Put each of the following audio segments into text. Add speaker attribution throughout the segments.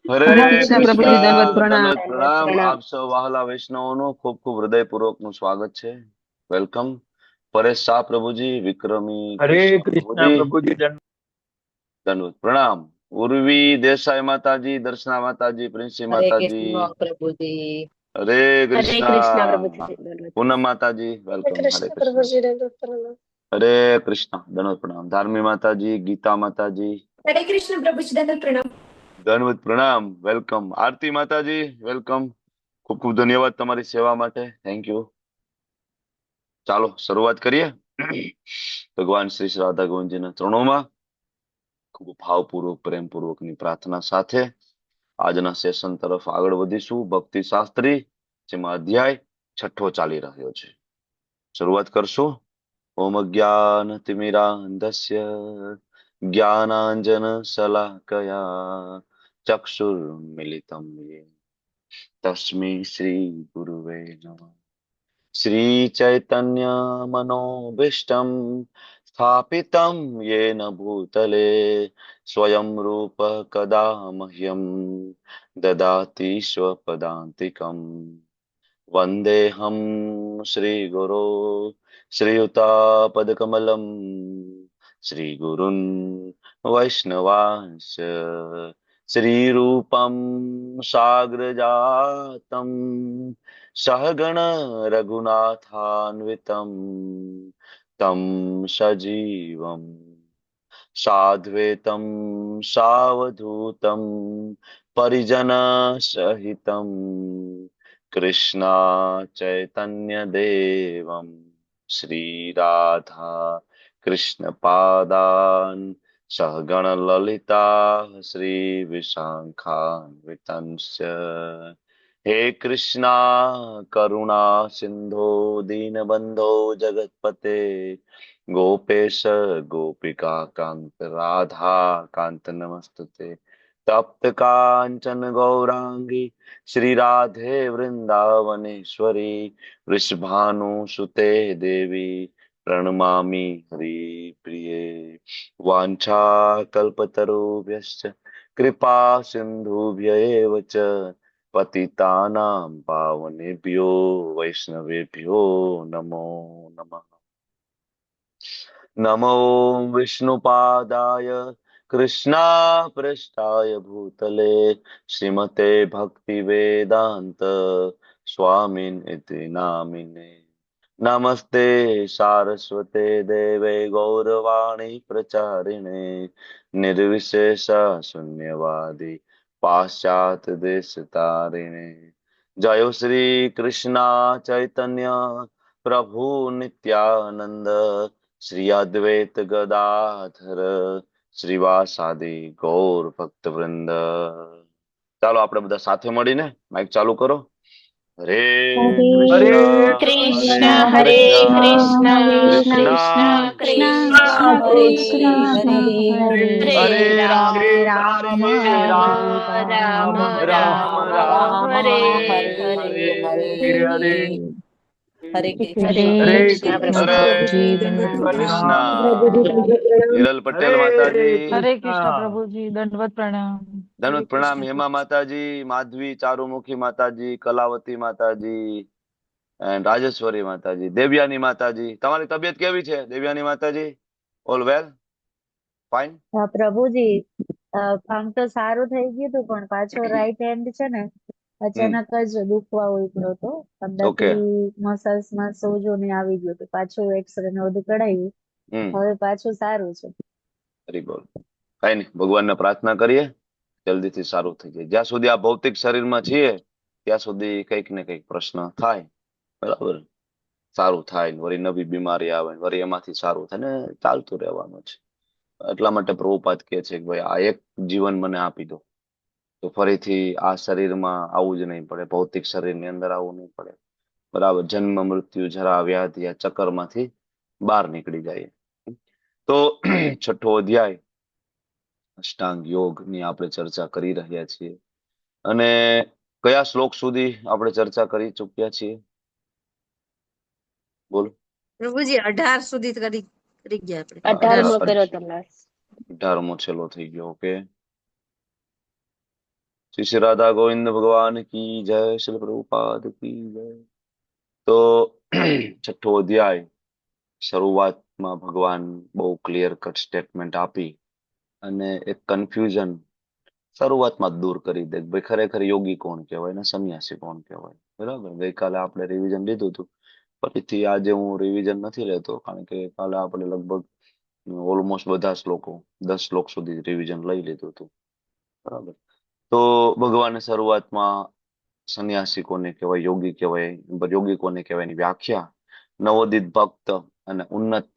Speaker 1: હરે
Speaker 2: હરે કૃષ્ણ પ્રભુજી, દંડવત પ્રણામ.
Speaker 1: દંડવત પ્રણામ. આપ સૌ વહાલા વૈષ્ણવોનું ખૂબ ખૂબ હૃદયપૂર્વકનું સ્વાગત છે. વેલકમ. પરેશ શાહ પ્રભુજી, વિક્રમી
Speaker 3: હરે
Speaker 1: કૃષ્ણ
Speaker 3: કૃષ્ણ
Speaker 1: પ્રભુજી,
Speaker 3: પ્રભુજી
Speaker 1: દંડવત પ્રણામ. ઉર્વી દેસાઈ માતાજી, દર્શના માતાજી, પ્રિન્સી માતાજી,
Speaker 2: પ્રભુજી.
Speaker 1: હરે
Speaker 2: કૃષ્ણ
Speaker 1: કૃષ્ણ.
Speaker 2: પ્રભુજી, દંડવત
Speaker 1: પૂનમ માતાજી, વેલકમ. હરે
Speaker 4: કૃષ્ણ
Speaker 1: કૃષ્ણ.
Speaker 4: પ્રભુજી દંડવત પ્રણામ.
Speaker 1: હરે કૃષ્ણ, દંડવત પ્રણામ. ધાર્મી માતાજી, ગીતા માતાજી,
Speaker 4: હરે કૃષ્ણ પ્રભુજી દંડવત પ્રણામ.
Speaker 1: દંડવત પ્રણામ. વેલકમ. આરતી માતાજી, વેલકમ. ખૂબ ખૂબ ધન્યવાદ તમારી સેવા માટે. Thank you. ચાલો શરૂઆત કરીએ. ભગવાન શ્રી રાધા ગોવિંદજીના ચરણોમાં ખૂબ ભાવપૂર્વક પ્રેમપૂર્વકની પ્રાર્થના સાથે આજના સેશન તરફ આગળ વધીશું. ભક્તિ શાસ્ત્રી, જેમાં અધ્યાય 6 ચાલી રહ્યો છે. શરૂઆત કરશું. ઓમ અજ્ઞાન તિમિરાંધસ્ય જ્ઞાનાંજન શલાકયા ચક્ષુર્મિલિતમ યેન તસ્मै શ્રી ગુરુવે નમઃ. શ્રી ચૈતન્ય મનોભીષ્ટમ સ્થાપિતમ યેન ભૂતલે સ્વયં રૂપ કદા મહ્યમ દદાતિ સ્વપદાંતિકમ. વંદેહમ શ્રી ગુરો શ્રીયુતાપદકમલમ શ્રીગુરુન વૈષ્ણવાંશ શ્રીરૂપમ સાગ્રજાતમ સહગણ રઘુનાથાન્વિતમ તમ સજીવમ સાદ્વૈતમ સાવધૂતમ પરિજન સહિતમ કૃષ્ણ ચૈતન્ય દેવમ શ્રી રાધા કૃષ્ણ પાદાન સહગણ લલિતા શ્રી વિશાખાન્વિતંસ્ય. હે કૃષ્ણ કરુણા સિંધો દીનબંધો જગતપતે ગોપેશ ગોપિકા કાંત રાધા કાંત નમસ્તુતે. તપ્ત કાંચન ગૌરાંગી શ્રી રાધે વૃંદાવનેશ્વરી વૃષભાનુસુતે દેવી પ્रणमामि हरिप्रिये. वाञ्छा कल्पतरुभ्यश्च कृपा सिन्धुभ्य एव च पतितानां पावनेभ्यो वैष्णवेभ्यो नमो नमः. नमो विष्णुपादाय कृष्णापृष्ठाय भूतले श्रीमते भक्तिवेदान्त स्वामिन् इति नामिने. नमस्ते सारस्वते देवे गौरवाणी प्रचारिणे निर्विशेष शून्यवादी पाश्चात्य देश तारिणे. जय श्री कृष्णा चैतन्य प्रभु नित्यानंद श्री अद्वैत गदाधर श्रीवासादि गौर भक्त वृंद. ચાલો આપણે બધા સાથે મળીને માઇક ચાલુ કરો. હરે
Speaker 3: હરે
Speaker 2: કૃષ્ણ
Speaker 1: હરે
Speaker 2: હરે
Speaker 1: કૃષ્ણ
Speaker 2: કૃષ્ણ
Speaker 1: કૃષ્ણ
Speaker 2: કૃષ્ણ
Speaker 1: કૃષ્ણ
Speaker 2: હરે હરે
Speaker 1: હરે રામ
Speaker 2: રામ
Speaker 1: હરે રામ
Speaker 2: રામ
Speaker 1: રામ રામ
Speaker 2: હરે
Speaker 1: હરે
Speaker 3: હરે
Speaker 2: હરે
Speaker 3: હરે
Speaker 2: કૃષ્ણ
Speaker 3: કૃષ્ણ
Speaker 2: પ્રભુજી
Speaker 3: પ્રભુજી
Speaker 2: દંડવત
Speaker 1: કૃષ્ણ.
Speaker 2: પ્રણામ.
Speaker 1: હિરલ પટેલ
Speaker 3: હરે
Speaker 1: માતાજી,
Speaker 5: હરે કૃષ્ણ પ્રભુજી, દંડવત પ્રણામ.
Speaker 1: ધનુષ પ્રણામ. હેમા માતાજી, માધવી ચારુમુખી માતાજી, કલાવતી માતાજી, એન્ડ રાજેશ્વરી માતાજી, દેવ્યાની માતાજી. તમારી તબિયત કેવી છે દેવ્યાની માતાજી? All well? ફાઇન?
Speaker 6: હા પ્રભુજી, આમ તો સારું થઈ ગયું હતું પણ પાછો રાઈટ હેન્ડ છે ને અચાનક જ દુખવા ઉપડ્યો હતો.
Speaker 1: ઓકે.
Speaker 6: અંદરથી મસલ્સ માં સોજો ને આવી ગયું હતું. પાછું એક્સરે ને બધું કઢાવ્યું, હવે પાછું સારું છે.
Speaker 1: Very good. કઈ નહીં, ભગવાનને પ્રાર્થના કરીએ જલ્દીથી સારું થઈ જાય. જ્યાં સુધી આ ભૌતિક શરીરમાં છીએ ત્યાં સુધી કંઈક ને કંઈક પ્રશ્ન થાય, બરાબર. સારું થાય ને વળી નવી બીમારી આવે ને વળી એમાંથી સારું થાય ને ચાલતું રહેવાનું છે. એટલા માટે પ્રભુપાદ કહે છે કે ભાઈ આ એક જીવન મને આપી દો તો ફરીથી આ શરીરમાં આવવું જ નહીં પડે, ભૌતિક શરીરની અંદર આવવું નહીં પડે, બરાબર. જન્મ મૃત્યુ જરા વ્યાધિ આ ચક્કરમાંથી બહાર નીકળી જાય. તો 6ઠ્ઠો અધ્યાય અષ્ટાંગ યોગ ની આપણે ચર્ચા કરી રહ્યા છીએ. અને કયા શ્લોક સુધી આપણે ચર્ચા કરી ચુક્યા છીએ? બોલો.
Speaker 4: પ્રભુજી 18 સુધી કરી ગયા આપણે.
Speaker 2: 18મો કર્યો તમે.
Speaker 1: 18મો છેલ્લો થઈ ગયો. ઓકે. શ્રી શ્રી રાધા ગોવિંદ ભગવાન કી જય, શ્રી પ્રભુપાદ કી જય. તો છઠ્ઠો અધ્યાય શરૂઆતમાં ભગવાન બહુ ક્લિયર કટ સ્ટેટમેન્ટ આપી અને એક કન્ફ્યુઝન શરૂઆતમાં જ દૂર કરી દે કે ભાઈ ખરેખર યોગી કોણ કહેવાય ને સંન્યાસી કોણ કહેવાય. બરાબર, ગઈકાલે આપણે રિવિઝન લીધું હતું. ફરીથી આજે હું રિવિઝન નથી લેતો, કારણ કે કાલે આપણે લગભગ ઓલમોસ્ટ બધા શ્લોકો 10 શ્લોક સુધી રિવિઝન લઈ લીધું હતું. બરાબર, તો ભગવાને શરૂઆતમાં સંન્યાસી કોને કહેવાય, યોગી કહેવાય, યોગી કોને કહેવાય એની વ્યાખ્યા, નવોદિત ભક્ત અને ઉન્નત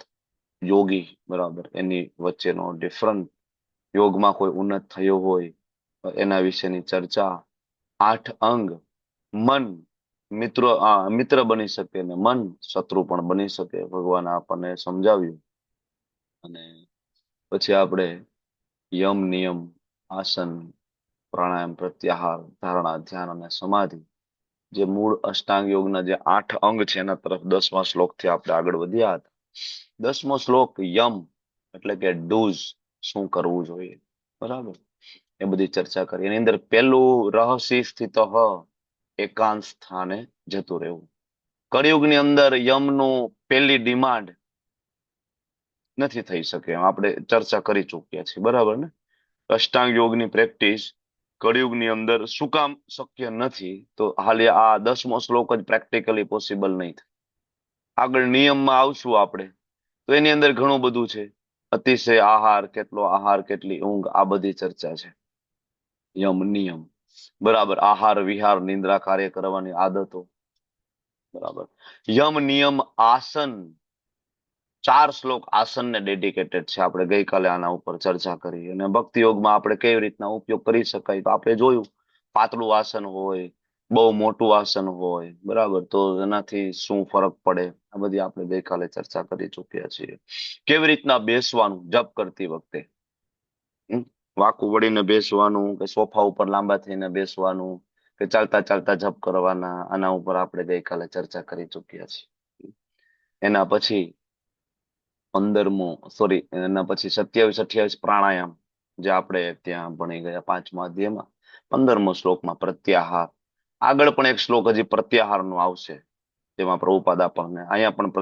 Speaker 1: યોગી, બરાબર, એની વચ્ચેનો ડિફરન્ટ, યોગમાં કોઈ ઉન્નત થયો હોય એના વિશેની ચર્ચા, 8 અંગ, મન મિત્ર બની શકે ને મન શત્રુ પણ બની શકે, ભગવાન આપણને સમજાવ્યું. અને પછી આપણે યમ નિયમ આસન પ્રાણાયામ પ્રત્યાહાર ધારણા ધ્યાન અને સમાધિ, જે મૂળ અષ્ટાંગ યોગના જે 8 અંગ છે એના તરફ 10મા શ્લોકથી આપણે આગળ વધ્યા હતા. 10મો શ્લોક યમ એટલે કે ડૂઝ, શું કરવું જોઈએ, બરાબર, એ બધી ચર્ચા કરી. એની અંદર પહેલું રહસ્ય સ્થિત એકાંત સ્થાને જતું રહેવું. કળિયુગની અંદર યમનું પહેલી ડિમાન્ડ નથી થઈ શકે એમ આપણે ચર્ચા કરી ચૂક્યા છીએ, બરાબર ને. અષ્ટાંગ યોગની પ્રેક્ટિસ કળિયુગની અંદર શું કામ શક્ય નથી, તો હાલે આ 10મો શ્લોક જ પ્રેક્ટિકલી પોસિબલ નહીં થાય. આગળ નિયમમાં આવશું આપણે, તો એની અંદર ઘણું બધું છે. અતિશય આહાર, કેટલો આહાર, કેટલી ઊંઘ, આ બધી ચર્ચા છે. યમ નિયમ, બરાબર, આહાર વિહાર નિંદ્રા કાર્ય કરવાની આદતો, બરાબર. યમ નિયમ આસન, 4 શ્લોક આસનને ડેડિકેટેડ છે. આપણે ગઈકાલે આના ઉપર ચર્ચા કરી. અને ભક્તિ યોગમાં આપણે કેવી રીતના ઉપયોગ કરી શકાય, તો આપણે જોયું, પાતળું આસન હોય, બહુ મોટું આસન હોય, બરાબર, તો એનાથી શું ફરક પડે, આ બધી આપણે ગઈકાલે ચર્ચા કરી ચૂક્યા છીએ. કેવી રીતના બેસવાનું જપ કરતી વખતે, વાકું વળીને બેસવાનું કે સોફા ઉપર લાંબા થઈને બેસવાનું કે ચાલતા ચાલતા જપ કરવાના, આના ઉપર આપણે ગઈકાલે ચર્ચા કરી ચૂક્યા છીએ. એના પછી 27 28 પ્રાણાયામ, જે આપણે ત્યાં ભણી ગયા 5મા અધ્યાયમાં. 15મો શ્લોકમાં પ્રત્યાહાર, આગળ પણ એક શ્લોક હજી પ્રત્યાહાર નો આવશે, જેમાં પ્રભુપાદ આપણને અહીંયા પણ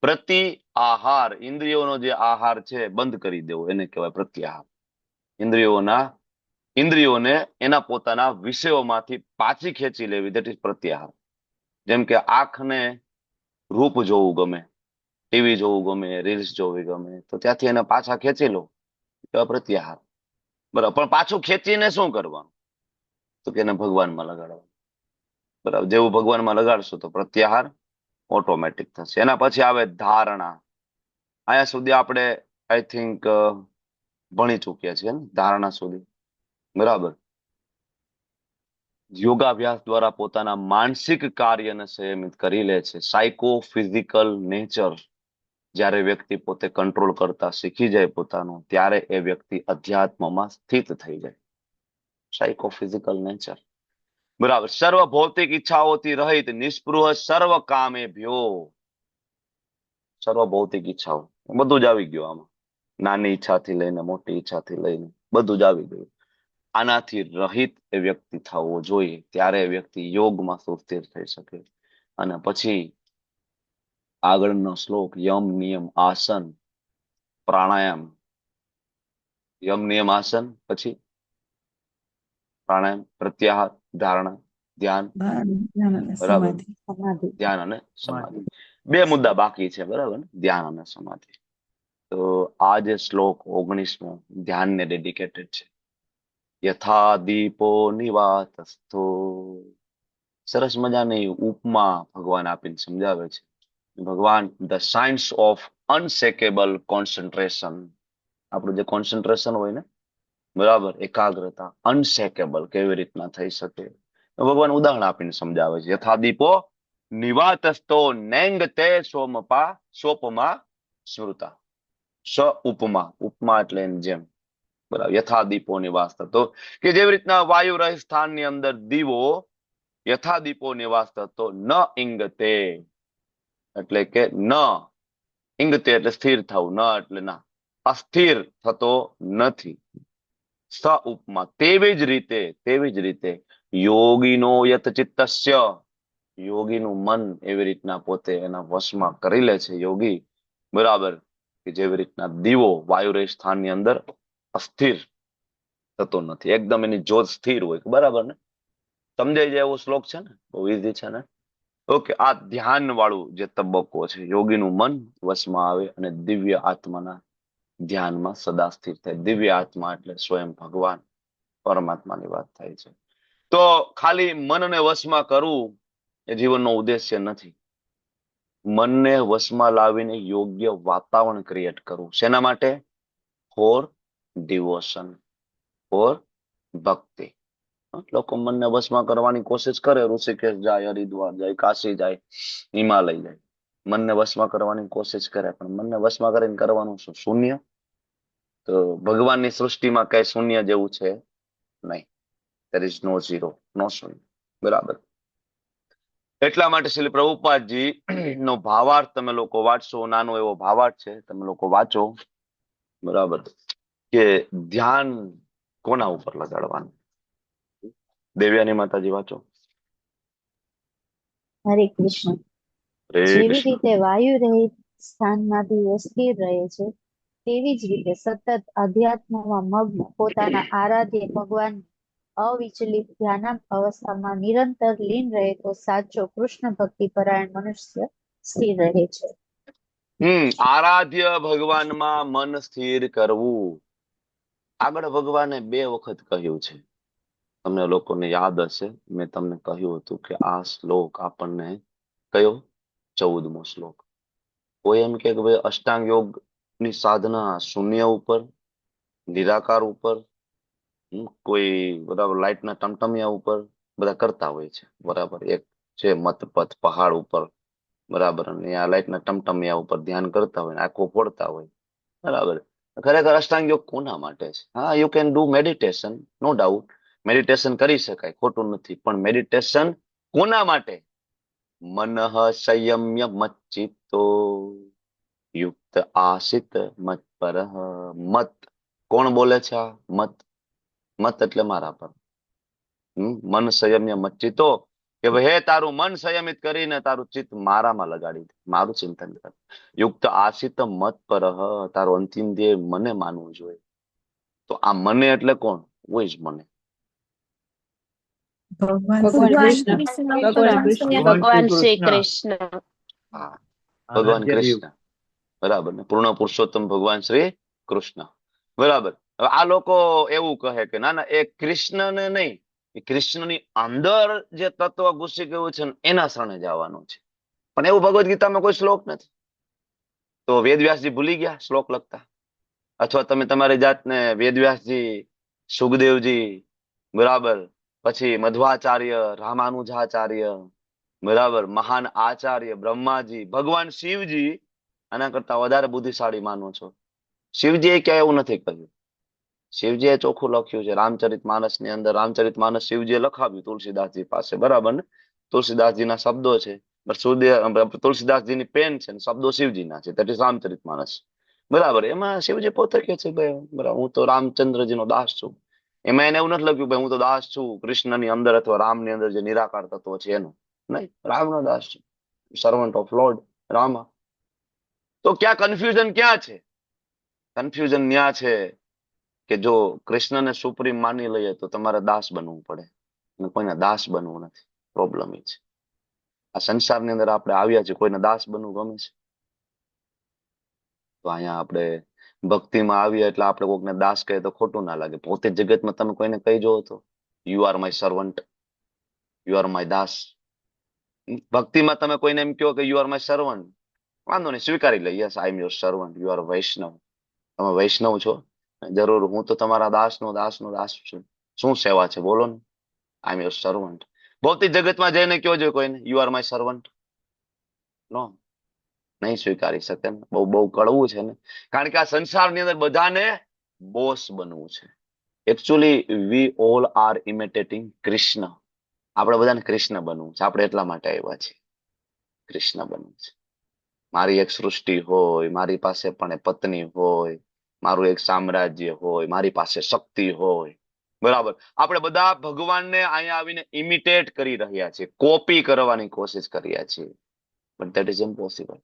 Speaker 1: પ્રતિ આહાર, ઇન્દ્રિયોનો જે આહાર છે બંધ કરી દેવો, એને કહેવાય પ્રત્યાહાર. ઇન્દ્રિયોને એના પોતાના વિષયોમાંથી પાછી ખેંચી લેવી, દેટ ઇઝ પ્રત્યાહાર. જેમ કે આંખને રૂપ જોવું ગમે, ટીવી જોવું ગમે, રીલ્સ જોવી ગમે, તો ત્યાંથી એને પાછા ખેંચી લો, પ્રત્યાહાર, બરાબર. પણ પાછું ખેંચીને શું કરવાનું, તો કે એને ભગવાનમાં લગાડવાનું, બરાબર. જેવું ભગવાનમાં લગાડશો તો પ્રત્યાહાર ઓટોમેટિક થશે. એના પછી આવે ધારણા. અહીંયા સુધી આપણે આઈ થિંક ભણી ચૂક્યા છીએ ને, ધારણા સુધી, બરાબર. યોગાભ્યાસ દ્વારા પોતાના માનસિક કાર્યને સંયમિત કરી લે છે. સાયકો ફિઝિકલ નેચર જ્યારે વ્યક્તિ પોતે કંટ્રોલ કરતા શીખી જાય પોતાનું, ત્યારે એ વ્યક્તિ અધ્યાત્મમાં સ્થિત થઈ જાય. સાયકો ફિઝિકલ નેચર, બરાબર. સર્વ ભૌતિક ઈચ્છાઓથી રહિત, નિસ્પૃહ સર્વ કામે ભ્યો. સર્વ ભૌતિક ઈચ્છાઓ બધું જ આવી ગયું આમાં, નાની ઈચ્છાથી લઈને મોટી ઈચ્છાથી લઈને બધું જ આવી ગયું. આનાથી રહિત એ વ્યક્તિ થવો જોઈએ, ત્યારે એ વ્યક્તિ યોગમાં સુસ્થિર થઈ શકે. અને પછી આગળનો શ્લોક યમ નિયમ આસન પ્રાણાયામ. યમ નિયમ આસન, પછી પ્રાણાયામ, પ્રત્યાહાર, ધારણા, ધ્યાન, બરાબર,
Speaker 6: સમાધિ.
Speaker 1: ધ્યાન અને સમાધિ. 2 મુદ્દા બાકી છે, બરાબર, ધ્યાન અને સમાધિ. તો આ જે શ્લોક 19મો ધ્યાનને ડેડિકેટેડ છે. યથા દીપો નિવાતસ્થો, સરસ મજાની ઉપમા ભગવાન આપીને સમજાવે છે. ભગવાન ધ સાયન્સ ઓફ અનશેકેબલ કોન્સન્ટ્રેશન, આપણું જે કોન્સન્ટ્રેશન હોય ને, બરાબર, એકાગ્રતા અનશેકેબલ કેવી રીતના થઈ શકે, ભગવાન ઉદાહરણ આપીને સમજાવે છે. યથા દીપો નિવાતસ્થો નેંગ તે સોપમા સ્મૃતા. ઉપમા, ઉપમા એટલે એની જેમ, બરાબર. યથા દીપો નિવાસ થતો, કે જેવી રીતના વાયુ રહિત સ્થાનની અંદર દીવો યથા દીપો નિવાસ થતો ન ઇંગતે, એટલે કે ન ઇંગતે એટલે સ્થિર થવું, ન એટલે ના, અસ્થિર થતો નથી. સ ઉપમા. તેવી જ રીતે યોગીનો યત ચિત્તસ્ય, યોગીનું મન એવી રીતના પોતે એના વશમાં કરી લે છે યોગી, બરાબર, કે જેવી રીતના દીવો વાયુરેય સ્થાનની અંદર અસ્થિર થતો નથી, એકદમ એની જ્યોત સ્થિર હોય, બરાબર ને? સમજાઈ જાય એવો શ્લોક છે ને, બહુ ઈઝી છે ને. ઓકે, આ ધ્યાન વાળું જે તબક્કો છે, યોગીનું મન વશમાં આવે અને દિવ્ય આત્માના ધ્યાનમાં સદા સ્થિર થાય. દિવ્ય આત્મા એટલે સ્વયં ભગવાન પરમાત્માની વાત થાય છે. તો ખાલી મનને વશમાં કરવું એ જીવનનો ઉદ્દેશ્ય નથી. મનને વશમાં લાવીને યોગ્ય વાતાવરણ ક્રિએટ કરવું. શેના માટે? ફોર ડિવોશન, ફોર ભક્તિ. લોકો મનને વશમાં કરવાની કોશિશ કરે, ઋષિકેશ જાય, હરિદ્વાર જાય, કાશી જાય, હિમાલય જાય, મનને વશમાં કરવાની કોશિશ કરે, પણ મનને વશમાં કરીને કરવાનું શું? શૂન્ય. તો ભગવાનની સૃષ્ટિમાં કઈ શૂન્ય જેવું છે નહીં. there is no zero, no શૂન્ય, બરાબર. એટલા માટે શ્રી પ્રભુપાદજી નો ભાવાર્થ તમે લોકો વાંચશો, નાનો એવો ભાવાર્થ છે, તમે લોકો વાંચો, બરાબર, કે ધ્યાન કોના ઉપર લગાડવાનું. દેવ્યાની માતાજી વાંચો.
Speaker 6: હરે કૃષ્ણ.
Speaker 1: હરે
Speaker 6: જેવી
Speaker 1: કૃષ્ણ.
Speaker 6: રીતે વાયુ રહિત સ્થાનમાં દીવો સ્થિર રહે છે, તેવી જ રીતે સતત અધ્યાત્મમાં મગ્ન પોતાના આરાધ્ય ભગવાન અવિચલિત ધ્યાન અવસ્થામાં નિરંતર લીન રહે તો સાચો કૃષ્ણ ભક્તિ પરાયણ મનુષ્ય સ્થિર રહે છે.
Speaker 1: આરાધ્ય ભગવાનમાં મન સ્થિર કરવું. આગળ ભગવાને 2 વખત કહ્યું છે, તમને લોકોને યાદ હશે, મેં તમને કહ્યું હતું કે આ શ્લોક આપણને કયો? 14મો શ્લોક. કોઈ એમ કે ભાઈ અષ્ટાંગ યોગ ની સાધના શૂન્ય ઉપર, નિરાકાર ઉપર, કોઈ બરાબર લાઈટના ટમટમિયા ઉપર બધા કરતા હોય છે, બરાબર. એક છે મતપથ પહાડ ઉપર, બરાબર, અને આ લાઈટના ટમટમિયા ઉપર ધ્યાન કરતા હોય, આંખો ફોડતા હોય, બરાબર. ખરેખર અષ્ટાંગ યોગ કોના માટે છે? હા, you can do meditation, no doubt, meditation કરી શકાય, ખોટું નથી, પણ મેડિટેશન કોના માટે? મનઃ સંયમ્ય મચ્ચિત્તો યુક્ત આસિત મત પર. મત કોણ બોલે છે? આ મત. મત એટલે મારા પર. મન સંયમ્ય મચ્ચિતો, કે ભાઈ હે તારું મન સંયમિત કરીને તારું ચિત્ત મારામાં લગાડી દે, મારું ચિંતન કર. યુક્ત આસિત મત પર, તારું અંતિમ ધ્યેય મને માનવું જોઈએ. તો આ મને એટલે કોણ? હોય જ મને.
Speaker 2: ભગવાન
Speaker 4: ભગવાન
Speaker 2: શ્રી
Speaker 4: કૃષ્ણ.
Speaker 2: ભગવાન કૃષ્ણ.
Speaker 3: ભગવાન શ્રી
Speaker 5: શ્રી
Speaker 3: કૃષ્ણ.
Speaker 5: કૃષ્ણ.
Speaker 1: હા, ભગવાન
Speaker 3: આરાધ્ય દેવ.
Speaker 1: કૃષ્ણ, બરાબર ને, પૂર્ણ પુરુષોત્તમ ભગવાન શ્રી કૃષ્ણ, બરાબર. હવે આ લોકો એવું કહે કે ના ના, એ કૃષ્ણને નહીં, એ કૃષ્ણની અંદર જે તત્વ ઘૂસી ગયું છે ને એના શરણે જવાનું છે. પણ એવું ભગવદ ગીતામાં કોઈ શ્લોક નથી. તો વેદવ્યાસજી ભૂલી ગયા શ્લોક લખતા? અથવા તમે તમારી જાતને વેદવ્યાસજી, સુખદેવજી, બરાબર, પછી મધ્વાચાર્ય, રામાનુજાચાર્ય, બરાબર, મહાન આચાર્ય બ્રહ્માજી, ભગવાન શિવજી આના કરતા વધારે બુદ્ધિશાળી માનો છો? શિવજીએ ક્યાંય એવું નથી કહ્યું. શિવજીએ ચોખ્ખું લખ્યું છે રામચરિત માનસ ની અંદર. રામચરિત માનસ શિવજીએ લખાવ્યું તુલસીદાસજી પાસે, બરાબર ને? તુલસીદાસજીના શબ્દો છે, તુલસીદાસજીની પેન છે ને શબ્દો શિવજીના છે, that is રામચરિત માનસ, બરાબર. એમાં શિવજી પોતે કહે છે ભાઈ બરાબર, હું તો રામચંદ્રજીનો દાસ છું. એમાં એને એવું નથી લખ્યું ભાઈ હું તો દાસ છું કૃષ્ણની અંદર અથવા રામની અંદર જે નિરાકાર તત્વ છે એનું. નહીં, રામનો દાસ છું, સર્વન્ટ ઓફ લોર્ડ રામા. તો ક્યાં કન્ફ્યુઝન ક્યાં છે? કન્ફ્યુઝન ન્યા છે કે જો કૃષ્ણને સુપ્રીમ માની લઈએ તો તમારે દાસ બનવું પડે, અને કોઈના દાસ બનવું નથી. પ્રોબ્લેમ એ છે. આ સંસારની અંદર આપણે આવ્યા છીએ, કોઈને દાસ બનવું ગમે છે? તો અહીંયા આપણે ભક્તિમાં આવીએ એટલે આપણે કોઈકને દાસ કહીએ તો ખોટું ના લાગે. પોતે જગતમાં તમે કોઈને કહી જો તો you are my servant, you are my das. ભક્તિમાં તમે કોઈને એમ કહો કે યુ આર માય સર્વન્ટ, વાંધો નહીં, સ્વીકારી લે, yes I am your servant, you are Vaishnav, તમે વૈષ્ણવ છો, જરૂર હું તો તમારા દાસનો દાસનો દાસ છું. શું સેવા છે બોલો ને? આઈ એમ યોર સર્વન્ટ. ભૌતિક જગતમાં જઈને કહો છો કોઈને યુ આર માય સર્વન્ટ, નો, નહીં સ્વીકારી શકે ને. બહુ બહુ કડવું છે ને, કારણ કે આ સંસારની અંદર બધાને બોસ બનવું છે. Actually we all are imitating Krishna. આપણે બધાને કૃષ્ણ બનવું છે, આપણે એટલા માટે આવ્યા છીએ, કૃષ્ણ બનવું છે. મારી એક સૃષ્ટિ હોય, મારી પાસે પણ પત્ની હોય, મારું એક સામ્રાજ્ય હોય, મારી પાસે શક્તિ હોય, બરાબર. આપણે બધા ભગવાનને અહીંયા આવીને ઇમિટેટ કરી રહ્યા છીએ, કોપી કરવાની કોશિશ કરીએ છીએ, બટ ધેટ ઇઝ ઇમ્પોસિબલ.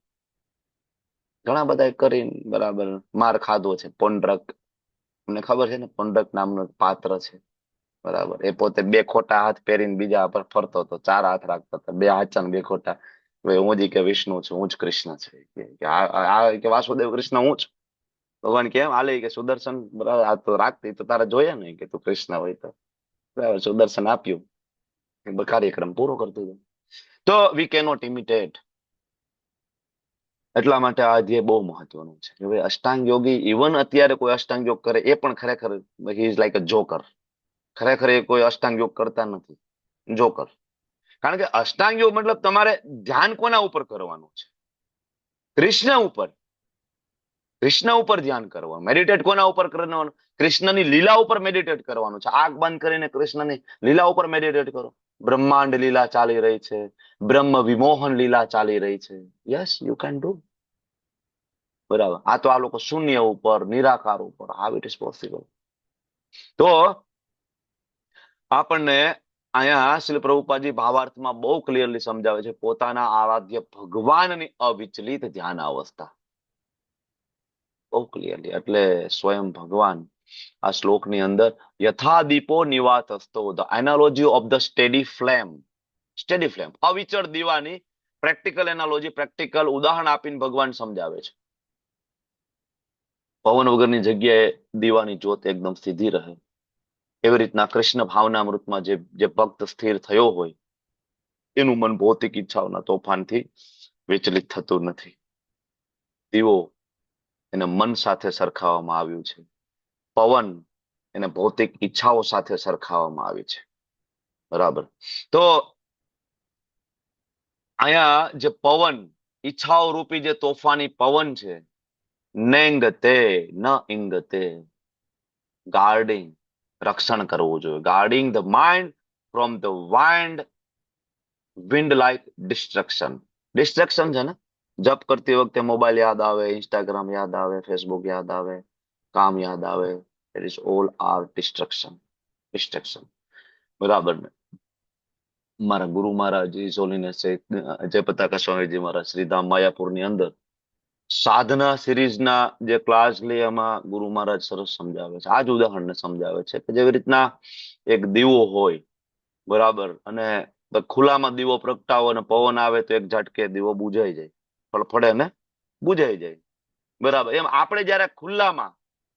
Speaker 1: ઘણા બધા કરીને બરાબર માર ખાધો છે. પોંડરક, તમને ખબર છે ને, પોંડરક નામનું એક પાત્ર છે, બરાબર. એ પોતે બે ખોટા હાથ પહેરીને બીજા પર ફરતો હતો, ચાર હાથ રાખતો હતો, બે હાચા ને બે ખોટા. હવે હું જ કે વિષ્ણુ છું, હું જ કૃષ્ણ છે, કે કે વાસુદેવ કૃષ્ણ હું જ. ભગવાન કેમ હાલે કે સુદર્શન, બરાબર, આ તો રાખતી તો તારે જોઈએ ને કે તું કૃષ્ણ હોય તો, બરાબર. સુદર્શન આપ્યું, કાર્યક્રમ પૂરો કરતો હતો. તો વી કેનોટ ઇમિટેટ. એટલા માટે આ અધ્યાય બહુ મહત્વનું છે. હવે અષ્ટાંગ યોગી, ઇવન અત્યારે કોઈ અષ્ટાંગ યોગ કરે એ પણ ખરેખર he is like a joker. ખરેખર એ કોઈ અષ્ટાંગ યોગ કરતા નથી, જોકર. કારણ કે અષ્ટાંગ યોગ મતલબ તમારે ધ્યાન કોના ઉપર કરવાનું છે? કૃષ્ણ ઉપર. કૃષ્ણ ઉપર ધ્યાન કરવાનું. મેડિટેટ કોના ઉપર કરવાનું? કૃષ્ણની લીલા ઉપર મેડિટેટ કરવાનું છે. આંખ બંધ કરીને કૃષ્ણની લીલા ઉપર મેડિટેટ કરો. બ્રહ્માંડ લીલા ચાલી રહી છે, બ્રહ્મ વિમોહન લીલા ચાલી રહી છે. Yes, you can do. બરાબર. આ તો આ લોકો શૂન્ય ઉપર, નિરાકાર ઉપર, હાઉ ઇટ ઇઝ પોસિબલ? તો આપણને અહીંયા શ્રી પ્રભુપાદજી ભાવાર્થમાં બહુ ક્લિયરલી સમજાવે છે, પોતાના આરાધ્ય ભગવાનની અવિચલિત ધ્યાન અવસ્થા. બહુ ક્લિયરલી. એટલે સ્વયં ભગવાન આ શ્લોકની અંદર યથા દીપો નિવાતસ્તો, the analogy of the steady flame. Steady flame, અવિચળ દીવાની પ્રેક્ટિકલ એનાલોજી, પ્રેક્ટિકલ ઉદાહરણ આપીને ભગવાન સમજાવે છે. પવન વગરની જગ્યાએ દીવાની જ્યોત એકદમ સીધી રહે, એવી રીતના કૃષ્ણ ભાવનામૃતમાં જે ભક્ત સ્થિર થયો હોય એનું મન ભૌતિક ઈચ્છાઓના તોફાનથી વિચલિત થતું નથી. દીવો એને મન સાથે સરખાવવામાં આવ્યું છે, પવન એને ભૌતિક ઈચ્છાઓ સાથે સરખાવવામાં આવી છે, બરાબર. તો અહીંયા જે પવન, ઈચ્છાઓ રૂપી જે તોફાની પવન છે, નેંગતે ન ઇંગતે, ગાર્ડિંગ, રક્ષણ કરવું જોઈએ. Guarding the mind from the wind like destruction. Destruction છે ને, જપ કરતી વખતે મોબાઈલ યાદ આવે, ઇન્સ્ટાગ્રામ યાદ આવે, ફેસબુક યાદ આવે, કામ યાદ આવે. It is all are destruction. બરાબર ને. મારા ગુરુ મહારાજ જયપતાકા સ્વામીજી મહારાજ શ્રીધામ માયાપુરની અંદર સાધના સિરીઝના જે ક્લાસ લે એમાં ગુરુ મહારાજ સરસ સમજાવે છે, આ જ ઉદાહરણને સમજાવે છે કે જેવી રીતના એક દીવો હોય, બરાબર, અને ખુલ્લામાં દીવો પ્રગટાવો અને પવન આવે તો એક ઝટકે દીવો બુઝાઈ જાય, ફળફડે ને બુઝાઈ જાય, બરાબર. એમ આપણે જયારે ખુલ્લામાં,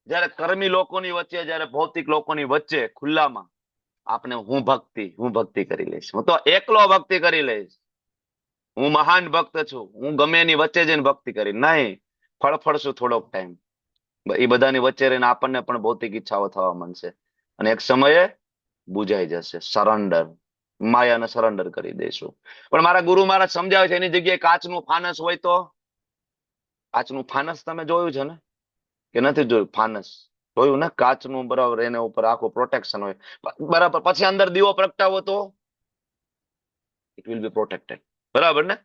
Speaker 1: જયારે કર્મી લોકોની વચ્ચે, જયારે ભૌતિક લોકોની વચ્ચે ખુલ્લામાં આપણે હું ભક્તિ કરી લઈશ, હું તો એકલો ભક્તિ કરી લઈશ, હું મહાન ભક્ત છું, હું ગમે એની વચ્ચે જઈને ભક્તિ કરી, નહીં, ફળફડશું થોડોક ટાઈમ. એ બધાની વચ્ચે રહીને આપણને પણ ભૌતિક ઈચ્છાઓ થવા માંડશે અને એક સમયે બુજાઈ જશે. સરેન્ડર, માયાને સરેન્ડર કરી દઈશું. પણ મારા ગુરુ મહારાજ સમજાવે છે એની જગ્યાએ કાચનું ફાનસ હોય તો. કાચનું ફાનસ તમે જોયું છે ને કે નથી જોયું? ફાનસ જોયું ને, કાચનું, બરાબર, એના ઉપર આખું પ્રોટેક્શન હોય, બરાબર. પછી અંદર દીવો પ્રગટાવો તો ઇટ વિલ બી પ્રોટેક્ટેડ, બરાબર ને.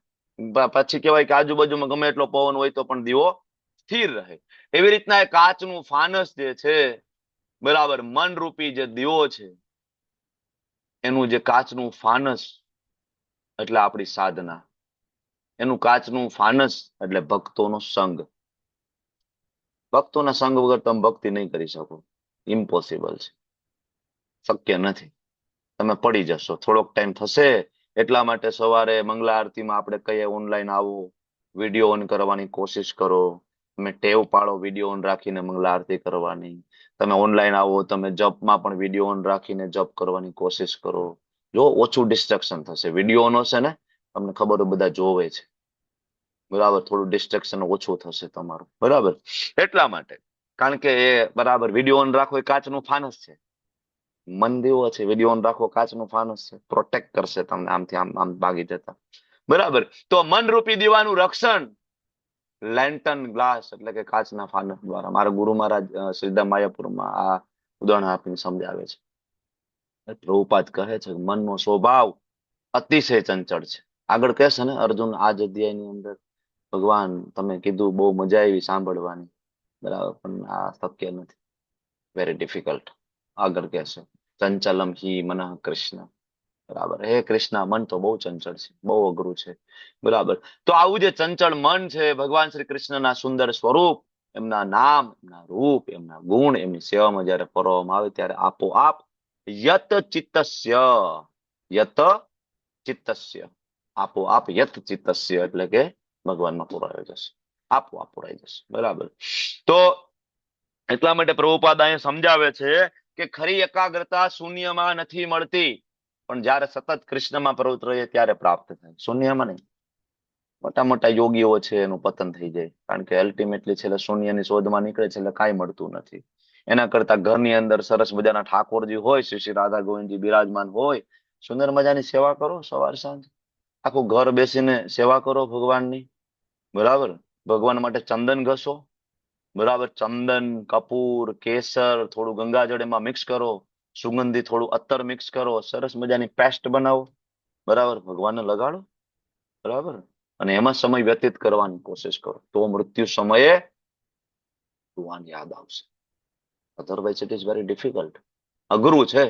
Speaker 1: પછી કહેવાય કે આજુબાજુમાં ગમે એટલો પવન હોય તો પણ દીવો સ્થિર રહે. એવી રીતના એ કાચનું ફાનસ જે છે, બરાબર, મન રૂપી જે દીવો છે, એનું જે કાચનું ફાનસ એટલે આપણી સાધના, એનું કાચનું ફાનસ એટલે ભક્તોનો સંગ. ભક્તોના સંગ વગર તમે ભક્તિ નહીં કરી શકો, ઇમ્પોસિબલ છે, શક્ય નથી. તમે પડી જશો. થોડોક ટાઈમ થશે એટલા માટે સવારે મંગલા આરતીમાં આપણે કહીએ ઓનલાઈન આવો, વિડીયો ઓન કરવાની કોશિશ કરો. તમે ટેવ પાડો વિડીયો ઓન રાખીને મંગલા આરતી કરવાની. તમે ઓનલાઈન આવો, તમે જપમાં પણ વિડીયો ઓન રાખીને જપ કરવાની કોશિશ કરો. જો ઓછું ડિસ્ટ્રેક્શન થશે. વિડીયો ઓન હશે ને, તમને ખબર હોય બધા જોવે છે, બરાબર, થોડું ડિસ્ટ્રેક્શન ઓછું થશે તમારું, બરાબર. એટલા માટે, કારણ કે એ બરાબર વિડીયો ઓન રાખો એ કાચનું ફાનસ છે, મન દેવો છે, વિડીયો ઓન રાખો કાચનું ફાનસ છે, પ્રોટેક્ટ કરશે તમને આમથી આમ ભાગી જતા, બરાબર. તો મન રૂપી દીવાનું રક્ષણ લેન્ટન ગ્લાસ એટલે કે કાચના ફાનસ દ્વારા મારા ગુરુ મહારાજ શ્રીધામ માયાપુરમાં આ ઉદાહરણ આપીને સમજાવે છે. પ્રભુપાદ કહે છે મનનો સ્વભાવ અતિશય ચંચળ છે. આગળ કહેશે ને અર્જુન આ જ અધ્યાયની અંદર, ભગવાન તમે કીધું બહુ મજા આવી સાંભળવાની, બરાબર, પણ આ શક્ય નથી, વેરી ડિફિકલ્ટ. આગળ કહેશે ચંચલમ હિ મનઃ કૃષ્ણ. બરાબર, હે કૃષ્ણ, મન તો બહુ ચંચળ છે, બહુ અઘરું છે. બરાબર, તો આવું જે ચંચળ મન છે, ભગવાન શ્રી કૃષ્ણના સુંદર સ્વરૂપ, એમના નામ, એમના રૂપ, એમના ગુણ, એમની સેવામાં જયારે પરોવવામાં આવે ત્યારે આપોઆપ યત ચિત્તસ્ય, યત ચિત્તસ્ય, આપોઆપ યત ચિત્તસ્ય એટલે કે ભગવાનમાં પુરાઈ જશે, આપોઆપ પુરાઈ જશે. બરાબર, તો એટલા માટે પ્રભુપાદ અહીંયા સમજાવે છે કે ખરી એકાગ્રતા શૂન્યમાં નથી મળતી, પણ જયારે સતત કૃષ્ણમાં પ્રવૃત્ત રહીએ ત્યારે પ્રાપ્ત થાય, શૂન્યમાં નહીં. મોટા મોટા યોગીઓ છે એનું પતન થઈ જાય, કારણ કે અલ્ટિમેટલી છેલ્લે શૂન્યની શોધમાં નીકળે છે એટલે કાંઈ મળતું નથી. એના કરતા ઘરની અંદર સરસ મજાના ઠાકોરજી હોય, શ્રી શ્રી રાધા ગોવિંદજી બિરાજમાન હોય, સુંદર મજાની સેવા કરો સવાર સાંજ, આખું ઘર બેસીને સેવા કરો ભગવાનની. બરાબર, ભગવાન માટે ચંદન ઘસો. બરાબર, ચંદન, કપૂર, કેસર, થોડું ગંગાજળ એમાં મિક્સ કરો, સુગંધી થોડું અત્તર મિક્સ કરો, સરસ મજાની પેસ્ટ બનાવો. બરાબર, ભગવાનને લગાડો. બરાબર, અને એમાં સમય વ્યતીત કરવાની કોશિશ કરો, તો મૃત્યુ સમયે ભગવાન યાદ આવશે. Otherwise it is very difficult, અઘરું છે.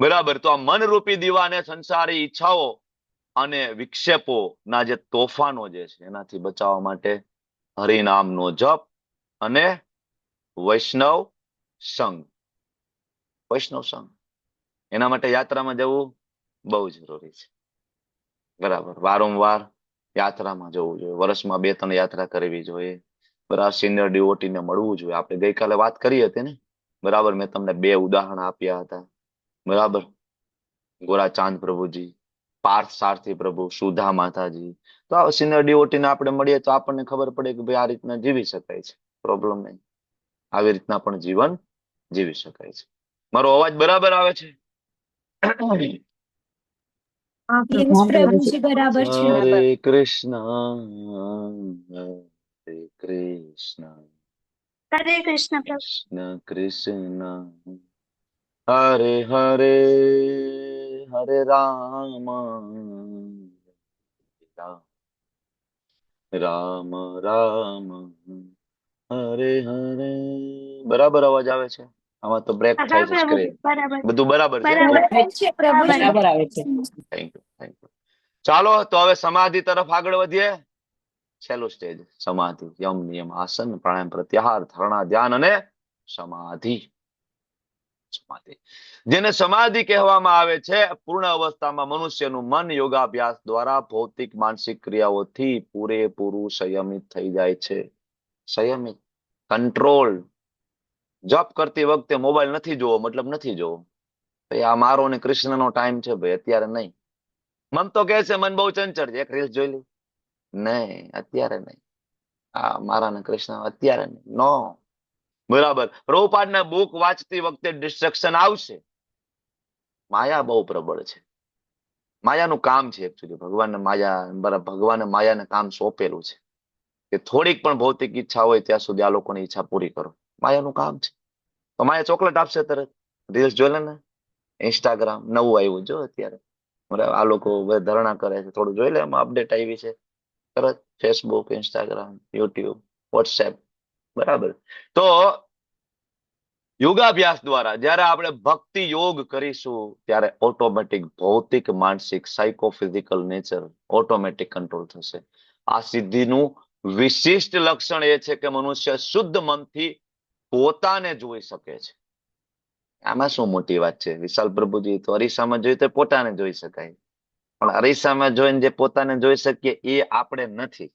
Speaker 1: બરાબર, તો આ મનરૂપી દીવાને સંસારી ઈચ્છાઓ અને વિક્ષેપો ના જે તોફાનો જે છે એનાથી બચાવવા માટે હરિનામનો જપ અને વૈષ્ણવ સંઘ, વૈષ્ણવ સંઘ, એના માટે યાત્રામાં જવું બહુ જરૂરી છે. બરાબર, વારંવાર યાત્રામાં જવું જોઈએ, વર્ષમાં 2-3 યાત્રા કરવી જોઈએ. બરાબર, સિનિયર ડિવોટીને મળવું જોઈએ. આપણે ગઈકાલે વાત કરી હતી ને, બરાબર, મેં તમને 2 ઉદાહરણ આપ્યા હતા. બરાબર, ગોરાચાંદ પ્રભુજી, પાર્થ સારથી પ્રભુ, સુધા માતાજી. તો આ સિનિયર ડિવોટીને આપણે મળીએ તો આપણને ખબર પડે કે ભાઈ આ રીતના જીવી શકાય છે, પ્રોબ્લેમ નહીં, આવી રીતના પણ જીવન જીવી શકાય છે. મારો અવાજ બરાબર આવે છે?
Speaker 4: યસ પ્રભુજી બરાબર છે.
Speaker 1: હરે કૃષ્ણ, હરે કૃષ્ણ,
Speaker 4: હરે કૃષ્ણ પ્રભુ.
Speaker 1: કૃષ્ણ કૃષ્ણ, હરે હરે, હરે રામ, રામ રામ, હરે હરે. બરાબર અવાજ આવે છે? આમાં તો બ્રેક
Speaker 4: હા
Speaker 1: થાય છે
Speaker 4: પ્રભુજી
Speaker 1: સ્ક્રીન.
Speaker 4: બરાબર
Speaker 1: બધું બરાબર છે?
Speaker 4: બરાબર છે પ્રભુજી.
Speaker 2: બરાબર આવે છે.
Speaker 1: Thank you, thank you. ચાલો તો હવે સમાધિ તરફ આગળ વધીએ. છેલ્લું સ્ટેજ સમાધિ, યમ નિયમ આસન પ્રાણાયામ પ્રત્યાહાર ધારણા ધ્યાન અને સમાધિ. સમાધિ, જેને સમાધિ કહેવામાં આવે છે, પૂર્ણ અવસ્થામાં મનુષ્યનું મન યોગાભ્યાસ દ્વારા ભૌતિક માનસિક ક્રિયાઓથી પૂરેપૂરું સંયમિત થઈ જાય છે. સંયમિત, કંટ્રોલ. જપ કરતી વખતે મોબાઈલ નથી જોવો, મતલબ નથી જોવો. ભાઈ આ મારો ને કૃષ્ણનો ટાઈમ છે ભાઈ, અત્યારે નહીં. મન તો કહે છે મન બહુ ચંચળ છે, એક રીલ્સ જોઈ લી, નહીં અત્યારે નહીં. આ મારા ને કૃષ્ણ અત્યારે નહીં, નો. બરાબર, પ્રભુપાદના બુક વાંચતી વખતે ડિસ્ટ્રક્શન આવશે. માયા બહુ પ્રબળ છે, માયાનું કામ છે એકચ્યુઅલી, ભગવાનને માયા, બરાબર, ભગવાને માયાને કામ સોંપેલું છે કે થોડીક પણ ભૌતિક ઈચ્છા હોય ત્યાં સુધી આ લોકોની ઈચ્છા પૂરી કરો. માયાનું કામ છે. તો માયા ચોકલેટ આપશે તરત, રીલ્સ જોઈ લે ને, ઇન્સ્ટાગ્રામ નવું આવ્યું જો અત્યારે, બરાબર, આ લોકો ધરણા કરે છે, થોડું જોઈ લે, એમાં અપડેટ આવી છે તરત, ફેસબુક, ઇન્સ્ટાગ્રામ, યુટ્યુબ, વોટ્સએપ. બરાબર, તો યોગાભ્યાસ દ્વારા જ્યારે આપણે ભક્તિ યોગ કરીશું ત્યારે ઓટોમેટિક ભૌતિક માનસિક સાયકોફિઝિકલ નેચર ઓટોમેટિક કંટ્રોલ થશે. આ સિદ્ધિનું વિશિષ્ટ લક્ષણ એ છે કે મનુષ્ય શુદ્ધ મનથી પોતાને જોઈ શકે છે. આમાં શું મોટી વાત છે વિશાલ પ્રભુજી? તો અરીસામાં જોઈ તો પોતાને જોઈ શકાય, પણ અરીસામાં જોઈને જે પોતાને જોઈ શકીએ એ આપણે નથી,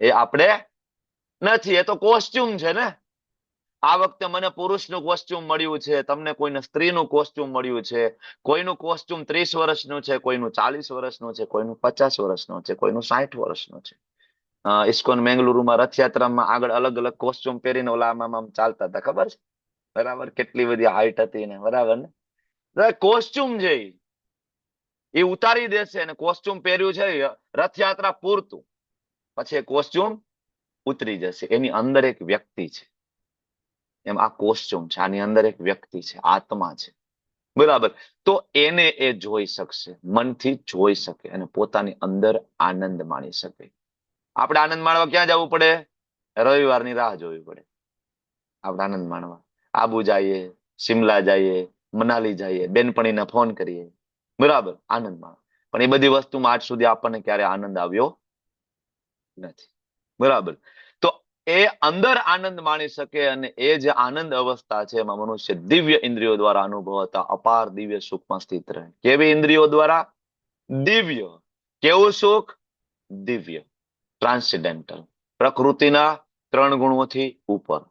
Speaker 1: એ આપણે નથી, એ તો કોસ્ટ્યુમ છે ને. આ વખતે મને પુરુષનું કોસ્ટ્યુમ મળ્યું છે, તમને કોઈને સ્ત્રીનું કોસ્ટ્યુમ મળ્યું છે. કોઈનું કોસ્ટ્યુમ 30 વર્ષનું છે, કોઈનું 40 વર્ષનું છે, કોઈનું 50 વર્ષનું છે, કોઈનું 60 વર્ષનું છે. ઇસ્કોન મેંગલુરુમાં રથયાત્રામાં આગળ અલગ અલગ કોસ્ટ્યુમ પહેરીને ઓલા આમ ચાલતા હતા, ખબર છે? બરાબર, કેટલી બધી હાઈટ હતી ને, બરાબર ને. કોસ્ટ્યુમ છે એ ઉતારી દેશે, અને કોસ્ટ્યુમ પહેર્યું છે રથયાત્રા પૂરતું, પછી એ કોસ્ટ્યુમ ઉતરી જશે. એની અંદર એક વ્યક્તિ છે, એમ આ કોસ્ટ્યુમ છે, આની અંદર એક વ્યક્તિ છે, આત્મા છે. બરાબર, તો એને એ જોઈ શકશે, મનથી જોઈ શકે અને પોતાની અંદર આનંદ માણી શકે. આપણે આનંદ માણવા ક્યાં જવું પડે? રવિવારની રાહ જોવી પડે આપણે આનંદ માણવા. આબુ જઈએ, શિમલા જઈએ, મનાલી જઈએ, બેનપણીને ફોન કરીએ, બરાબર, આનંદ માણો. પણ એ બધી વસ્તુમાં આજ સુધી આપણને ક્યારે આનંદ આવ્યો નથી, બરાબર. તો એ અંદર આનંદ માણી શકે, અને એ જે આનંદ અવસ્થા છે એમાં મનુષ્ય દિવ્ય ઇન્દ્રિયો દ્વારા અનુભવતા અપાર દિવ્ય સુખમાં સ્થિત રહે. કેવી ઇન્દ્રિયો દ્વારા? દિવ્ય. કેવું સુખ? દિવ્ય, ટ્રાન્સેન્ડેન્ટલ, પ્રકૃતિના 3 ગુણોથી ઉપર.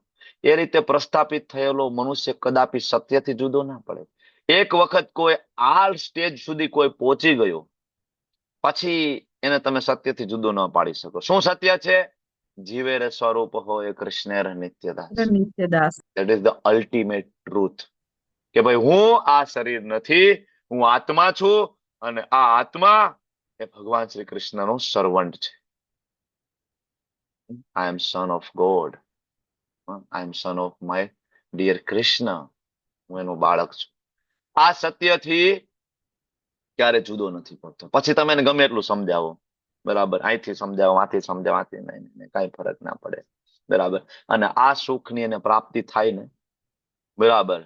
Speaker 1: એ રીતે પ્રસ્થાપિત થયેલો મનુષ્ય કદાપી સત્યથી જુદો ના પડે. એક વખત કોઈ આ સ્ટેજ સુધી કોઈ પહોંચી ગયો પછી એને તમે સત્યથી જુદો ન પાડી શકો. શું સત્ય છે? જીવે રે સ્વરૂપ હોય કૃષ્ણ રે નિત્યદાસ.
Speaker 2: નિત્યદાસ.
Speaker 1: That is the ultimate truth. કે ભાઈ હું આ શરીર નથી, હું આત્મા છું, અને આ આત્મા એ ભગવાન શ્રી કૃષ્ણનો સર્વન્ટ છે. I am son of God, I am son of my dear Krishna. હું એનું બાળક છું. આ સત્યથી ક્યારે જુદો નથી પડતો. પછી તમે એને ગમે એટલું સમજાવો, બરાબર, અહીંથી સમજાવો, આથી સમજાવો, આથી નહીં, કઈ ફરક ના પડે, બરાબર. અને આ સુખની એને પ્રાપ્તિ થાય ને, બરાબર,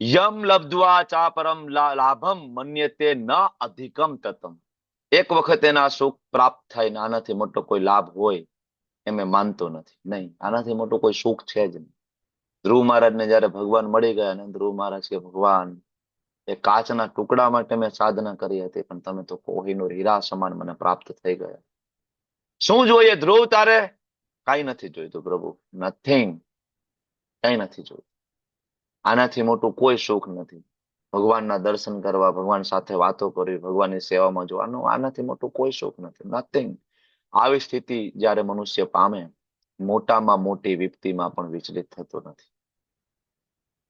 Speaker 1: યમ લબ્ધ્વા ચા પરમ લાભમ મન્યતે ન અધિકમ તતમ. એક વખત એના સુખ પ્રાપ્ત થાય ને આનાથી મોટો કોઈ લાભ હોય એમ એ માનતો નથી. નહીં, આનાથી મોટું કોઈ સુખ છે જ નહીં. ધ્રુવ મહારાજને જયારે ભગવાન મળી ગયા ને, ધ્રુવ મહારાજ કે ભગવાન, એ કાચના ટુકડા માટે મેં સાધના કરી હતી, પણ તમે તો કોહિનૂર હીરા સમાન મને પ્રાપ્ત થઈ ગયા. શું જોઈએ ધ્રુવ તારે? કઈ નથી જોઈતું પ્રભુ, નથિંગ, કઈ નથી જોઈતું. આનાથી મોટું કોઈ સુખ નથી. ભગવાનના દર્શન કરવા, ભગવાન સાથે વાતો કરવી, ભગવાનની સેવામાં જોવાનું, આનાથી મોટું કોઈ સુખ નથી, નથિંગ. આવી સ્થિતિ જ્યારે મનુષ્ય પામે, મોટામાં મોટી વિપત્તિમાં પણ વિચલિત થતો નથી,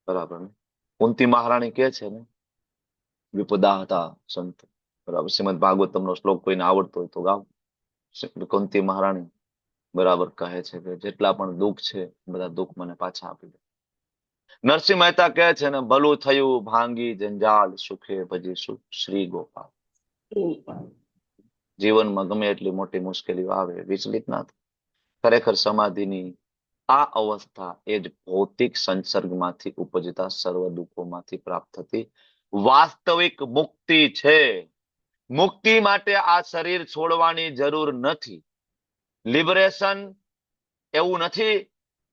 Speaker 1: બરાબર ને? કુંતી મહારાણી કહે છે ને, વિપદા હતા સંત, બરાબર. શ્રીમદ ભાગવતમનો શ્લોક કોઈને આવડતો હોય તો ગાવ. કુંતી મહારાણી બરાબર કહે છે કે જેટલા પણ દુઃખ છે બધા દુઃખ મને પાછા આપી દે. નરસિંહ મહેતા કહે છે ને, ભલું થયું ભાંગી જંજાળ, સુખે ભજીશું શ્રી ગોપાલ. જીવનમાં ગમે એટલી મોટી મુશ્કેલીઓ આવે, વિચલિત ના થાય. ખરેખર સમાધિની આ અવસ્થા એ જ ભૌતિક સંસર્ગમાંથી ઉપજતા સર્વ દુઃખોમાંથી પ્રાપ્ત થતી વાસ્તવિક મુક્તિ છે. મુક્તિ માટે આ શરીર છોડવાની જરૂર નથી. લિબરેશન એવું નથી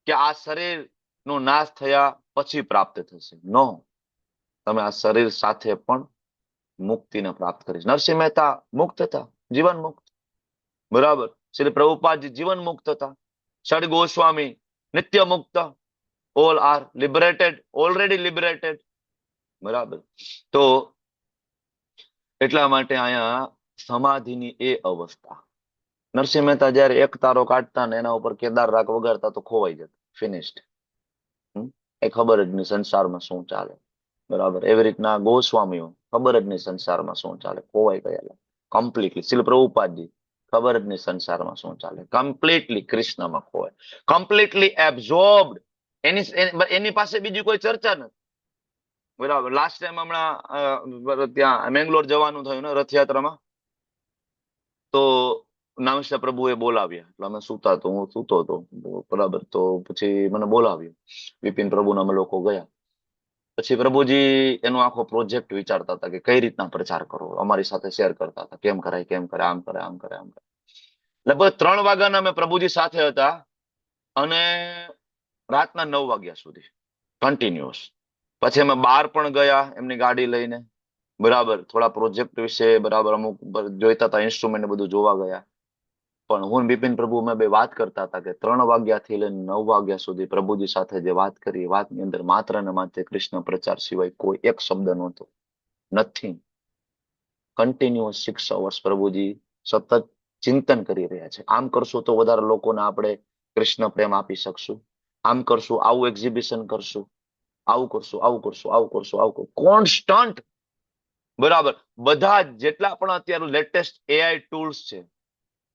Speaker 1: કે આ શરીરનો નાશ થયા પછી પ્રાપ્ત થશે. નો, તમે આ શરીર સાથે પણ મુક્તિને પ્રાપ્ત કરી. નરસિંહ મહેતા મુક્ત હતા, જીવન મુક્ત, બરાબર. શ્રી પ્રભુપાદજી જીવન મુક્ત હતા. ષડ ગોસ્વામી નિત્ય મુક્ત. All are liberated, already liberated, બરાબર. તો એટલા માટે અહીંયા સમાધિની એ અવસ્થા. નરસિંહ મહેતા જયારે એક તારો કાઢતા ને એના ઉપર કેદાર રાગ વગાડતા તો ખોવાઈ જતા, ફિનિશ્ડ. એ ખબર જ નહીં સંસારમાં શું ચાલે, બરાબર. એવી રીતના ગોસ્વામીઓ ખબર જ નહીં સંસારમાં શું ચાલે, ખોવાઈ ગયેલા કમ્પ્લીટલી. શ્રીલ પ્રભુપાદજી ખબર જ નહીં સંસારમાં શું ચાલે, કમ્પ્લીટલી કૃષ્ણમાં ખોવાય, કમ્પ્લીટલી એબ્ઝોર્બ્ડ. એની પાસે બીજી કોઈ ચર્ચા નથી, બરાબર. લાસ્ટ ટાઈમ હમણાં ત્યાં મેંગ્લોર જવાનું થયું ને રથયાત્રામાં, તો નામસ્ય પ્રભુએ બોલાવ્યા. એટલે અમે સુતા તો હું સૂતો હતો, બરાબર. તો પછી મને બોલાવ્યો, વિપિન પ્રભુને અમે લોકો ગયા. પછી પ્રભુજી એનો આખો પ્રોજેક્ટ વિચારતા હતા કે કઈ રીતના પ્રચાર કરવો, અમારી સાથે શેર કરતા હતા, કેમ કરાય, કેમ કરે, આમ કરે, આમ કરે, આમ કરે. લગભગ 3 વાગ્યાના અમે પ્રભુજી સાથે હતા, અને રાતના 9 વાગ્યા સુધી કન્ટિન્યુઅસ. પછી અમે બહાર પણ ગયા એમની ગાડી લઈને, બરાબર. થોડા પ્રોજેક્ટ વિશે બરાબર અમુક જોઈતા હતા, ઇન્સ્ટ્રુમેન્ટ બધું જોવા ગયા. પણ હું બિપિન પ્રભુ અમે બે વાત કરતા હતા કે 3 વાગ્યાથી લઈને 9 વાગ્યા સુધી પ્રભુજી સાથે જે વાત કરી, વાતની અંદર માત્ર ને માત્ર કૃષ્ણ પ્રચાર સિવાય કોઈ એક શબ્દ નહોતો, નથિંગ. કન્ટિન્યુઅસ 6 અવર્સ પ્રભુજી સતત ચિંતન કરી રહ્યા છે. આમ કરશું તો વધારે લોકોને આપણે કૃષ્ણ પ્રેમ આપી શકશું, આમ કરશું, આવું એક્ઝિબિશન કરશું, આવું કરશું, આવું કરશું, આવું કરશું, આવું કરશું, કોન્સ્ટન્ટ, બરાબર. બધા જેટલા પણ અત્યારે લેટેસ્ટ એઆઈ ટૂલ્સ છે,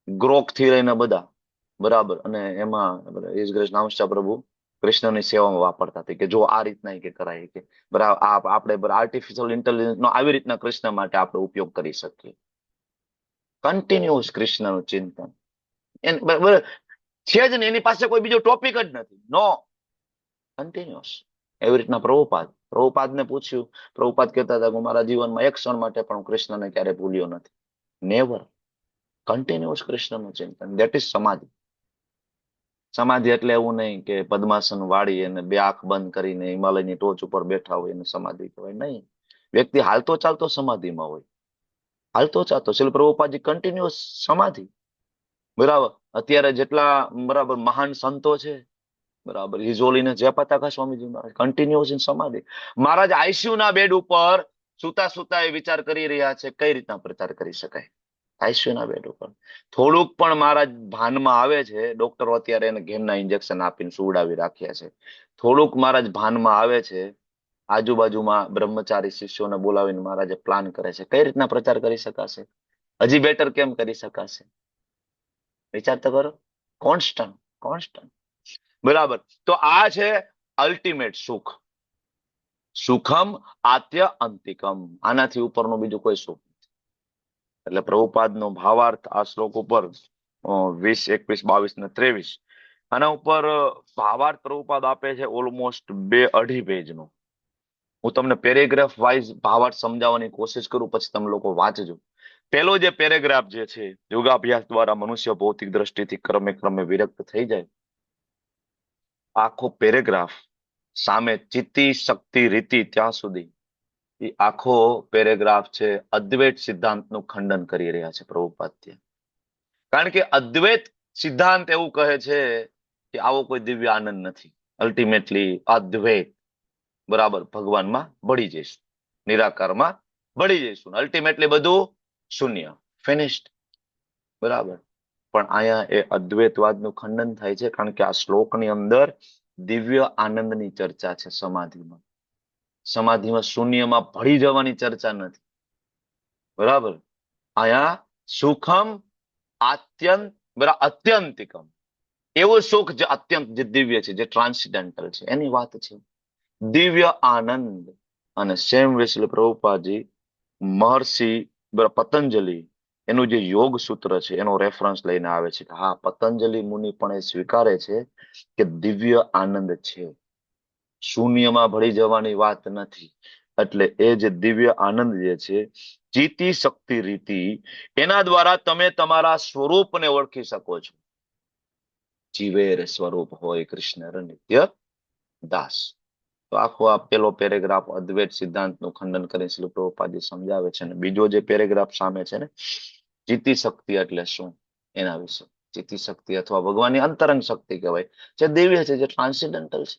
Speaker 1: ગ્રોક થી લઈને બધા, બરાબર. અને એમાં નામસ્ય પ્રભુ કૃષ્ણની સેવામાં વાપરતા હતી કે જો આ રીતના કે કરાય કે બરાબર આપણે આર્ટિફિશિયલ ઇન્ટેલિજન્સ નો આવી રીતના કૃષ્ણ માટે આપણે ઉપયોગ કરી શકીએ. કન્ટિન્યુઅસ કૃષ્ણનું ચિંતન. બરાબર. છે જ નહીં, એની પાસે કોઈ બીજો ટોપિક જ નથી. નો, કન્ટિન્યુઅસ. એવી રીતના પ્રભુપાદને પૂછ્યું, પ્રભુપાદ કહેતા હતા કે હું મારા જીવનમાં એક ક્ષણ માટે પણ હું કૃષ્ણને ક્યારે ભૂલ્યો નથી. નેવર. કન્ટિન્યુઅસ કૃષ્ણનું ચિંતન. That is samadhi. સમાધિ એટલે એવું નહીં કે પદ્માસન વાળી અને બે આંખ બંધ કરીને હિમાલયની ટોચ ઉપર બેઠા હોય એને સમાધિ કહેવાય. નહીં, વ્યક્તિ હાલતો ચાલતો સમાધિમાં હોય. હાલતો ચાલતો. શીલ પ્રભુપાદજી કન્ટિન્યુઅસ સમાધિ. બરાબર. અત્યારે જેટલા બરાબર મહાન સંતો છે, બરાબર, હિઝોલીને જયપતાકા સ્વામીજી મહારાજ કન્ટિન્યુઅસ ઇન સમાધિ. મહારાજ આઈસીયુ ના બેડ ઉપર સુતા સુતા એ વિચાર કરી રહ્યા છે કઈ રીતના પ્રચાર કરી શકાય. આઈસીયુ ના બેડ ઉપર થોડુંક પણ મહારાજ ભાનમાં આવે છે, ડોક્ટરો અત્યારે એને ઘેનના ઇન્જેક્શન આપીને સુવડાવી રાખ્યા છે. થોડુંક મહારાજ ભાનમાં આવે છે, આજુબાજુમાં બ્રહ્મચારી શિષ્યોને બોલાવીને મહારાજે પ્લાન કરે છે કઈ રીતના પ્રચાર કરી શકાશે, હજી બેટર કેમ કરી શકાશે. વિચાર તો કરો. Constant, constant. બરાબર. તો આ છે અલ્ટિમેટ સુખ. સુખમ આત્ય અંતિકમ. આનાથી ઉપરનું બીજું કોઈ સુખ નથી. એટલે પ્રભુપાદનો ભાવાર્થ આ શ્લોક ઉપર 20, 21, 22 ને 23 આના ઉપર ભાવાર્થ પ્રભુપાદ આપે છે ઓલમોસ્ટ 2-2.5 પેજનો. હું તમને પેરેગ્રાફ વાઇઝ ભાવાર્થ સમજાવવાની કોશિશ કરું, પછી તમે લોકો વાંચજો. પેલો જે પેરેગ્રાફ જે છે, યોગાભ્યાસ દ્વારા મનુષ્ય ભૌતિક દ્રષ્ટિથી ક્રમે ક્રમે વિરક્ત થઈ જાય. આખો પેરેગ્રાફ સામે ચિત્તી શક્તિ રીતિ ત્યાં સુધી એ આખો પેરેગ્રાફ છે અદ્વૈત સિદ્ધાંતનું ખંડન કરી રહ્યા છે પ્રભુપાદ ત્યાં. કારણ કે અદ્વૈત સિદ્ધાંત એવું કહે છે કે આવો કોઈ દિવ્ય આનંદ નથી. અલ્ટિમેટલી અદ્વૈત, બરાબર, ભગવાનમાં ભળી જઈશું, નિરાકારમાં ભળી જઈશું, અલ્ટિમેટલી બધું શૂન્ય, ફિનિશ્ડ. બરાબર. પણ અહીંયા એ અદ્વૈતવાદનું ખંડન થાય છે, કારણ કે આ શ્લોકની અંદર દિવ્ય આનંદની ચર્ચા છે. સમાધિમાં શૂન્યમાં ભળી જવાની ચર્ચા નથી. બરાબર. અહીંયા સુખમ અત્યંતિકમ, એવું સુખ જે અત્યંત, જે દિવ્ય છે, જે ટ્રાન્સેન્ડેન્ટલ છે, એની વાત છે. દિવ્ય આનંદ. અને સેમ વેસ્લે પ્રભુપાદજી મહર્ષિ પતંજલિ એનું જે યોગ સૂત્ર છે એનો રેફરન્સ લઈને આવે છે કે હા, પતંજલિ મુનિ પણ એ સ્વીકારે છે કે દિવ્ય આનંદ છે, શૂન્યમાં ભળી જવાની વાત નથી. એટલે એ જે દિવ્ય આનંદ જે છે, ચિત્તી શક્તિ રીતિ, એના દ્વારા તમે તમારા સ્વરૂપને ઓળખી શકો છો. જીવેર સ્વરૂપ હોય કૃષ્ણ નિત્ય દાસ. તો આખો આ પેલો પેરેગ્રાફ અદ્વૈત સિદ્ધાંતનું ખંડન કરીને શ્રીલ પ્રભુપાદજી સમજાવે છે. અને બીજો જે પેરેગ્રાફ સામે છે ને, ચિત્તી શક્તિ એટલે શું એના વિશે. ચિત્તી શક્તિ અથવા ભગવાનની અંતરંગ શક્તિ કહેવાય, જે દિવ્ય છે, જે ટ્રાન્સેન્ડેન્ટલ છે.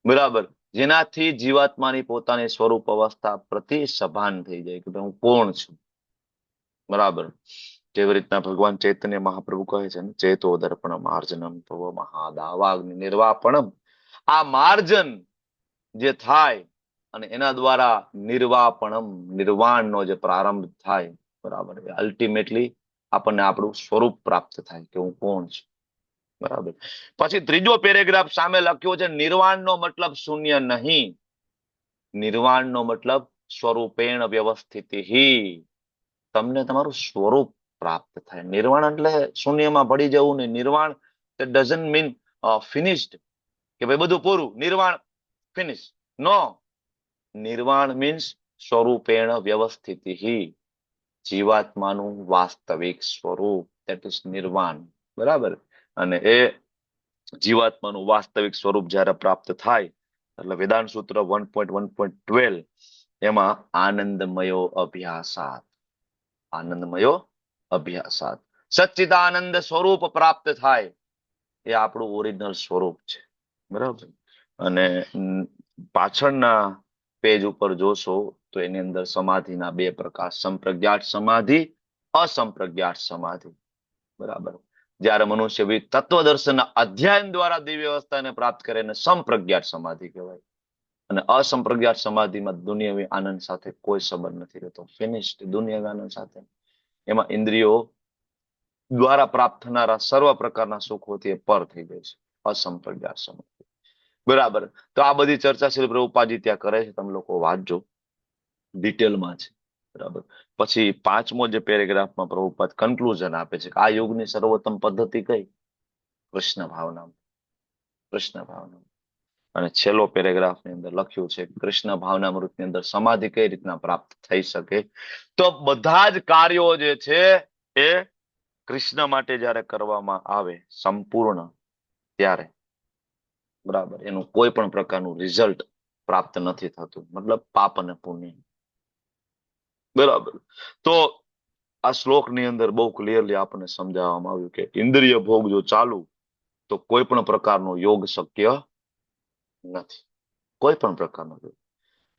Speaker 1: બરાબર. જેનાથી જીવાત્માની પોતાની સ્વરૂપ અવસ્થા પ્રતિ સભાન થઈ જાય કે હું કોણ છું. બરાબર. જેવી રીતના ભગવાન ચૈતન્ય મહાપ્રભુ કહે છે ને, ચેતો દર્પણ માર્જનમ તવ મહાદાવાગ્નિ નિર્વાપણમ. આ માર્જન જે થાય અને એના દ્વારા નિર્વાપણમ, નિર્વાણનો જે પ્રારંભ થાય, બરાબર, અલ્ટિમેટલી આપણને આપણું સ્વરૂપ પ્રાપ્ત થાય કે હું કોણ છું. બરાબર. પછી ત્રીજો પેરેગ્રાફ સામે લખ્યો છે, નિર્વાણનો મતલબ શૂન્ય નહીં, નિર્વાણનો મતલબ સ્વરૂપેણ વ્યવસ્થિતિ. તમને તમારું સ્વરૂપ પ્રાપ્ત થાય. નિર્વાણ એટલે શૂન્યમાં ભળી જવું નહીં. નિર્વાણ ડઝન્ટ મીન ફિનિશ્ડ, કે ભાઈ બધું પૂરું, નિર્વાણ ફિનિશ. નો, નિર્વાણ મીન્સ સ્વરૂપેણ વ્યવસ્થિતિ, જીવાત્માનું વાસ્તવિક સ્વરૂપ, દેટ ઇઝ નિર્વાણ. બરાબર. અને એ જીવાત્માનું વાસ્તવિક સ્વરૂપ જ્યારે પ્રાપ્ત થાય એટલે વેદાંત સૂત્ર 1.1.12 એમાં આનંદમયો અભ્યાસાત, આનંદમયો અભ્યાસાત, સચ્ચિદાનંદ સ્વરૂપ પ્રાપ્ત થાય. એ આપણું ઓરિજિનલ સ્વરૂપ છે. બરાબર. અને પાછળના પેજ ઉપર જોશો તો એની અંદર સમાધિના 2 પ્રકાર, સંપ્રજ્ઞાત સમાધિ, અસંપ્રજ્ઞાત સમાધિ. બરાબર. જ્યારે મનુષ્ય તત્વદર્શનના અધ્યયન દ્વારા દિવ્ય અવસ્થાને પ્રાપ્ત કરે એને સંપ્રજ્ઞાત સમાધિ કહેવાય. અને અસંપ્રજ્ઞાત સમાધિમાં દુનિયાવી આનંદ સાથે કોઈ સંબંધ નથી રહેતો, ફિનિશ્ડ દુનિયાવી આનંદ સાથે. એમાં ઇન્દ્રિયો દ્વારા પ્રાપ્ત થનારા સર્વ પ્રકારના સુખોથી પર થઈ જાય છે, અસંપ્રજ્ઞાત સમાધિ. બરાબર. તો આ બધી ચર્ચા શ્રી પ્રભુપાદજી ત્યાં કરે છે, તમે લોકો વાંચજો, ડિટેલમાં છે. બરાબર. પછી 5મો જે પેરેગ્રાફમાં પ્રભુપાદ કન્ક્લુઝન આપે છે કે આ યોગની સર્વોત્તમ પદ્ધતિ કઈ? કૃષ્ણ ભાવના, કૃષ્ણ ભાવના. અને છેલ્લો પેરેગ્રાફ ની અંદર લખ્યું છે કૃષ્ણ ભાવનામૃત ની અંદર સમાધિ કઈ રીતના પ્રાપ્ત થઈ શકે. તો બધા જ કાર્યો જે છે એ કૃષ્ણ માટે જયારે કરવામાં આવે સંપૂર્ણ, ત્યારે બરાબર એનું કોઈ પણ પ્રકારનું રિઝલ્ટ પ્રાપ્ત નથી થતું, મતલબ પાપ અને પુણ્ય. બરાબર. તો આ શ્લોકની અંદર બહુ ક્લિયરલી આપણને સમજાવવામાં આવ્યું કે ઇન્દ્રિય ભોગ જો ચાલુ તો કોઈ પણ પ્રકારનો યોગ શક્ય નથી, કોઈ પણ પ્રકારનો યોગ.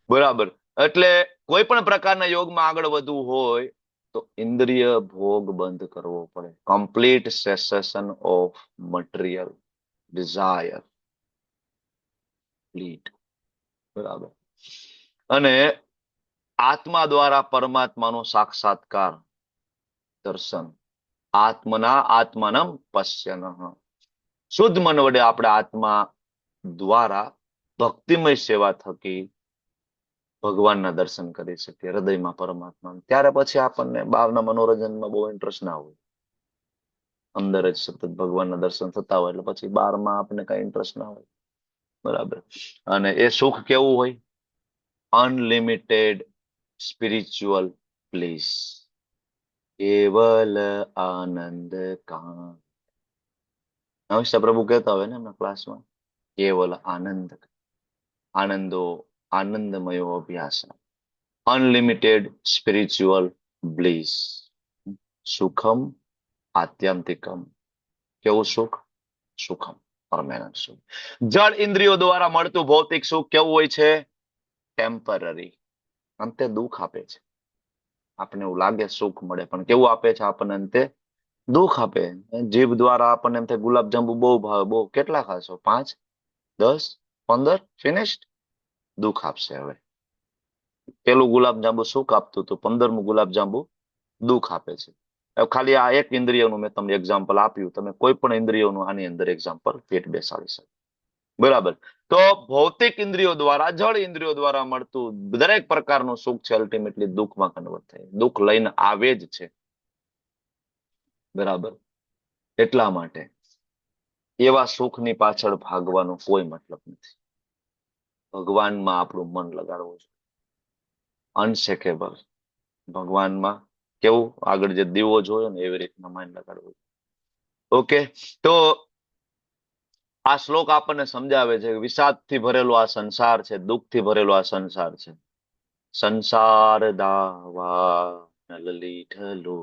Speaker 1: બરાબર. એટલે કોઈ પણ પ્રકારના યોગમાં આગળ વધવું હોય તો ઇન્દ્રિય ભોગ બંધ કરવો પડે. Complete cessation of material desire. બરાબર. અને આત્મા દ્વારા પરમાત્માનો સાક્ષાત્કાર, દર્શન. આત્મના આત્માનમ પશ્યનઃ. શુદ્ધ મન વડે આપણે આત્મા દ્વારા ભક્તિમય સેવા થકી ભગવાનના દર્શન કરી શકીએ, હૃદયમાં પરમાત્મા. ત્યારે પછી આપણને બહારના મનોરંજનમાં બહુ ઇન્ટરેસ્ટ ના હોય, અંદર જ સતત ભગવાનના દર્શન થતા હોય એટલે પછી બહારમાં આપણને કઈ ઇન્ટરેસ્ટ ના હોય. બરાબર. અને એ સુખ કેવું હોય? Unlimited spiritual please. કેવલ આનંદ કાંત. નમસ્તે પ્રભુ કહેતા હોય ને એમના ક્લાસમાં, કેવલ આનંદ, આનંદો આનંદમયો અભ્યાસ, અનલિમિટેડ સ્પિરિચ્યુઅલ બ્લીસ, સુખમ આત્યંતિકમ. કેવું સુખ? સુખમ, પરમેનન્ટ સુખ. જળ ઇન્દ્રિયો દ્વારા મળતું ભૌતિક સુખ કેવું હોય છે? ટેમ્પરરી, અંતે દુઃખ આપે છે. આપણને એવું લાગે સુખ મળે, પણ કેવું આપે છે આપણને? અંતે દુઃખ આપે. જીભ દ્વારા આપણને એમ થાય ગુલાબજાંબુ બહુ ભાવે, બહુ કેટલા ખાશો? 5, 10, 15, ફિનિશ્ડ. દુઃખ આપશે. હવે પેલું ગુલાબજાંબુ સુખ આપતું હતું, 15મું ગુલાબજાંબુ દુઃખ આપે છે. હવે ખાલી આ એક ઇન્દ્રિયનું મેં તમને એક્ઝામ્પલ આપ્યું, તમે કોઈ પણ ઇન્દ્રિયોનું આની અંદર એક્ઝામ્પલ ફિટ બેસાડી શકો. બરાબર. તો ભૌતિક ઇન્દ્રિયો દ્વારા, જળ ઇન્દ્રિયો દ્વારા મળતું દરેક પ્રકારનું સુખ છે અલ્ટિમેટલી દુઃખમાં કન્વર્ટ થાય, દુઃખ લઈને આવે જ છે. બરાબર. એટલા માટે એવા સુખની પાછળ ભાગવાનો કોઈ મતલબ નથી. ભગવાનમાં આપણું મન લગાડવું જોઈએ, અનશેકેબલ. ભગવાનમાં કેવું આગળ જે દીવો જોયો ને એવી રીતના માઇન્ડ લગાડવું. ઓકે. તો આ શ્લોક આપણને સમજાવે છે કે વિષાદથી ભરેલો આ સંસાર છે, દુઃખથી ભરેલો આ સંસાર છે. સંસાર દાવા લલીઠલો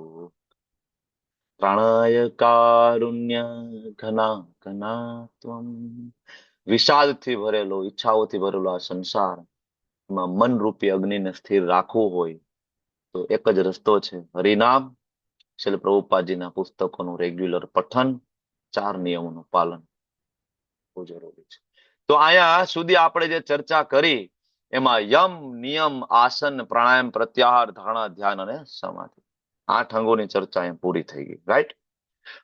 Speaker 1: પ્રાણાય કારુણ્ય ઘના ઘના ત્વમ. વિષાદથી ભરેલો, ઈચ્છાઓથી ભરેલો આ સંસાર, એમાં મનરૂપી અગ્નિને સ્થિર રાખવું હોય તો એક જ રસ્તો છે, હરિનામ, શ્રીલ પ્રભુપાદજીના પુસ્તકોનું રેગ્યુલર પઠન, 4 નિયમોનું પાલન બહુ જરૂરી છે. તો અહીંયા સુધી આપણે જે ચર્ચા કરી એમાં યમ, નિયમ, આસન, પ્રાણાયામ, પ્રત્યાહાર, ધારણા, ધ્યાન અને સમાધિ, 8 અંગોની ચર્ચા અહીંયા પૂરી થઈ ગઈ. રાઈટ.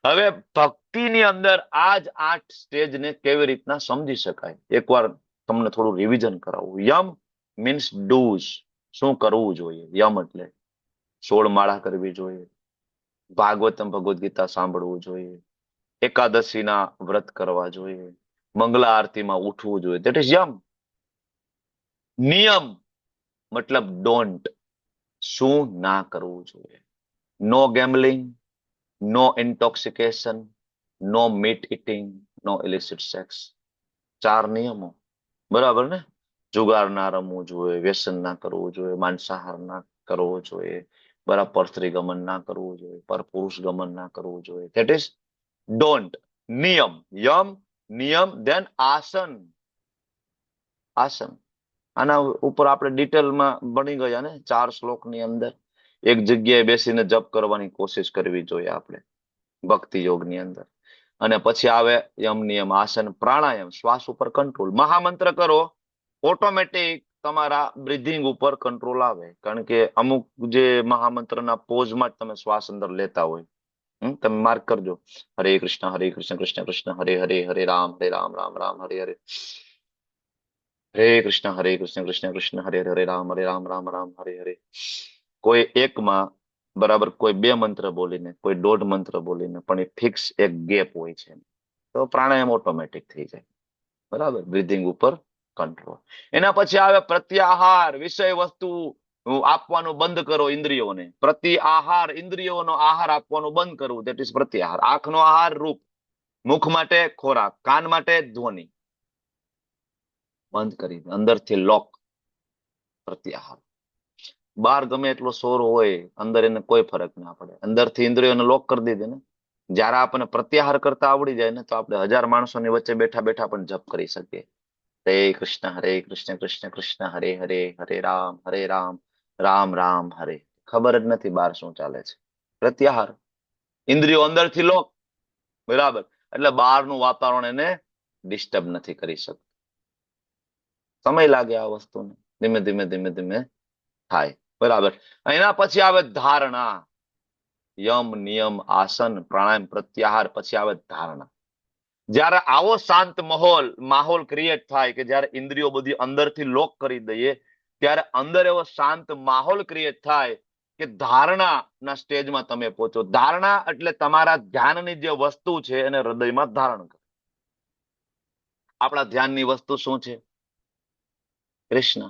Speaker 1: હવે ભક્તિની અંદર આ જ 8 સ્ટેજને કેવી રીતના સમજી શકાય, એકવાર તમને થોડું રિવિઝન કરાવું. યમ મીન્સ ડૂઝ, શું કરવું જોઈએ. યમ એટલે 16 માળા કરવી જોઈએ, ભાગવતમ ભગવદ્ ગીતા સાંભળવું જોઈએ, એકાદશીના વ્રત કરવા જોઈએ, મંગલા આરતીમાં ઉઠવું જોઈએ. That is yama. નિયમ મતલબ ડોન્ટ, શું ના કરવું જોઈએ. No gambling, no intoxication, no meat eating, no illicit sex. 4 નિયમો. બરાબર ને? જુગાર ના રમવું જોઈએ, વ્યસન ના કરવું જોઈએ, માંસાહાર ના કરવો જોઈએ, બરાબર, પરસ્ત્રી ગમન ના કરવું જોઈએ, પર પુરુષ ગમન ના કરવું જોઈએ. That is don't. નિયમ, યમ, નિયમ. ધેન આસન. આસન, આના ઉપર આપણે ડિટેલમાં ભણી ગયા ને 4 શ્લોકની અંદર. એક જગ્યાએ બેસીને જપ કરવાની કોશિશ કરવી જોઈએ આપણે ભક્તિ યોગની અંદર. અને પછી આવે યમ, નિયમ, આસન, પ્રાણાયામ, શ્વાસ ઉપર કંટ્રોલ. મહામંત્ર કરો, ઓટોમેટિક તમારા બ્રીધિંગ ઉપર કંટ્રોલ આવે, કારણ કે અમુક જે મહામંત્રના પોઝમાં જ તમે શ્વાસ અંદર લેતા હોય. તમે માર્ક કરજો, હરે કૃષ્ણ કૃષ્ણ કૃષ્ણ હરે હરે, હરે રામ રામ રામ હરે હરે, હરે કૃષ્ણ કૃષ્ણ કૃષ્ણ હરે હરે, રામ રામ રામ હરે હરે. કોઈ એકમાં બરાબર, કોઈ 2 મંત્ર બોલીને, કોઈ 1.5 મંત્ર બોલીને, પણ એ ફિક્સ એક ગેપ હોય છે. તો પ્રાણાયામ ઓટોમેટિક થઈ જાય. બરાબર, બ્રીધિંગ ઉપર કંટ્રોલ. એના પછી આવે પ્રત્યાહાર, વિષય વસ્તુ આપવાનું બંધ કરો ઇન્દ્રિયોને. પ્રત્યાહાર, ઇન્દ્રિયોનો આહાર આપવાનું બંધ કરવું, દેટ ઇઝ પ્રત્યાહાર. આંખનો આહાર રૂપ, મુખ માટે ખોરાક, કાન માટે ધ્વનિ, બંધ કરી દે, અંદરથી લોક. પ્રત્યાહાર. બહાર ગમે એટલો શોર હોય, અંદર એને કોઈ ફરક ના પડે, અંદરથી ઇન્દ્રિયોને લોક કરી દીધે ને. જયારે આપણને પ્રત્યાહાર કરતા આવડી જાય ને, તો આપણે 1000 માણસોની વચ્ચે બેઠા બેઠા પણ જપ કરી શકીએ. હરે કૃષ્ણ કૃષ્ણ કૃષ્ણ હરે હરે, હરે રામ રામ રામ હરે. ખબર જ નથી બહાર શું ચાલે છે. પ્રત્યાહાર. ઇન્દ્રિયો અંદરથી લોક. બરાબર, એટલે બહારનું વાતાવરણ એને ડિસ્ટર્બ નથી કરી શકતું. સમય લાગે આ વસ્તુને, ધીમે ધીમે ધીમે ધીમે થાય. બરાબર. એના પછી આવે ધારણા. યમ, નિયમ, આસન, પ્રાણાયામ, પ્રત્યાહાર, પછી આવે ધારણા. જ્યારે આવો શાંત માહોલ ક્રિએટ થાય કે જ્યારે ઇન્દ્રિયો બધી અંદરથી લોક કરી દઈએ, ત્યારે અંદર એવો શાંત માહોલ ક્રિએટ થાય કે ધારણાના સ્ટેજમાં તમે પહોંચો. ધારણા એટલે તમારા ધ્યાનની જે વસ્તુ છે એને હૃદયમાં ધારણ કરો. આપણા ધ્યાનની વસ્તુ શું છે? કૃષ્ણ.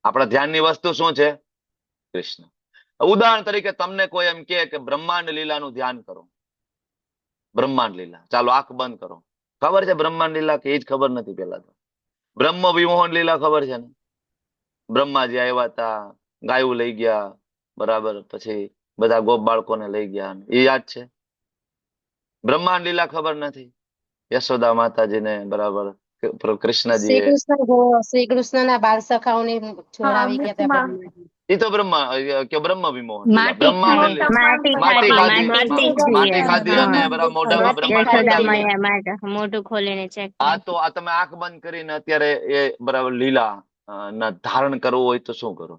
Speaker 1: આપણા ધ્યાનની વસ્તુ શું છે? કૃષ્ણ. ઉદાહરણ તરીકે તમને કોઈ એમ કે બ્રહ્માંડ લીલાનું ધ્યાન કરો. બ્રહ્માંડ લીલા, ચાલો આંખ બંધ કરો. ખબર છે બ્રહ્માંડ લીલા કે એ જ ખબર નથી? પેલા તો બ્રહ્મ વિમોહન લીલા ખબર છે ને? બ્રહ્માજી આવ્યા હતા, ગાયું લઈ ગયા, બરાબર, પછી બધા ગોપ બાળકોને લઈ ગયા, એ યાદ છે? બ્રહ્માંડ લીલા ખબર નથી? યશોદા માતાજીને, બરાબર, કૃષ્ણજીએ,
Speaker 2: શ્રી કૃષ્ણના બાળ સખાઓને
Speaker 4: હા,
Speaker 2: છોડાવી ગયા હતા
Speaker 4: મુખમાં
Speaker 2: બ્રહ્માજી.
Speaker 1: એ તો બ્રહ્મ વિમોહન લીલા. બ્રહ્માંડ લીલા.
Speaker 4: મોટા
Speaker 1: માટી ખાધી,
Speaker 4: માટી
Speaker 1: માટી ખાધી અને બરાબર મોઢામાં બ્રહ્માંડ બતાવી ગયા.
Speaker 5: મોઢું ખોલીને ચેક
Speaker 1: આ તો આ તમે આંખ બંધ કરીને અત્યારે એ બરાબર લીલા ના ધારણ કરવું હોય તો શું કરો?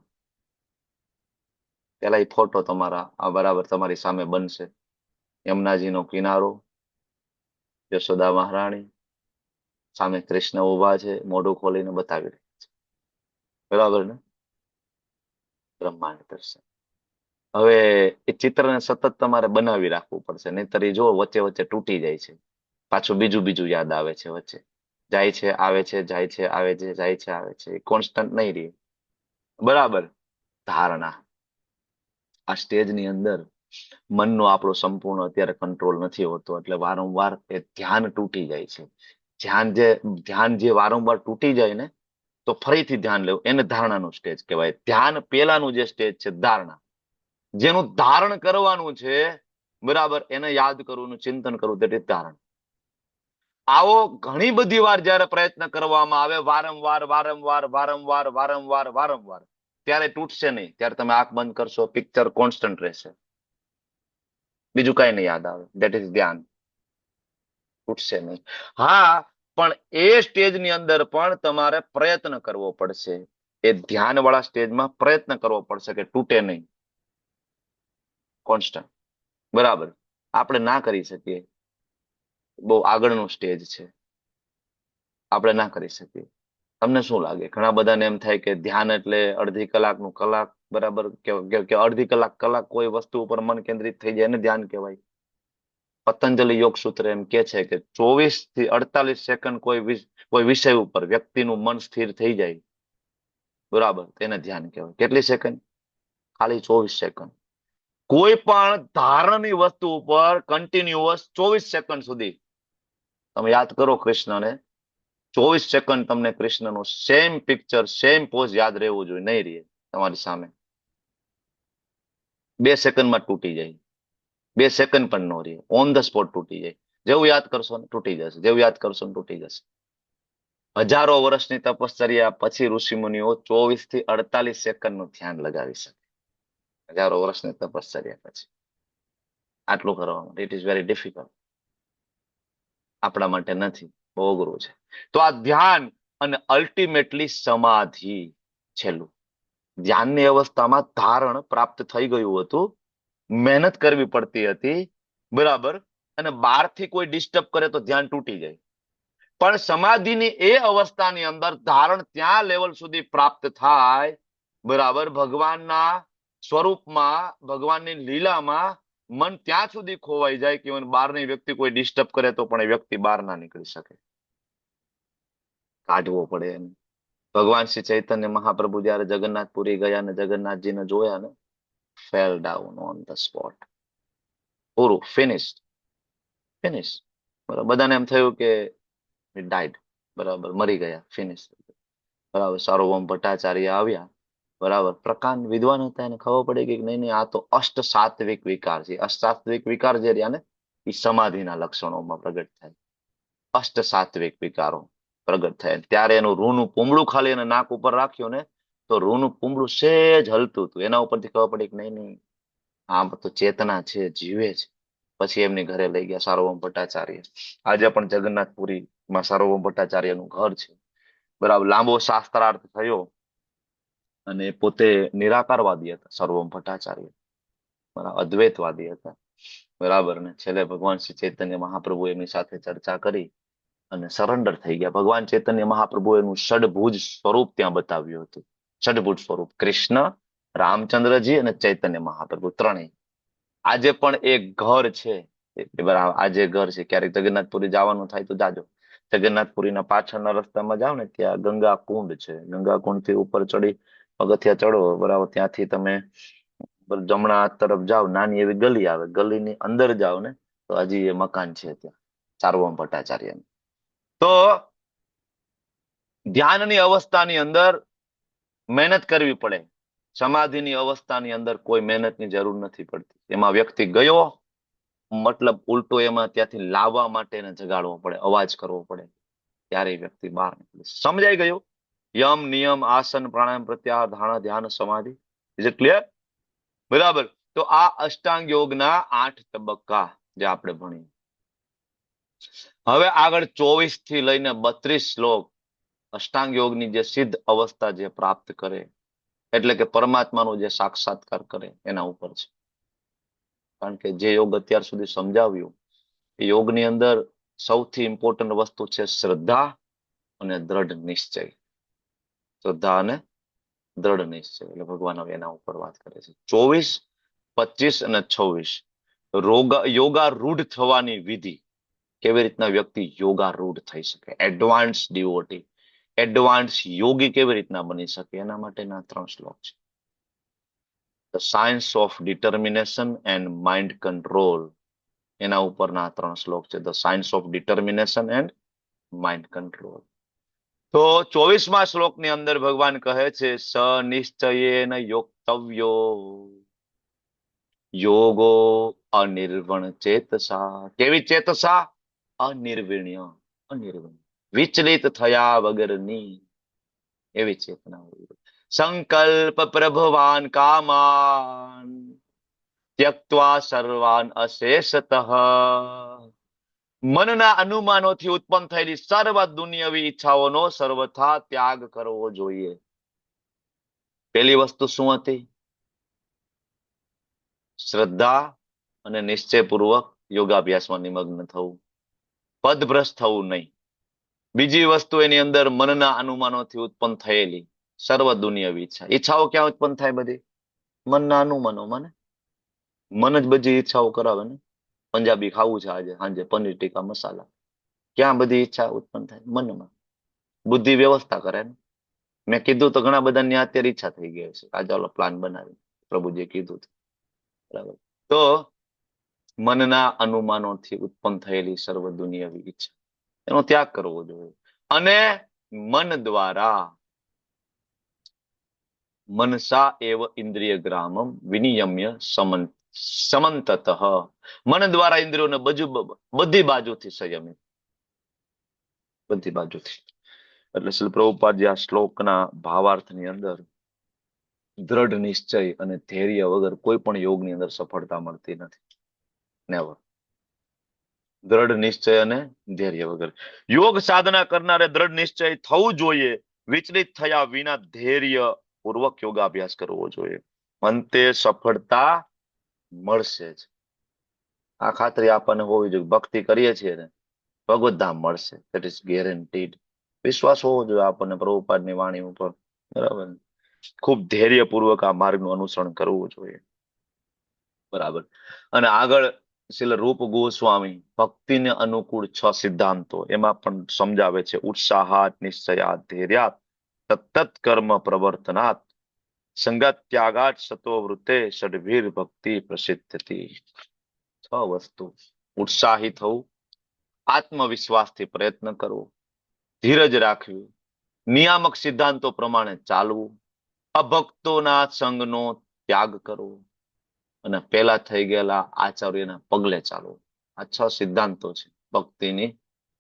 Speaker 1: પેલા એ ફોટો તમારા આ બરાબર તમારી સામે બનશે. યમુનાજીનો કિનારો, યશોદા મહારાણી, સામે કૃષ્ણ ઉભા છે, મોઢું ખોલીને બતાવી રહ્યા છે. બરાબર ને? બ્રહ્માંડ દર્શન. હવે એ ચિત્રને સતત તમારે બનાવી રાખવું પડશે, નહીતર એ જો વચ્ચે વચ્ચે તૂટી જાય છે. પાછું બીજું યાદ આવે છે વચ્ચે. જાય છે, આવે છે, જાય છે, આવે છે, જાય છે, આવે છે. કોન્સ્ટન્ટ નહીં રહે. બરાબર. ધારણા. આ સ્ટેજની અંદર મનનો આપણો સંપૂર્ણ અત્યારે કંટ્રોલ નથી હોતો, એટલે વારંવાર એ ધ્યાન તૂટી જાય છે. ધ્યાન જે વારંવાર તૂટી જાય ને, તો ફરીથી ધ્યાન લેવું, એને ધારણાનું સ્ટેજ કહેવાય. ધ્યાન પેલાનું જે સ્ટેજ છે ધારણા, જેનું ધારણ કરવાનું છે, બરાબર, એને યાદ કરવું, ચિંતન કરવું, તે ધારણ. આવો ઘણી બધી વાર જયારે પ્રયત્ન કરવામાં આવે, વારંવાર, ત્યારે તૂટશે નહીં. ત્યારે તમે આંખ બંધ કરશો, પિક્ચર કોન્સ્ટન્ટ રહેશે, બીજું કઈ નહીં યાદ આવે. દેટ ઇઝ ધ્યાન. તૂટશે નહીં. હા, પણ એ સ્ટેજની અંદર પણ તમારે પ્રયત્ન કરવો પડશે. એ ધ્યાન વાળા સ્ટેજમાં પ્રયત્ન કરવો પડશે કે તૂટે નહીં. કોન્સ્ટન્ટ. બરાબર. આપણે ના કરી શકીએ, બહુ આગળનું સ્ટેજ છે, આપણે ના કરી શકીએ. તમને શું લાગે? ઘણા બધાને એમ થાય કે ધ્યાન એટલે અડધી કલાકનું કલાક, બરાબર, કે અડધી કલાક કોઈ વસ્તુ ઉપર મન કેન્દ્રિત થઈ જાય એને ધ્યાન કહેવાય. પતંજલિ યોગ સૂત્ર એમ કે છે કે 24 થી 48 સેકન્ડ કોઈ વિષય ઉપર વ્યક્તિનું મન સ્થિર થઈ જાય, બરાબર, તેને ધ્યાન કહેવાય. કેટલી સેકન્ડ? ખાલી 24 સેકન્ડ. કોઈ પણ ધારણની વસ્તુ ઉપર કન્ટિન્યુઅસ 24 સેકન્ડ સુધી તમે યાદ કરો કૃષ્ણને. 24 સેકન્ડ તમને કૃષ્ણનું સેમ પિક્ચર, સેમ પોઝ યાદ રહેવું જોઈએ. નહીં રહે તમારી સામે. 2 સેકન્ડમાં તૂટી જાય. 2 સેકન્ડ પણ ન રહે, ઓન ધ સ્પોટ તૂટી જાય. જેવું યાદ કરશો ને તૂટી જશે, જેવું યાદ કરશો ને તૂટી જશે. હજારો વર્ષની તપશ્ચર્યા પછી ઋષિમુનિઓ 24 થી 48 સેકન્ડનું ધ્યાન લગાવી શકે. હજારો વર્ષની તપશ્ચર્યા પછી આટલું કરવામાં, ઇટ ઇઝ વેરી ડિફિકલ્ટ. આપણા માટે નથી, બહુ અઘરું છે. તો આ ધ્યાન અને અલ્ટિમેટલી સમાધિ. છેલ્લું, ધ્યાનની અવસ્થામાં ધારણ પ્રાપ્ત થઈ ગયું હતું, મહેનત કરવી પડતી હતી, બરાબર, અને બહારથી કોઈ ડિસ્ટર્બ કરે તો ધ્યાન તૂટી જાય. પણ સમાધિની એ અવસ્થાની અંદર ધારણ ત્યાં લેવલ સુધી પ્રાપ્ત થાય, બરાબર, ભગવાનના સ્વરૂપમાં, ભગવાનની લીલામાં, મન ત્યાં સુધી ખોવાઈ જાય કે મને બહારની વ્યક્તિ કોઈ ડિસ્ટર્બ કરે તો પણ એ વ્યક્તિ બહાર ના નીકળી શકે, કાઢવો પડે એને. ભગવાન શ્રી ચૈતન્ય મહાપ્રભુ જયારે જગન્નાથપુરી ગયા ને જગન્નાથજીને જોયા ને, fell down on the spot. પૂરું, ફિનિશ. બરાબર, બધાને એમ થયું કે ડાઈડ, બરાબર, મરી ગયા, ફિનિશ. બરાબર, સાર્વભૌમ ભટ્ટાચાર્ય આવ્યા, બરાબર, પ્રકાંડ વિદ્વાન હતા, એને ખબર પડી કે નહીં નહીં, આ તો અષ્ટ સાત્વિક વિકાર છે. અષ્ટ સાત્વિક વિકાર જે રહ્યા ને એ સમાધિના લક્ષણોમાં પ્રગટ થાય. અષ્ટ સાત્વિક વિકારો પ્રગટ થાય ત્યારે એનું રૂનું પૂમડું ખાલી એને નાક ઉપર રાખ્યું ને તો રૂનું પૂમડું સેજ હલતું હતું. એના ઉપરથી ખબર પડી કે નહીં નહીં, આમ તો ચેતના છે, જીવે છે. પછી એમની ઘરે લઈ ગયા સાર્વભૌમ ભટ્ટાચાર્ય. આજે પણ જગન્નાથપુરીમાં સાર્વભૌમ ભટ્ટાચાર્યનું ઘર છે. બરાબર, લાંબો શાસ્ત્રાર્થ થયો અને પોતે નિરાકારવાદી હતા સાર્વભૌમ ભટ્ટાચાર્ય, બરાબર, અદ્વૈતવાદી હતા. બરાબર ને છેલ્લે ભગવાન શ્રી ચૈતન્ય મહાપ્રભુ એમની સાથે ચર્ચા કરી અને સરેન્ડર થઈ ગયા. ભગવાન ચૈતન્ય મહાપ્રભુ એનું ષડભુજ સ્વરૂપ ત્યાં બતાવ્યું હતું. ષડભુજ સ્વરૂપ કૃષ્ણ, રામચંદ્રજી અને ચૈતન્ય મહાપ્રભુ ત્રણેય. આજે પણ એક ઘર છે, બરાબર, આજે ઘર છે. ક્યારેક જગન્નાથપુરી જવાનું થાય તો જાજો. જગન્નાથપુરીના પાછળના રસ્તામાં જાઓ ને ત્યાં ગંગા કુંડ છે. ગંગા કુંડ થી ઉપર ચડી પગથિયા ચડો, બરાબર, ત્યાંથી તમે જમણા હાથ તરફ જાઓ, નાની એવી ગલી આવે, ગલીની અંદર જાઓ ને તો હજી એ મકાન છે ત્યાં સાર્વભૌમ ભટ્ટાચાર્ય. તો ધ્યાનની અવસ્થાની અંદર મહેનત કરવી પડે, સમાધિની અવસ્થાની અંદર કોઈ મહેનતની જરૂર નથી પડતી. એમાં વ્યક્તિ ગયો મતલબ ઉલટો એમાં ત્યાંથી લાવવા માટે એને જગાડવો પડે, અવાજ કરવો પડે, ત્યારે વ્યક્તિ બહાર નીકળે. સમજાઈ ગયું? યમ, નિયમ, આસન, પ્રાણાયામ, પ્રત્યાહાર, ધારણા, ધ્યાન, સમાધિ. Is it clear? બરાબર. તો આ અષ્ટાંગ યોગના 8 તબક્કા જે આપણે ભણીએ. હવે આગળ 24 થી લઈને 32 શ્લોક અષ્ટાંગ યોગની જે સિદ્ધ અવસ્થા જે પ્રાપ્ત કરે, એટલે કે પરમાત્માનો જે સાક્ષાત્કાર કરે એના ઉપર છે. કારણ કે જે યોગ અત્યાર સુધી સમજાવ્યું એ યોગની અંદર સૌથી ઇમ્પોર્ટન્ટ વસ્તુ છે શ્રદ્ધા અને દ્રઢ નિશ્ચય. શ્રદ્ધા અને દ્રઢ નિશ્ચય, એટલે ભગવાન હવે એના ઉપર વાત કરે છે. 24, 25 અને 26 યોગારૂઢ થવાની વિધિ, કેવી રીતના વ્યક્તિ યોગારૂઢ થઈ શકે, એડવાન્સ ડિવોટી, એડવાન્સ યોગી કેવી રીતના બની શકે, એના માટેના 3 શ્લોક છે. The science of determination and mind control, એના ઉપરના 3 શ્લોક છે. The science of determination and mind control. તો 24મા શ્લોકની અંદર ભગવાન કહે છે સ નિશ્ચયેન યોક્તવ્યો યોગો અનિર્વણ ચેતસા. કેવી ચેતસા? અનિર્વિણ્ય, વિચલિત થયા વગરની એવી ચેતના હોય. સંકલ્પ પ્રભવાન કામાન ત્યક્ત્વા સર્વાન અશેષતઃ. મનના અનુમાનોથી ઉત્પન્ન થયેલી સર્વ દુનિયાવી ઈચ્છાઓનો સર્વથા ત્યાગ કરવો જોઈએ. પેલી વસ્તુ શું હતી? શ્રદ્ધા અને નિશ્ચયપૂર્વક યોગાભ્યાસમાં નિમગ્ન થવું, પદભ્રષ્ટ થવું નહીં. બીજી વસ્તુ એની અંદર મનના અનુમાનોથી ઉત્પન્ન થયેલી સર્વ દુનિયાવી ઈચ્છા. ઈચ્છાઓ ક્યાં ઉત્પન્ન થાય? બધી મનના અનુમાનોમાં ને. મન જ બધી ઈચ્છાઓ કરાવે ને. પંજાબી ખાવું છે આજે સાંજે, પનીર ટીકા મસાલા, ક્યાં બધી ઈચ્છા ઉત્પન્ન થાય? મનમાં. બુદ્ધિ વ્યવસ્થા કરે ને. મેં કીધું તો ઘણા બધાની અત્યારે ઈચ્છા થઈ ગઈ છે, આ ચાલો પ્લાન બનાવી, પ્રભુજીએ કીધું બરાબર. તો મનના અનુમાનોથી ઉત્પન્ન થયેલી સર્વ દુનિયાવી ઈચ્છા, એનો ત્યાગ કરવો જોઈએ. અને મન દ્વારા મનસા એવ ઇન્દ્રિય ગ્રામમ વિનિયમ્ય સમંતત. મન દ્વારા ઇન્દ્રિયોને બધી બાજુથી સંયમિત, બધી બાજુથી. એટલે શ્રી પ્રભુપાદજી આ શ્લોકના ભાવાર્થની અંદર દ્રઢ નિશ્ચય અને ધૈર્ય વગર કોઈ પણ યોગની અંદર સફળતા મળતી નથી. નેવર. દ્રઢ નિશ્ચય અને ધૈર્ય વગર. યોગ સાધના કરનારે દ્રઢ નિશ્ચય થવું જોઈએ, વિચલિત થયા વિના ધૈર્ય પૂર્વક યોગાભ્યાસ કરવો જોઈએ. અંતે સફળતા મળશે જ. આ ખાતરી આપણને હોવી જોઈએ. ભક્તિ કરીએ છીએ ને, ભગવત ધામ મળશે, ધેટ ઇઝ ગેરંટીડ. વિશ્વાસ હોવો જોઈએ આપણને પ્રભુપાદની વાણી ઉપર, બરાબર. ખૂબ ધૈર્યપૂર્વક આ માર્ગનું અનુસરણ કરવું જોઈએ. બરાબર. અને આગળ શ્રીલ રૂપ ગોસ્વામી ભક્તિને અનુકૂળ 6 સિદ્ધાંતો એમાં પણ સમજાવે છે. ઉત્સાહાત, નિશ્ચયાત, ધૈર્યાત, સતત કર્મ પ્રવર્તનાત, સંગાત ત્યાગાત, સતો વૃત્તે, ષડભીર ભક્તિ પ્રસિદ્ધતી. 6 વસ્તુ. ઉત્સાહી થવું, આત્મવિશ્વાસથી પ્રયત્ન કરવો, ધીરજ રાખવી, નિયામક સિદ્ધાંતો પ્રમાણે ચાલવું, અભક્તોના સંગનો ત્યાગ કરવો અને પેલા થઈ ગયેલા આચાર્યના પગલે ચાલવું. આ 6 સિદ્ધાંતો છે ભક્તિની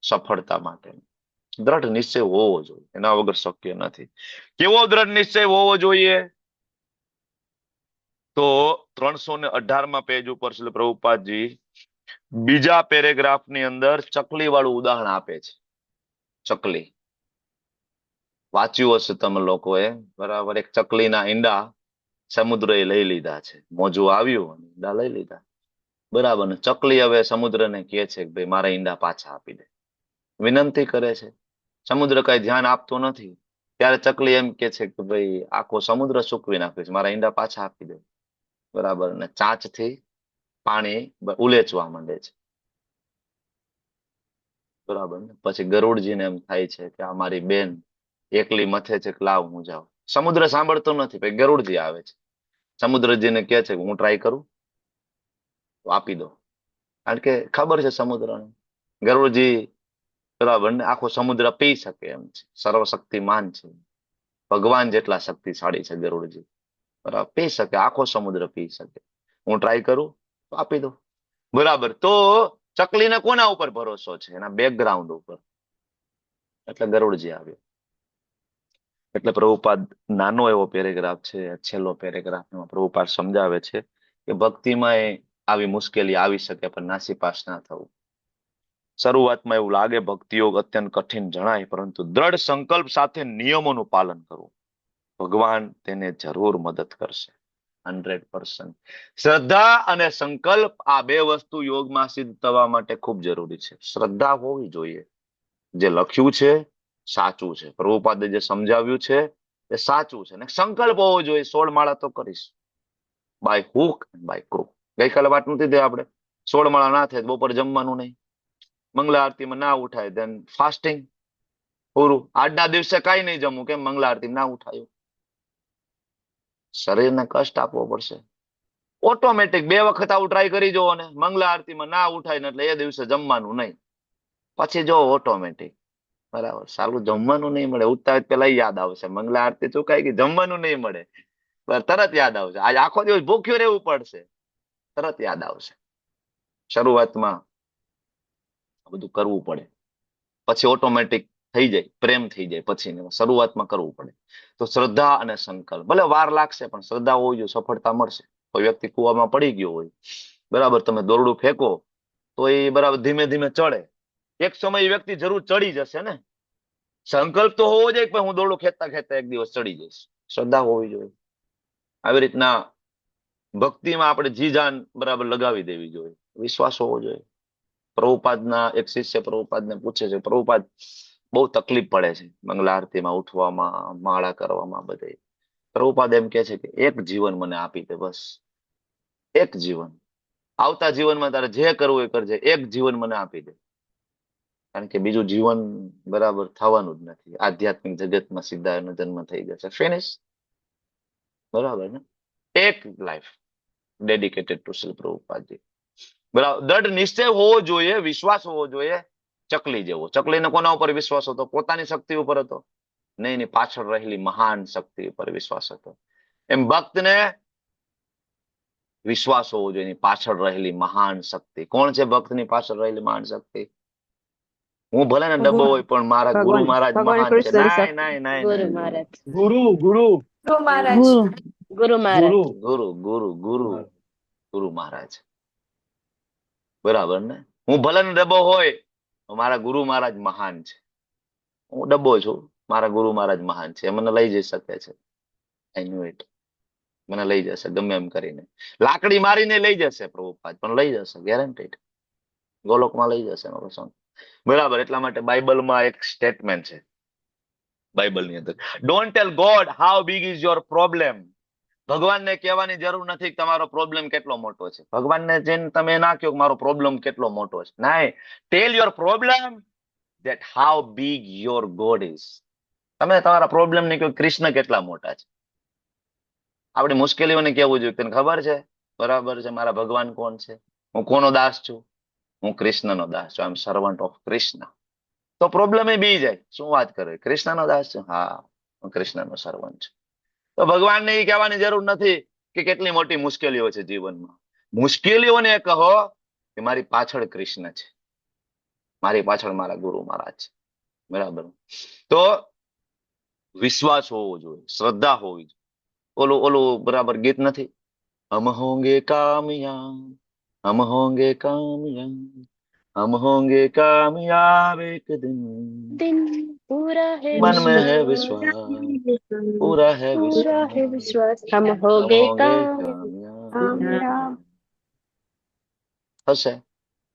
Speaker 1: સફળતા માટે. દ્રઢ નિશ્ચય હોવો જોઈએ, એના વગર શક્ય નથી. કેવો દ્રઢ નિશ્ચય હોવો જોઈએ? તો 318માં પેજ ઉપર શ્રીલ પ્રભુપાદજી બીજા પેરેગ્રાફની અંદર ચકલી વાળું ઉદાહરણ આપે છે. ચકલી વાંચ્યું હશે તમે લોકોએ, બરાબર. એક ચકલીના ઈંડા સમુદ્રએ લઈ લીધા છે. મોજું આવ્યું અને ઈંડા લઈ લીધા, બરાબર. ને ચકલી હવે સમુદ્રને કહે છે કે ભાઈ મારા ઈંડા પાછા આપી દે, વિનંતી કરે છે. સમુદ્ર કઈ ધ્યાન આપતો નથી. ત્યારે ચકલી એમ કે છે કે ભાઈ આખો સમુદ્ર સૂકવી નાખ્યું છે, મારા ઈંડા પાછા આપી દે, બરાબર. ને ચાંચથી પાણી ઉલેચવા માંડે છે, બરાબર. ને પછી ગરુડજીને એમ થાય છે કે આ મારી બેન એકલી મથે છે, કે લાવ હું જાઉં. સમુદ્ર સાંભળતો નથી. પછી ગરુડજી આવે છે, સમુદ્રજીને કહે છે કે હું ટ્રાય કરું તો આપી દો, કારણ કે ખબર છે સમુદ્રને ગરુડજી, બરાબર ને, આખો સમુદ્ર પી શકે એમ છે, સર્વશક્તિમાન છે, ભગવાન જેટલા શક્તિશાળી છે ગરુડજી, બરાબર. પી શકે, આખો સમુદ્ર પી શકે. હું ટ્રાય કરું તો આપી દો, બરાબર. તો ચકલીને કોના ઉપર ભરોસો છે? એના બેકગ્રાઉન્ડ ઉપર. એટલે ગરુડજી આવ્યો. એટલે પ્રભુપાદ નાનો એવો પેરેગ્રાફ છે, છેલ્લો પેરેગ્રાફ, એમાં પ્રભુપાદ સમજાવે છે કે ભક્તિમાં આવી મુશ્કેલી આવી શકે પણ નાસીપાસ ના થવું. શરૂઆતમાં એવું લાગે ભક્તિયોગ અત્યંત કઠિન જણાય, પરંતુ દ્રઢ સંકલ્પ સાથે નિયમોનું પાલન કરવું, ભગવાન તેને જરૂર મદદ કરશે. 100%. શ્રદ્ધા અને સંકલ્પ, આ બે વસ્તુ યોગમાં સિદ્ધ થવા માટે ખૂબ જરૂરી છે. શ્રદ્ધા હોવી જોઈએ, જે લખ્યું છે સાચું છે, પ્રભુપાદે જે સમજાવ્યું છે એ સાચું છે. ને સંકલ્પ હોવો જોઈએ 16 માળા તો કરીશ, બાય હુક બાય ક્રુક. ગઈકાલે વાત નથી થઈ આપણે, 16 માળા ના થાય બપોર જમવાનું નહીં, મંગલા આરતીમાં ના ઉઠાય ધેન ફાસ્ટિંગ પૂરું. આજના દિવસે કઈ નહીં જમવું, કેમ? મંગલા આરતી ના ઉઠાયું. શરીરને કષ્ટ આપવો પડશે. ઓટોમેટિક 2 વખત આવું ટ્રાય કરી જોવો ને, મંગલા આરતીમાં ના ઉઠાય ને એટલે એ દિવસે જમવાનું નહીં. પછી જો ઓટોમેટિક, બરાબર, સારું જમવાનું નહીં મળે. ઉઠતા પેલા યાદ આવશે મંગલા આરતી ચુકાઈ ગઈ, જમવાનું નહીં મળે, તરત યાદ આવશે. આજ આખો દિવસ ભૂખ્યો રહેવું પડશે, તરત યાદ આવશે. શરૂઆતમાં બધું કરવું પડે, પછી ઓટોમેટિક થઈ જાય, પ્રેમ થઈ જાય. પછી શરૂઆતમાં કરવું પડે. તો શ્રદ્ધા અને સંકલ્પ, ભલે વાર લાગશે પણ શ્રદ્ધા હોવી જોઈએ, સફળતા મળશે. કોઈ વ્યક્તિ કુવામાં પડી ગયો હોય, બરાબર, તમે દોરડું ફેંકો તો એ બરાબર ધીમે ધીમે ચડે. એક સમય એ વ્યક્તિ જરૂર ચડી જશે ને. સંકલ્પ તો હોવો જોઈએ કે હું દોરડું ખેંચતા ખેંચતા એક દિવસ ચડી જઈશ. શ્રદ્ધા હોવી જોઈએ. આવી રીતના ભક્તિમાં આપણે જી જાન બરાબર લગાવી દેવી જોઈએ, વિશ્વાસ હોવો જોઈએ. પ્રભુપાદના એક શિષ્ય પ્રભુપાદને પૂછે છે, પ્રભુપાદ બહુ તકલીફ પડે છે મંગલા આરતીમાં ઉઠવામાં, માળા કરવામાં, બધે. પ્રભુપાદ એમ કે છે કે એક જીવન મને આપી દે, બસ એક જીવન. આવતા જીવનમાં તારે જે કરવું એ કરજે, એક જીવન મને આપી દે. કારણ કે બીજું જીવન બરાબર થવાનું જ નથી. આધ્યાત્મિક જગતમાં સીધા એનો જન્મ થઈ જશે, ફિનિશ, બરાબર ને. એક લાઈફ ડેડિકેટેડ ટુ શ્રી પ્રભુપાદજી. બરાબર. દ્રઢ નિશ્ચય હોવો જોઈએ, વિશ્વાસ હોવો જોઈએ. ચકલી જેવો. ચકલીને કોના ઉપર વિશ્વાસ હતો? પોતાની શક્તિ ઉપર હતો? નહીં, એની પાછળ રહેલી મહાન શક્તિ ઉપર વિશ્વાસ હતો. એમ ભક્તને વિશ્વાસ હોવો જોઈએ એની પાછળ રહેલી મહાન શક્તિ. કોણ છે ભક્તની પાછળ રહેલી મહાન શક્તિ? હું ભલે ને ડબ્બો હોય પણ મારા ગુરુ મહારાજ મહાન છે. નાય નાય નાય
Speaker 2: ગુરુ
Speaker 1: નાય.
Speaker 2: મહારાજ,
Speaker 3: ગુરુ ગુરુ
Speaker 4: ગુરુ મહારાજ.
Speaker 2: ગુરુ મહારાજ,
Speaker 3: ગુરુ
Speaker 1: ગુરુ ગુરુ ગુરુ ગુરુ મહારાજ, બરાબર ને. હું ભલે ને ડબ્બો હોય તો મારા ગુરુ મહારાજ મહાન છે. હું ડબ્બો છું, મારા ગુરુ મહારાજ મહાન છે, એ મને લઈ જઈ શકે છે. આઈ નો ઇટ. મને લઈ જશે ગમે એમ કરીને. લાકડી મારીને લઈ જશે પ્રભુપાદ, પણ લઈ જશે, ગેરંટીડ. ગોલોકમાં લઈ જશે મારો સંત, બરાબર. એટલા માટે બાઇબલમાં એક સ્ટેટમેન્ટ છે, બાઇબલની અંદર, don't tell God how big is your problem, ભગવાનને કહેવાની જરૂર નથી કે તમારો પ્રોબ્લેમ કેટલો મોટો છે. ભગવાનને જઈને તમે ના કહો કે મારો પ્રોબ્લેમ કેટલો મોટો છે. ના, ટેલ your problem that how big your God is. તમે તમારા પ્રોબ્લેમ ને કહો કૃષ્ણ કેટલા મોટા છે. આપણી મુશ્કેલીઓને કેવું જોઈએ તને ખબર છે, બરાબર છે, મારા ભગવાન કોણ છે, હું કોનો દાસ છું, હું કૃષ્ણનો દાસ છું, આઈ એમ સર્વન્ટ ઓફ કૃષ્ણ. તો પ્રોબ્લેમ એ બી જાય, શું વાત કરે, કૃષ્ણનો દાસ છું, હા હું કૃષ્ણનો સર્વન્ટ છું. તો ભગવાનને એ કહેવાની જરૂર નથી કે કેટલી મોટી મુશ્કેલીઓ છે જીવનમાં. મુશ્કેલીઓને કહો કે મારી પાછળ કૃષ્ણ છે, મારી પાછળ મારા ગુરુ મહારાજ છે, બરાબર. તો વિશ્વાસ હોવો જોઈએ, શ્રદ્ધા હોવી જોઈએ. ઓલું ઓલું બરાબર ગીત નથી, હમ હોંગે કામયાબ, હમ હોંગે કામયાબ, હમ હોંગે કામયાબ એક દિન,
Speaker 4: दिन पूरा है
Speaker 1: मन में है
Speaker 4: विश्वास
Speaker 1: विश्वास, पूरा है
Speaker 4: पूरा है
Speaker 1: विश्वास,
Speaker 4: विश्वास हम
Speaker 1: हम
Speaker 4: होंगे
Speaker 1: होंगे
Speaker 4: कामयाब
Speaker 1: કામયાબ. થશે.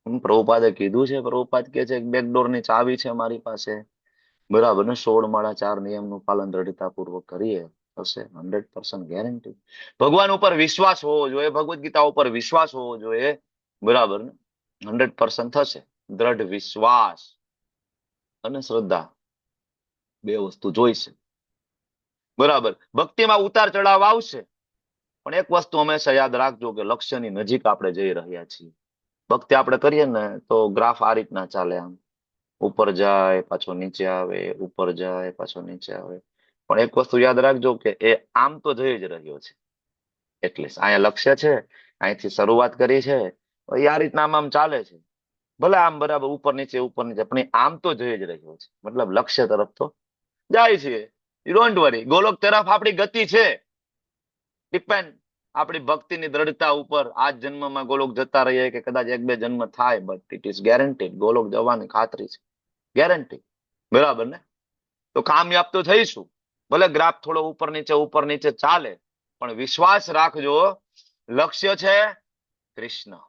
Speaker 1: પ્રભુપાદે કીધું છે, પ્રભુપાદ કે છે બેકડોર ની ચાવી છે મારી પાસે, બરાબર ને. 16 માળા 4 નિયમનું પાલન દ્રઢતાપૂર્વક કરીએ થશે, 100% ગેરંટી. ભગવાન ઉપર વિશ્વાસ હોવો જોઈએ, ભગવદ ગીતા ઉપર વિશ્વાસ હોવો જોઈએ, બરાબર ને. 100% થશે. દ્રઢ વિશ્વાસ અને શ્રદ્ધા બે વસ્તુ જોઈશે, બરાબર. ભક્તિમાં ઉતાર ચઢાવ આવશે, પણ એક વસ્તુ હંમેશા યાદ રાખજો કે લક્ષ્યની નજીક આપણે જઈ રહ્યા છીએ. ભક્તિ આપણે કરીએ ને તો ગ્રાફ આ રીતના ચાલે, આમ ઉપર જાય પાછો નીચે આવે, ઉપર જાય પાછો નીચે આવે. પણ એક વસ્તુ યાદ રાખજો કે એ આમ તો જઈ જ રહ્યો છે. એટલે અહીંયા લક્ષ્ય છે, અહીંથી શરૂઆત કરી છે, એ આ રીતના આમ આમ ચાલે છે. ભલે આમ બરાબર ઉપર નીચે, પણ એ આમ તો જઈ જ રહ્યો છે, મતલબ લક્ષ્ય તરફ તો જાય છે. યુ ડોન્ટ વરી, ગોલોક તરફ આપણી ગતિ છે. ડિપેન્ડ આપણી ભક્તિની દ્રઢતા ઉપર. આ જ જન્મમાં ગોલોક જતા રહીએ કે કદાચ 1-2 જન્મ થાય, but it is guaranteed Golok જવાની ખાતરી છે, ગેરંટી, બરાબર ને. તો કામયાબ તો થઈશું. ભલે ગ્રાફ થોડો ઉપર નીચે ચાલે, પણ વિશ્વાસ રાખજો, લક્ષ્ય છે કૃષ્ણ,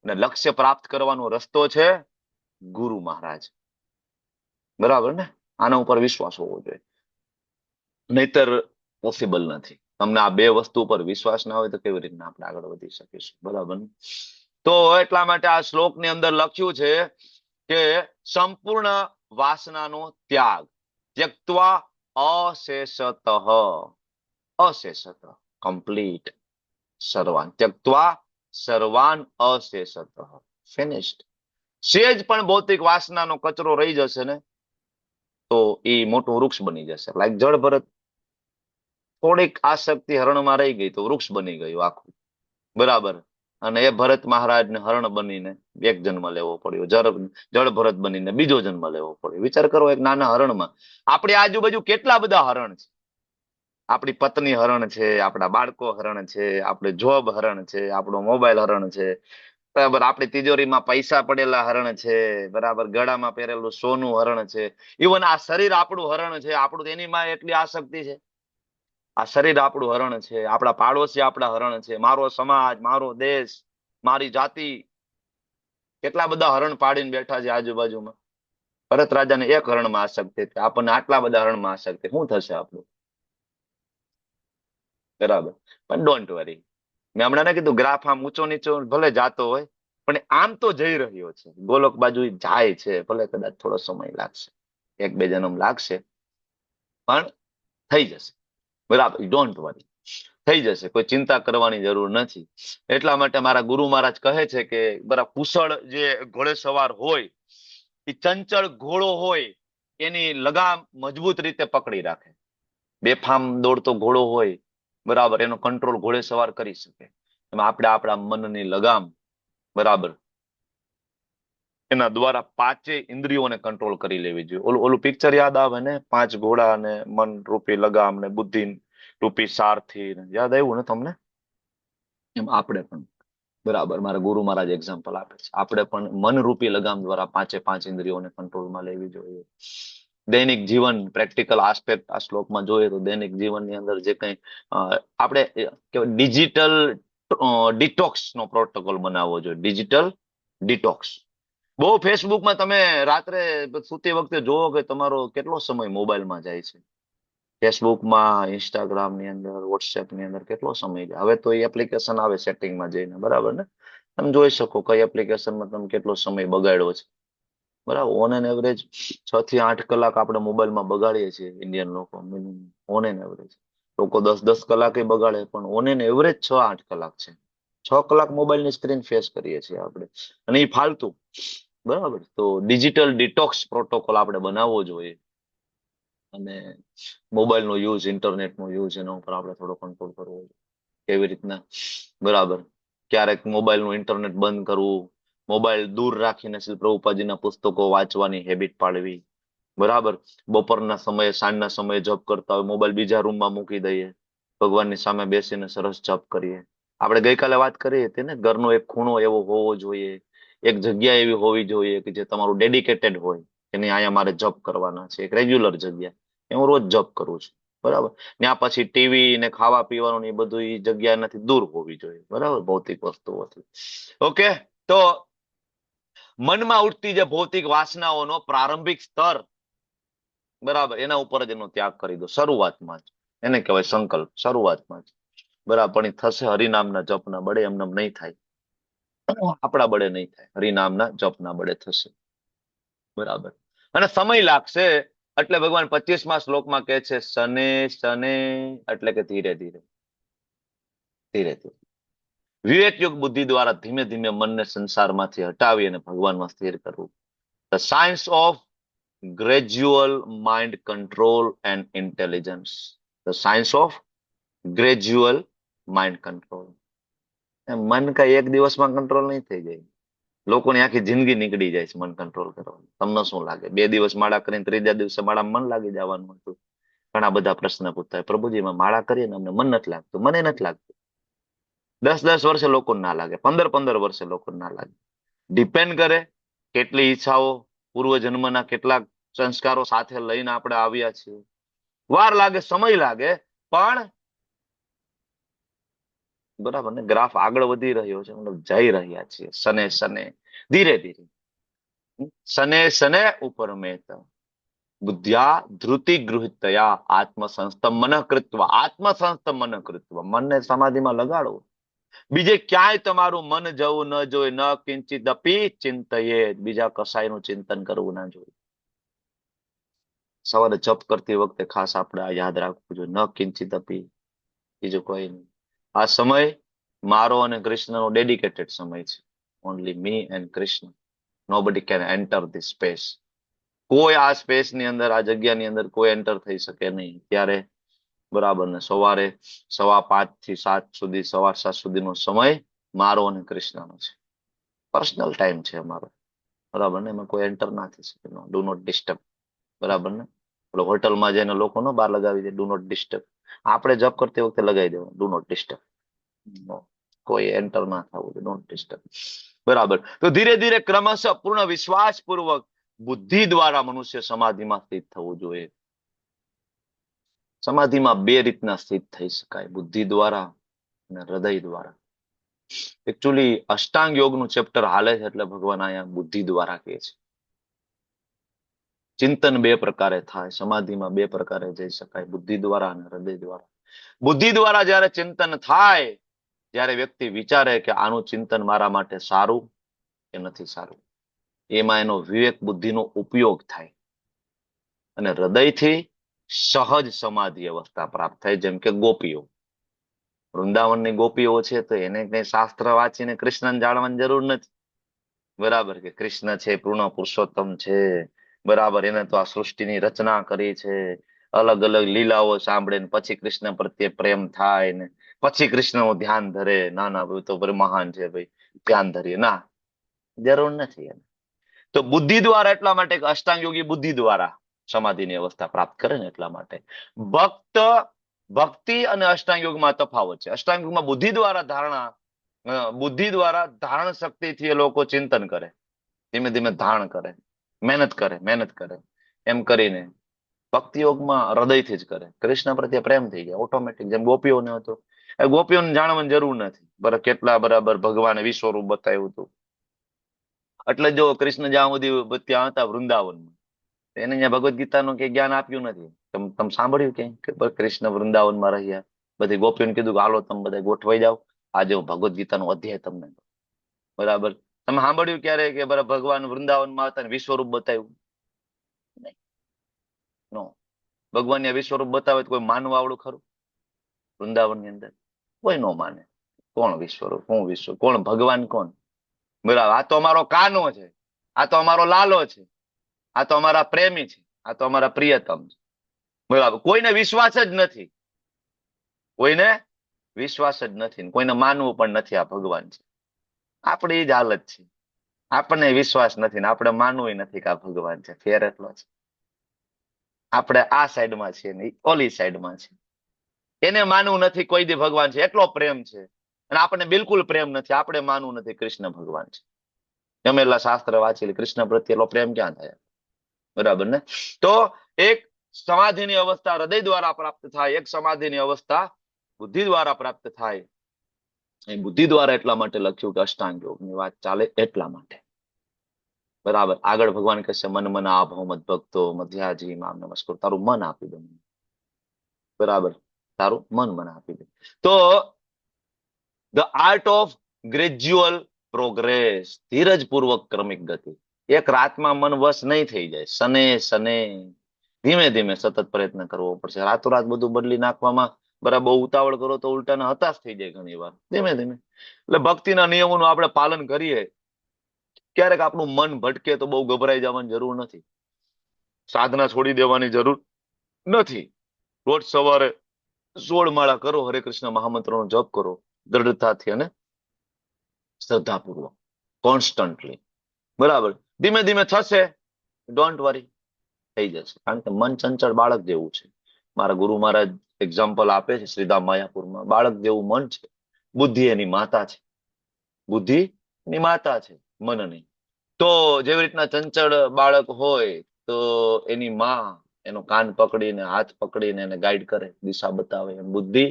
Speaker 1: અને લક્ષ્ય પ્રાપ્ત કરવાનો રસ્તો છે ગુરુ મહારાજ, બરાબર ને. આના ઉપર વિશ્વાસ હોવો જોઈએ, નહીતર પોસિબલ નથી. તમને આ બે વસ્તુ ઉપર વિશ્વાસ ના હોય તો કેવી રીતના આપણે આગળ વધી શકીશું, બરાબર ને. તો એટલા માટે આ શ્લોકની અંદર લખ્યું છે કે સંપૂર્ણ વાસનાનો ત્યાગ, ત્યક્ત્વા અશેષતઃ, અશેષતઃ કમ્પ્લીટ, સર્વાન ત્યક્ત્વા સર્વાન અશેષતઃ, ફિનિશ્ડ. સેજ પણ ભૌતિક વાસનાનો કચરો રહી જશે ને તો એ મોટું વૃક્ષ બની જશે. લાઈક જળ ભરત, થોડીક આસક્તિ હરણમાં રહી ગઈ તો વૃક્ષ બની ગયું આખું, બરાબર. અને એ ભરત મહારાજને હરણ બનીને એક જન્મ લેવો પડ્યો, જળ ભરત બનીને બીજો જન્મ લેવો પડ્યો. વિચાર કરો, એક નાના હરણમાં આપણી આજુબાજુ કેટલા બધા હરણ છે. આપણી પત્ની હરણ છે, આપણા બાળકો હરણ છે, આપણે જોબ હરણ છે, આપણો મોબાઈલ હરણ છે, બરાબર. આપણી તિજોરીમાં પૈસા પડેલા હરણ છે, બરાબર. ગળામાં પહેરેલું સોનું હરણ છે. ઇવન આ શરીર આપણું હરણ છે, આપણું એની માં એટલી આસક્તિ છે. આ શરીર આપણું હરણ છે, આપણા પાડોશી આપણા હરણ છે, મારો સમાજ, મારો દેશ, મારી જાતિ, કેટલા બધા હરણ પાડીને બેઠા છે આજુબાજુમાં. ભરત રાજાને એક હરણમાં આસક્તિ હતી, આપણને આટલા બધા હરણમાં આસક્તિ, શું થશે આપણું, બરાબર. પણ ડોન્ટ વરી, મેં હમણાં ને કીધું ગ્રાફ આમ ઊંચો નીચો ભલે જાતો હોય, પણ આમ તો જઈ રહ્યો છે, ગોલોક બાજુ જાય છે. ભલે કદાચ થોડો સમય લાગશે, 1-2 જન્મ લાગશે, પણ થઈ જશે, બરાબર. ડોન્ટ વરી, થઈ જશે, કોઈ ચિંતા કરવાની જરૂર નથી. એટલા માટે મારા ગુરુ મહારાજ કહે છે કે બરાબર, કુશળ જે ઘોડે સવાર હોય, એ ચંચળ ઘોડો હોય એની લગામ મજબૂત રીતે પકડી રાખે. બેફામ દોડતો ઘોડો હોય, બરાબર, એનો કંટ્રોલ ઘોડે સવાર કરી શકે. એમાં આપણે આપણા મનની લગામ, બરાબર, એના દ્વારા 5 ઇન્દ્રિયોને કંટ્રોલ કરી લેવી જોઈએ. ઓલું ઓલું પિક્ચર યાદ આવે ને, 5 ઘોડા ને મન રૂપી લગામ ને બુદ્ધિ રૂપી સારથી, યાદ આવ્યું ને તમને? એમ આપણે પણ, બરાબર, મારા ગુરુ મહારાજ એક્ઝામ્પલ આપે છે, આપણે પણ મનરૂપી લગામ દ્વારા 5 ઇન્દ્રિયોને કંટ્રોલમાં લેવી જોઈએ. દૈનિક જીવન, પ્રેક્ટિકલ આસ્પેક્ટ આ શ્લોકમાં જોઈએ તો દૈનિક જીવનની અંદર જે કંઈ આપણે ડિજિટલ ડિટોક્સ નો પ્રોટોકોલ બનાવવો જોઈએ. Digital detox. બહુ ફેસબુકમાં તમે રાત્રે સુતી વખતે જોવો કે તમારો કેટલો સમય મોબાઈલમાં જાય છે, ફેસબુકમાં, ઇન્સ્ટાગ્રામ ની અંદર, વોટ્સએપ ની અંદર કેટલો સમય જાય. હવે તો એ એપ્લિકેશન આવે સેટિંગમાં જઈને, બરાબર ને? તમે જોઈ શકો કઈ એપ્લિકેશનમાં તમે કેટલો સમય બગાડ્યો છે. બરાબર. ઓન એન એવરેજ 6 થી 8 કલાક આપણે મોબાઈલમાં બગાડીએ છીએ ઇન્ડિયન લોકો, ઓન એન એવરેજ. લોકો 10-10 કલાકે બગાડે, પણ ઓન એન એવરેજ 6-8 કલાક છે. 6 કલાક મોબાઈલની સ્ક્રીન ફેસ કરીએ છીએ આપણે, અને એ ફાલતુ. બરાબર. તો ડિજિટલ ડિટોક્સ પ્રોટોકોલ આપણે બનાવવો જોઈએ, અને મોબાઈલનો યુઝ, ઇન્ટરનેટનો યુઝ, એના ઉપર આપણે થોડો કંટ્રોલ કરવો જોઈએ. કેવી રીતના? બરાબર. ક્યારેક મોબાઈલનું ઇન્ટરનેટ બંધ કરવું, મોબાઈલ દૂર રાખીને શ્રી પ્રભુપાદજીના પુસ્તકો વાંચવાની હેબિટ પાડવી. બરાબર. બપોરના સમયે, સાંજના સમયે જપ કરતા હોય, મોબાઈલ બીજા રૂમમાં મૂકી દઈએ, ભગવાનની સામે બેસીને સરસ જપ કરીએ. આપણે ગઈકાલે વાત કરી હતી ને, ઘરનો એક ખૂણો એવો હોવો જોઈએ, એક જગ્યા એવી હોવી જોઈએ કે જે તમારું ડેડિકેટેડ હોય, કે નહીં અહીંયા મારે જપ કરવાના છે, એક રેગ્યુલર જગ્યા. હું રોજ જપ કરું છું. બરાબર. ત્યાં પછી ટીવી ને ખાવા પીવાનું ને એ બધું એ જગ્યા નથી, દૂર હોવી જોઈએ. બરાબર. ભૌતિક વસ્તુઓથી. ઓકે. તો મનમાં ઉઠતી જે ભૌતિક વાસનાઓનો પ્રારંભિક સ્તર, બરાબર, એના ઉપર જ એનો ત્યાગ કરી દો શરૂઆતમાં જ. એને કહેવાય સંકલ્પ, શરૂઆતમાં જ. બરાબર. પણ એ થશે હરિનામના જપના બળે, એમને નહીં થાય. આપણા બળે નહીં થાય, હરિનામના જપના બળે થશે. બરાબર. અને સમય લાગશે, એટલે ભગવાન 25મા શ્લોકમાં કહે છે શને શને, એટલે કે ધીરે ધીરે, ધીરે ધીરે. વિવેકયુક્ત બુદ્ધિ દ્વારા ધીમે ધીમે મનને સંસારમાંથી હટાવી અને ભગવાનમાં સ્થિર કરવું. The science of gradual mind control and intelligence. The science of gradual mind control. મન કઈ એક દિવસમાં કંટ્રોલ નહીં થઈ જાય. લોકોની આખી જિંદગી નીકળી જાય છે મન કંટ્રોલ કરવાનું. તમને શું લાગે? 2 દિવસ માળા કરીને ત્રીજા દિવસે માળા મન લાગી જવાનું હતું? ઘણા બધા પ્રશ્ન પૂછતા હોય, પ્રભુજી એમાં માળા કરીએ ને અમને મન નથી લાગતું. મને નથી લાગતું. 10-10 વર્ષે લોકો ના લાગે, 15-15 વર્ષે લોકો ના લાગે. ડિપેન્ડ કરે કેટલી ઈચ્છાઓ, પૂર્વજન્મના કેટલાક સંસ્કારો સાથે લઈને આપણે આવ્યા છીએ. વાર લાગે, સમય લાગે, પણ બરાબર ને, ગ્રાફ આગળ વધી રહ્યો છે, મતલબ જઈ રહ્યા છીએ શને શને, ધીરે ધીરે. શને શને ઉપર મેત બુદ્ધ્યા ધૃતિ ગૃહિતયા આત્મસંસ્તમ મનઃ કૃત્વા. આત્મસંસ્તમ મનઃ કૃત્વા. મનને સમાધિમાં લગાડો. બીજે ક્યાંય તમારું મન જવું ન જોઈએ. ન કિંચિત અપી ચિંતયે. બીજા કસાયનું ચિંતન કરવું ના જોઈએ. સવારે જપ કરતી વખતે ખાસ આપણે આ યાદ રાખવું જોઈએ, ન કિંચિત અપી, બીજું કોઈ નહીં. આ સમય મારો અને કૃષ્ણનો ડેડિકેટેડ સમય છે. Only me and Krishna. Nobody can enter this space. કોઈ આ સ્પેસ ની અંદર, આ જગ્યાની અંદર કોઈ એન્ટર થઈ શકે નહીં. ત્યારે બરાબર ને, સવારે 5:15 થી 7 સુધી, સવાર 7 સુધીનો સમય મારો અને કૃષ્ણનો છે. પર્સનલ ટાઈમ છે અમારો. બરાબર ને, એમાં કોઈ એન્ટર ના થઈ શકે. Do not disturb. બરાબર ને. હોટલમાં જઈને લોકો નો બહાર લગાવી દે ડુ નોટ ડિસ્ટર્બ. આપણે જપ કરતી વખતે લગાવી દેવું ડુ નોટ ડિસ્ટર્બ. કોઈ એન્ટર ના થવું, ડોન્ટ ડિસ્ટર્બ. બરાબર. તો ધીરે ધીરે ક્રમશઃ પૂર્ણ વિશ્વાસ પૂર્વક બુદ્ધિ દ્વારા મનુષ્ય સમાધિમાં સ્થિત થવું જોઈએ. સમાધિમાં 2 રીતના સ્થિત થઈ શકાય, બુદ્ધિ દ્વારા અને હૃદય દ્વારા. એકચ્યુઅલી અષ્ટાંગ યોગનું ચેપ્ટર હાલે છે, એટલે ભગવાન અહીંયા બુદ્ધિ દ્વારા કહે છે. ચિંતન 2 પ્રકારે થાય, સમાધિમાં 2 પ્રકારે જઈ શકાય, બુદ્ધિ દ્વારા અને હૃદય દ્વારા. બુદ્ધિ દ્વારા જયારે ચિંતન થાય, જ્યારે વ્યક્તિ વિચારે કે આનું ચિંતન મારા માટે સારું કે નથી સારું, એમાં એનો વિવેક બુદ્ધિનો ઉપયોગ થાય અને હૃદયથી સહજ સમાધિ અવસ્થા પ્રાપ્ત થાય. જેમ કે ગોપીઓ, વૃંદાવનની ગોપીઓ છે, તો એને કઈ શાસ્ત્ર વાંચીને કૃષ્ણને જાણવાની જરૂર નથી. બરાબર, કે કૃષ્ણ છે પૂર્ણ પુરુષોત્તમ છે, બરાબર, એને તો આ સૃષ્ટિની રચના કરી છે. અલગ અલગ લીલાઓ સાંભળીને પછી કૃષ્ણ પ્રત્યે પ્રેમ થાય ને પછી કૃષ્ણનું ધ્યાન ધરે. ના ના, ભાઈ તો મહાન છે, ભાઈ ધ્યાન ધરીએ. ના, જરૂર નથી. તો બુદ્ધિ દ્વારા એટલા માટે અષ્ટાંગ યોગી બુદ્ધિ દ્વારા સમાધિની અવસ્થા પ્રાપ્ત કરે ને એટલા માટે. ભક્તિ અને અષ્ટાંગ યોગમાં તફાવત છે. અષ્ટાંગ યોગમાં બુદ્ધિ દ્વારા ધારણ શક્તિથી એ લોકો ચિંતન કરે, ધીમે ધીમે ધારણ કરે, મહેનત કરે. એમ કરીને ભક્તિ યોગમાં હૃદયથી જ કરે. કૃષ્ણ પ્રત્યે પ્રેમ થઈ જાય ઓટોમેટિક, જેમ ગોપીઓને હતો. એ ગોપીઓને જાણવાની જરૂર નથી. કેટલા બરાબર ભગવાને વિશ્વરૂપ બતાવ્યું હતું. એટલે જો કૃષ્ણ જ્યાં સુધી ત્યાં હતા વૃંદાવનમાં, એને ત્યાં ભગવદ ગીતાનું કે જ્ઞાન આપ્યું નથી. તમે સાંભળ્યું ક્યાંય કે ભાઈ કૃષ્ણ વૃંદાવનમાં રહ્યા, બધી ગોપીઓને કીધું કે હાલો તમે બધા ગોઠવાઈ જાઓ, આજે હું ભગવદ્ ગીતાનો અધ્યાય તમને કહું. બરાબર. તમે સાંભળ્યું ક્યારે કે બરાબર ભગવાન વૃંદાવનમાં હતા ને વિશ્વરૂપ બતાવ્યું? નહીં. નો. ભગવાન વિશ્વરૂપ બતાવે તો કોઈ માનવા આવડું ખરું વૃંદાવનની અંદર? કોઈ નો માને. કોણ વિશ્વરૂપ, હું વિશ્વ, કોણ ભગવાન, કોણ? બરાબર. આ તો અમારો કાનો છે, આ તો અમારો લાલો છે, આ તો અમારા પ્રેમી છે, આ તો અમારા પ્રિયતમ છે. બરાબર. કોઈને વિશ્વાસ જ નથી, કોઈને વિશ્વાસ જ નથી, કોઈને માનવું પણ નથી આ ભગવાન છે. આપણી એ જ હાલત છે. આપણને વિશ્વાસ નથી ને આપણે માનવું નથી કે આ ભગવાન છે. ફેર એટલો છે. આપણે આ સાઈડમાં છીએ ને ઈ ઓલી સાઈડમાં છે. એને માનવું નથી કોઈ દી ભગવાન છે, એટલો પ્રેમ છે. અને આપણને બિલકુલ પ્રેમ નથી, આપણે માનવું નથી કૃષ્ણ ભગવાન છે. ગમે એટલા શાસ્ત્ર વાંચી લે, કૃષ્ણ પ્રત્યે એટલો પ્રેમ ક્યાં થાય? બરાબર ને? તો એક સમાધિની અવસ્થા હૃદય દ્વારા પ્રાપ્ત થાય, એક સમાધિની અવસ્થા બુદ્ધિ દ્વારા પ્રાપ્ત થાય. એ બુદ્ધિ દ્વારા એટલા માટે લખ્યું કે અષ્ટાંગ યોગની વાત ચાલે એટલા માટે. બરાબર. આગળ ભગવાન કહેશે મન મન આભવ મદ ભક્તો મધ્યાજી મામ નમસ્કાર. તારું મન આપી દે. બરાબર. તારું મન મને આપી દે. તો the art of gradual progress, ધીરજપૂર્વક ક્રમિક ગતિ. એક રાતમાં મન વશ નહીં થઈ જાય. શને શને ધીમે ધીમે સતત પ્રયત્ન કરવો પડશે. રાતોરાત બધું બદલી નાખવામાં બરાબર બહુ ઉતાવળ કરો તો ઉલટાના હતાશ થઈ જાય ઘણી વાર. ધીમે ધીમે. એટલે ભક્તિના નિયમોનું આપણે પાલન કરીએ. ક્યારેક આપણું મન ભટકે તો બહુ ગભરાઈ જવાની જરૂર નથી. સાધના છોડી દેવાની જરૂર નથી. રોજ સવારે 16 માળા કરો, હરે કૃષ્ણ મહામંત્રનો જપ કરો દ્રઢતાથી અને શ્રદ્ધાપૂર્વક, કોન્સ્ટન્ટલી. બરાબર. ધીમે ધીમે થશે, ડોન્ટ વરી, થઈ જશે. કારણ કે મન ચંચળ બાળક જેવું છે. મારા ગુરુ મહારાજ એક્ઝામ્પલ આપે છે શ્રીધામ માયાપુરમાં. બાળક જેવું મન છે, બુદ્ધિ એની માતા છે. બુદ્ધિ એની માતા છે, મનની. તો જેવી રીતના ચંચળ બાળક હોય તો એની માં એનો કાન પકડીને, હાથ પકડીને એને ગાઈડ કરે, દિશા બતાવે. બુદ્ધિ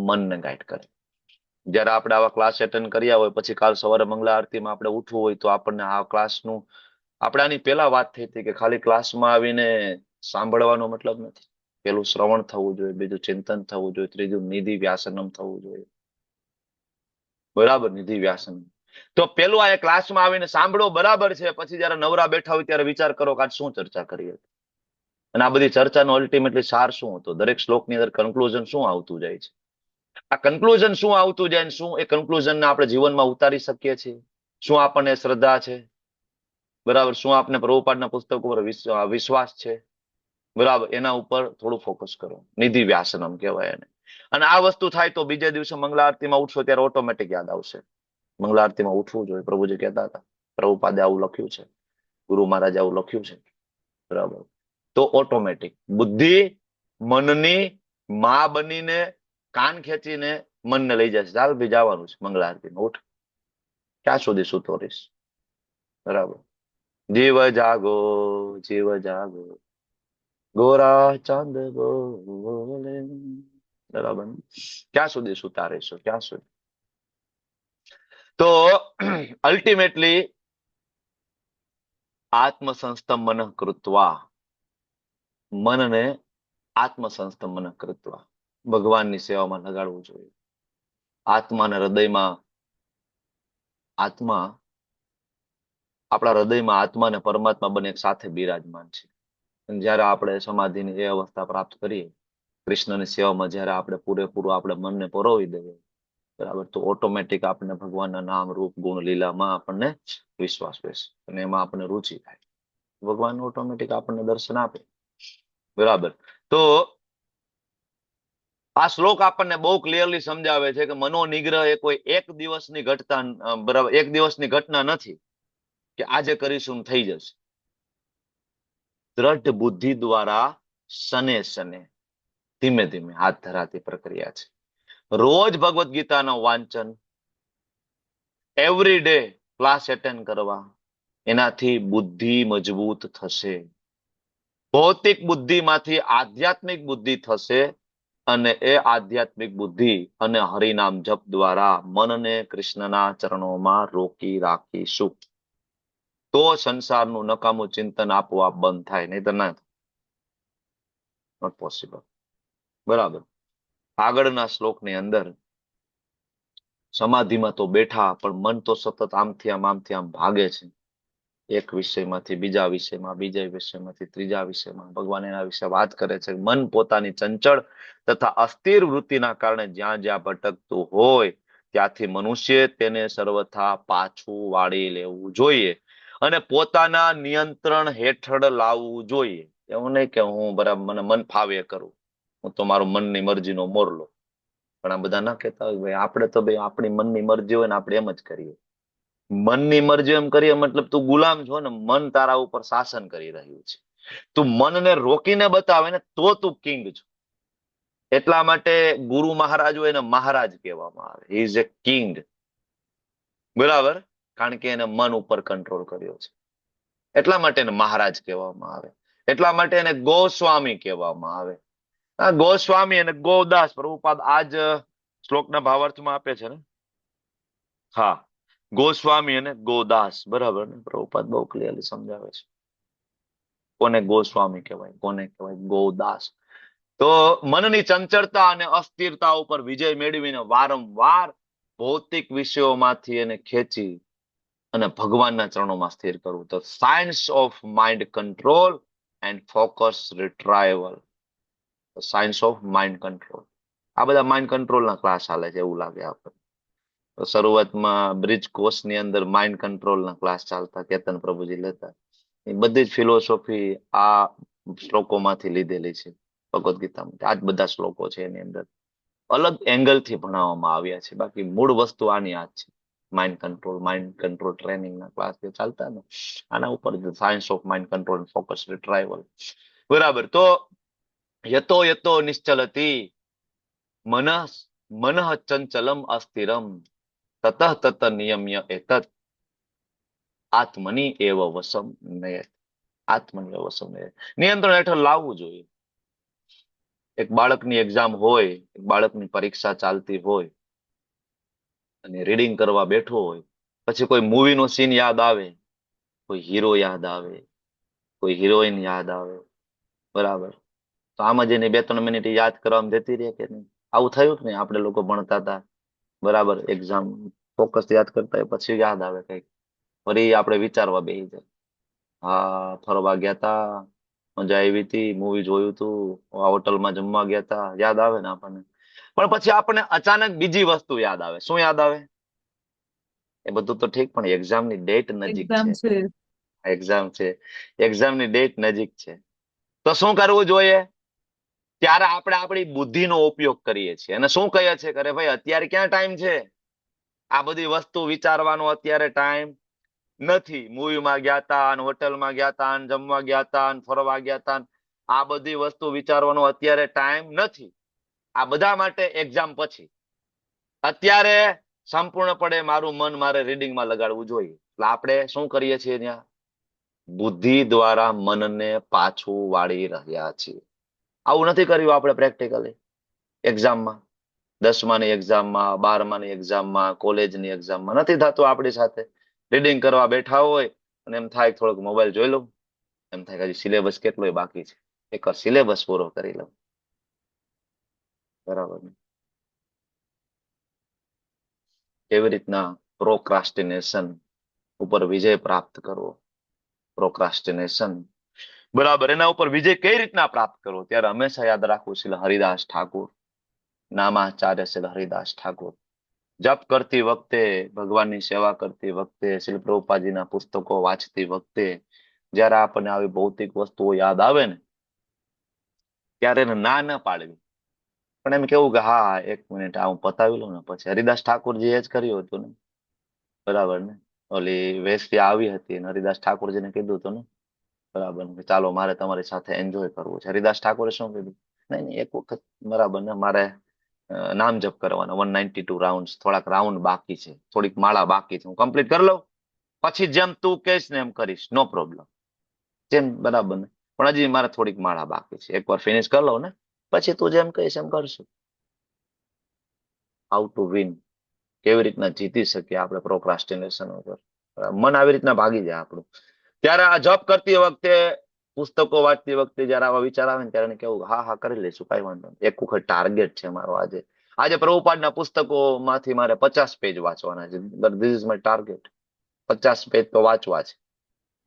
Speaker 1: મનને ગાઈડ કરે. જયારે આપણે આવા ક્લાસ એટેન્ડ કર્યા હોય, પછી કાલ સવારે મંગલા આરતીમાં આપણે ઉઠવું હોય તો આપણને આ ક્લાસનું, આપણે આની પહેલા વાત થઈ હતી કે ખાલી ક્લાસમાં આવીને સાંભળવાનો મતલબ નથી. પેલું શ્રવણ થવું જોઈએ, બીજું ચિંતન થવું જોઈએ, ત્રીજું નિધિ વ્યાસનમ થવું જોઈએ. બરાબર. નિધિ વ્યાસનમ. તો પેલું આ ક્લાસમાં આવીને સાંભળો, બરાબર છે. પછી જયારે નવરા બેઠા હોય ત્યારે વિચાર કરો કે આજ શું ચર્ચા કરી હતી. અને આ બધી ચર્ચાનો અલ્ટિમેટલી સાર શું હતો? દરેક શ્લોકની અંદર કન્ક્લુઝન શું આવતું જાય છે? આ કન્ક્લુઝન શું આવતું જાય, શું એ કન્ક્લુઝનને આપણે જીવનમાં ઉતારી શકીએ છીએ? શું આપણને શ્રદ્ધા છે? બરાબર. શું આપને પ્રભુપાદના પુસ્તકો પર વિશ્વાસ છે? બરાબર. એના ઉપર થોડું ફોકસ કરો. નિધિ વ્યાસનમ કહેવાય એને. અને આ વસ્તુ થાય તો બીજા દિવસે મંગલા આરતીમાં ઉઠશો ત્યારે ઓટોમેટિક યાદ આવશે. મંગલા આરતીમાં ઉઠવું જોઈએ. પ્રભુજી કહેતા હતા, પ્રભુપાદે આવું લખ્યું છે, ગુરુ મહારાજે આવું લખ્યું છે. બરાબર. તો ઓટોમેટિક બુદ્ધિ મનની માં બનીને કાન ખેંચીને મનને લઈ જશે. ચાલ ભાઈ જવાનું છે મંગલા આરતીમાં, ઉઠ. ક્યાં સુધી સૂતો રહીશ? બરાબર. જીવ જાગો, જીવ જાગો, ગોરા ચાંદ બોલે. બરાબર. ક્યાં સુધી સુતા રહેશો? ક્યાં સુધી? તો અલ્ટિમેટલી આત્મસંસ્તમન કૃત્વા, મનને આત્મસંસ્તમન કૃત્વા ભગવાનની સેવામાં લગાડવું જોઈએ. આત્માને હૃદયમાં, આત્મા આપણા હૃદયમાં આત્મા અને પરમાત્મા બંને એક સાથે બિરાજમાન છે. જયારે આપણે સમાધિની એ અવસ્થા પ્રાપ્ત કરીએ, કૃષ્ણની સેવામાં જયારે આપણે પૂરેપૂરું આપણે મનને પરોવી દઈએ, બરાબર, તો ઓટોમેટિક આપણને ભગવાનના નામ રૂપ ગુણ લીલામાં આપણને વિશ્વાસ બેસે અને એમાં આપણને રુચિ થાય. ભગવાન ઓટોમેટિક આપણને દર્શન આપે. બરાબર. તો આ શ્લોક આપણને બહુ ક્લિયરલી સમજાવે છે કે મનો નિગ્રહ એ કોઈ એક દિવસની ઘટના, બરાબર, એક દિવસની ઘટના નથી કે આજે કરીશું થઈ જશે. દ્રઢ બુદ્ધિ દ્વારા શને શને, ધીમે ધીમે હાથ ધરાતી પ્રક્રિયા છે. રોજ ભગવદ્ ગીતાનું વાંચન, એવરી ડે ક્લાસ એટેન્ડ કરવા, એનાથી બુદ્ધિ મજબૂત થશે. ભૌતિક બુદ્ધિમાંથી આધ્યાત્મિક બુદ્ધિ થશે અને એ આધ્યાત્મિક બુદ્ધિ અને હરિનામ જપ દ્વારા મનને કૃષ્ણના ચરણોમાં રોકી રાખીશું. તો સંસારનું નકામું ચિંતન આપોઆપ બંધ થાય, નહીં તો ના. Not possible. બરાબર. આગળના શ્લોકની અંદર સમાધિમાં તો બેઠા પણ મન તો સતત આમથી આમ ભાગે છે. એક વિષયમાંથી બીજા વિષયમાં, બીજા વિષયમાંથી ત્રીજા વિષયમાં. ભગવાન એના વિશે વાત કરે છે. મન પોતાની ચંચળ તથા અસ્થિર વૃત્તિના કારણે જ્યાં જ્યાં ભટકતું હોય ત્યાંથી મનુષ્ય તેને સર્વથા પાછું વાળી લેવું જોઈએ અને પોતાના નિયંત્રણ હેઠળ લાવવું જોઈએ. એવું નહીં કે હું બરાબર મને મન ફાવે કરું, હું તો મારું મનની મરજીનો મોરલો. પણ આ બધા ના કહેતા હોય ભાઈ આપણે તો ભાઈ આપણી મનની મરજી હોય ને આપણે એમ જ કરીએ. મનની મરજી એમ કરીએ મતલબ તું ગુલામ છો ને, મન તારા ઉપર શાસન કરી રહ્યું છે. તું મનને રોકીને બતાવે ને તો તું કિંગ છો. એટલા માટે ગુરુ મહારાજ હોય એને મહારાજ કહેવામાં આવે. He is A king. બરાબર. કારણ કે એને મન ઉપર કંટ્રોલ કર્યો છે. એટલા માટે એને મહારાજ કહેવામાં આવે. એટલા માટે એને ગોસ્વામી કહેવામાં આવે. આ ગોસ્વામી અને ગોદાસ પ્રભુપાદ આજ શ્લોકના ભાવાર્થમાં આપે છે ને. હા, ગોસ્વામી અને ગોદાસ. બરાબર ને, પ્રભુપાદ બહુ ક્લિયરલી સમજાવે છે કોને ગોસ્વામી કહેવાય, કોને કહેવાય ગોદાસ. તો મનની ચંચળતા અને અસ્થિરતા ઉપર વિજય મેળવીને વારંવાર ભૌતિક વિષયોમાંથી એને ખેંચી અને ભગવાનના ચરણોમાં સ્થિર કરવું. તો science of mind control and focus retrieval. Science of mind control. આ બધા માઇન્ડ કંટ્રોલના ક્લાસ ચાલે છે એવું લાગે આપણને. તો શરૂઆતમાં બ્રિજ કોર્સની અંદર માઇન્ડ કંટ્રોલના ક્લાસ ચાલતા, કેતન પ્રભુજી લેતા. એ બધી જ ફિલોસોફી આ શ્લોકોમાંથી લીધેલી છે ભગવદ્ ગીતામાં. આ જ બધા શ્લોકો છે એની અંદર અલગ એંગલથી ભણાવવામાં આવ્યા છે. બાકી મૂળ વસ્તુ આની આ જ છે. માઇન્ડ કંટ્રોલ ટ્રેનિંગના ક્લાસ જે ચાલતા ને આના ઉપર science of mind control focus retrieval. બરાબર. તો યતો યતો નિશ્ચલતી મનઃ મનઃ ચંચલમ અસ્થિરમ તતઃ તત નિયમ્ય એતત આત્મની એવ વસમ નયત. આત્મની એવ વસમ નયત. નિયંત્રણ હેઠળ લાવવું જોઈએ. એક બાળકની એક્ઝામ હોય, એક બાળકની પરીક્ષા ચાલતી હોય અને રીડિંગ કરવા બેઠો હોય, પછી કોઈ મૂવીનો સીન યાદ આવે, કોઈ હીરો યાદ આવે, કોઈ હિરોઈન યાદ આવે. બરાબર. તો આમાં જેને 2-3 મિનિટ યાદ કરવામાં જતી રહે કે નહીં? આવું થયું કે નહીં? આપણે લોકો ભણતા હતા બરાબર, એક્ઝામ ફોકસ યાદ કરતા હોય પછી યાદ આવે કઈક, ફરી આપણે વિચારવા બેસી જાય. હા, ફરવા ગયા તા, મજા આવી હતી, મૂવી જોયું તું, આ હોટલમાં જમવા ગયા તા, યાદ આવે ને આપણને. પણ પછી આપણને અચાનક બીજી વસ્તુ યાદ આવે. શું યાદ આવે? એ બધું તો ઠીક, પણ એક્ઝામની ડેટ નજીક
Speaker 5: એક્ઝામ
Speaker 1: છે.
Speaker 5: છે.
Speaker 1: એક્ઝામ છે, એક્ઝામની ડેટ નજીક છે. તો શું કરવું જોઈએ? ત્યારે આપણે આપણી બુદ્ધિનો ઉપયોગ કરીએ છીએ અને શું કહીએ છીએ? અરે ભાઈ અત્યારે ક્યાં ટાઈમ છે? આ બધી વસ્તુ વિચારવાનો અત્યારે ટાઈમ નથી. મૂવીમાં ગયા તા, હોટલમાં ગયા તા, જમવા ગયા તા, ફરવા ગયા તા, આ બધી વસ્તુ વિચારવાનો અત્યારે ટાઈમ નથી. આ બધા માટે એક્ઝામ પછી. અત્યારે સંપૂર્ણપણે મારું મન મારે રીડિંગમાં લગાડવું જોઈએ. એટલે આપણે શું કરીએ છીએ? ત્યાં બુદ્ધિ દ્વારા મનને પાછું વાળી રહ્યા છીએ. આવું નથી કર્યું આપણે પ્રેક્ટિકલી એક્ઝામમાં, 10માની એક્ઝામમાં, 12માની એક્ઝામમાં, કોલેજની એક્ઝામમાં નથી થતું આપણી સાથે. રીડિંગ કરવા બેઠા હોય અને એમ થાય થોડોક મોબાઈલ જોઈ લઉં, એમ થાય હજી સિલેબસ કેટલોય બાકી છે, એક સિલેબસ પૂરો કરી લઉં. બરાબર ને? કેવી રીતના પ્રોક્રાસ્ટિનેશન ઉપર વિજય પ્રાપ્ત કરવો? પ્રોક્રાસ્ટિનેશન, બરાબર, એના ઉપર વિજય કઈ રીતના પ્રાપ્ત કરવો? ત્યારે હંમેશા યાદ રાખવું શ્રીલ હરિદાસ ઠાકુર, નામાચાર્ય શ્રીલ હરિદાસ ઠાકુર. જપ કરતી વખતે, ભગવાનની સેવા કરતી વખતે, શ્રીલ પ્રભુપાદજીના પુસ્તકો વાંચતી વખતે જયારે આપણને આવી ભૌતિક વસ્તુઓ યાદ આવે ને ત્યારે એને ના ન પાડવી, પણ એમ કેવું કે હા 1 મિનિટ આ હું પતાવી લઉં ને પછી. હરિદાસ ઠાકોરજી એ જ કર્યું હતું ને. બરાબર ને? ઓલી વેશ્યા આવી હતી અને હરિદાસ ઠાકોરજીને કીધું હતું ને, બરાબર ને, ચાલો મારે તમારી સાથે એન્જોય કરવું છે. હરિદાસ ઠાકોરે શું કીધું? નહીં નહીં, એક વખત બરાબર ને, મારે નામ જપ કરવાના 192 રાઉન્ડ, થોડાક રાઉન્ડ બાકી છે, થોડીક માળા બાકી છે, હું કમ્પ્લીટ કરી લઉં પછી જેમ તું કહીશ ને એમ કરીશ, નો પ્રોબ્લેમ. જેમ બરાબર ને, પણ હજી મારે થોડીક માળા બાકી છે, એકવાર ફિનિશ કરી લઉં ને પછી તું જેમ કહીશ એમ કરશું. હાઉ ટુ વિન, કેવી રીતના જીતી શકીએ આપણે પ્રોક્રાસ્ટિનેશન ઉપર. મન આવી રીતના ભાગી જાય આપણું. ત્યારે આ જપ કરતી વખતે પુસ્તકો વાંચતી વખતે જયારે આવા વિચાર આવે ને ત્યારે એને કેવું હા હા કરી લઈશું, કઈ વાંધો નહીં. એક વખત ટાર્ગેટ છે મારો આજે. આજે પ્રભુપાદના પુસ્તકો માંથી મારે 50 પેજ વાંચવાના છે. This is my target. 50 page તો વાંચવા છે.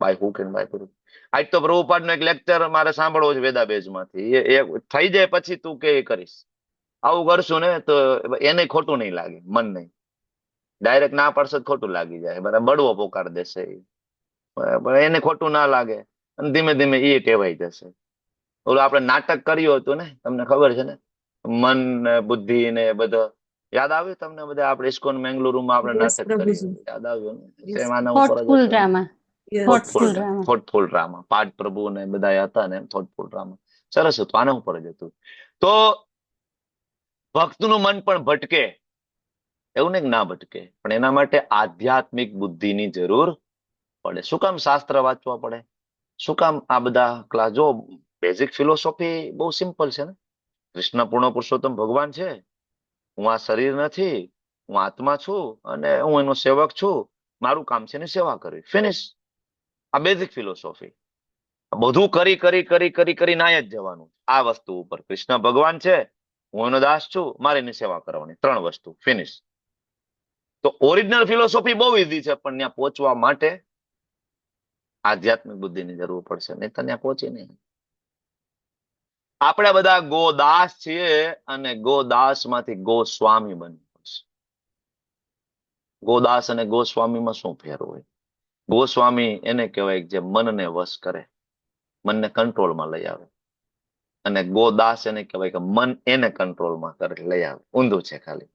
Speaker 1: By hook and by crook. આજ તો પ્રભુપાદનો એક લેક્ચર મારે સાંભળવો છે વેદાબેઝ માંથી. એ થઈ જાય પછી તું કે એ કરીશ. આવું કરશું ને તો એને ખોટું નહીં લાગે, મન નહીં. ડાયરેક્ટ ના પડશે તો ખોટું લાગી જાય, બરાબર, બળવો પોકાર દેશે એ. બરાબર, એને ખોટું ના લાગે અને ધીમે ધીમે એ ટેવાઈ જશે. ઓલું આપણે નાટક કર્યું હતું ને, તમને ખબર છે ને, મન ને બુદ્ધિ ને બધો યાદ આવ્યું તમને? બધા આપણે ઇસ્કોન મેંગલુરુમાં આપણે
Speaker 7: યસ
Speaker 1: નાટક
Speaker 7: પ્રભુજી.
Speaker 1: કર્યું, યાદ આવ્યું ને?
Speaker 7: યસ.
Speaker 1: સેમ આના ઉપર જ
Speaker 6: થોટફુલ
Speaker 1: હતું.
Speaker 6: Drama.
Speaker 7: Yes.
Speaker 6: Thoughtful drama.
Speaker 1: Thoughtful drama, પાઠ પ્રભુ ને બધા હતા ને, થોટફુલ ડ્રામા સરસ હતું, આના ઉપર જ હતું. તો ભક્તનું મન પણ ભટકે એવું નહીં કે ના ભટકે, પણ એના માટે આધ્યાત્મિક બુદ્ધિની જરૂર પડે. શું કામ શાસ્ત્ર વાંચવા પડે? શું કામ આ બધા ક્લાસ? જો બેઝિક ફિલોસોફી બહુ સિમ્પલ છે ને. કૃષ્ણ પૂર્ણ પુરુષોત્તમ ભગવાન છે, હું આ શરીર નથી, હું આત્મા છું અને હું એનો સેવક છું. મારું કામ છે એની સેવા કરવી, ફિનિશ. આ બેઝિક ફિલોસોફી. બધું કરી કરી કરી કરી કરી નાય જ જવાનું આ વસ્તુ ઉપર. કૃષ્ણ ભગવાન છે, હું એનો દાસ છું, મારે એની સેવા કરવાની. 3 વસ્તુ, ફિનિશ. તો ઓરિજિનલ ફિલોસોફી બહુ ઈઝી છે, પણ ત્યાં પહોંચવા માટે આધ્યાત્મિક બુદ્ધિની જરૂર પડશે, નહીં તો ત્યાં પહોંચી નહીં. આપણે બધા ગોદાસ છીએ અને ગોદાસ માંથી ગોસ્વામી બનવું પડશે. ગોદાસ અને ગોસ્વામીમાં શું ફેર હોય? ગોસ્વામી એને કહેવાય જે મનને વશ કરે, મનને કંટ્રોલમાં લઈ આવે. અને ગોદાસ એને કહેવાય કે મન એને કંટ્રોલમાં કરે, લઈ આવે. ઊંધું છે ખાલી,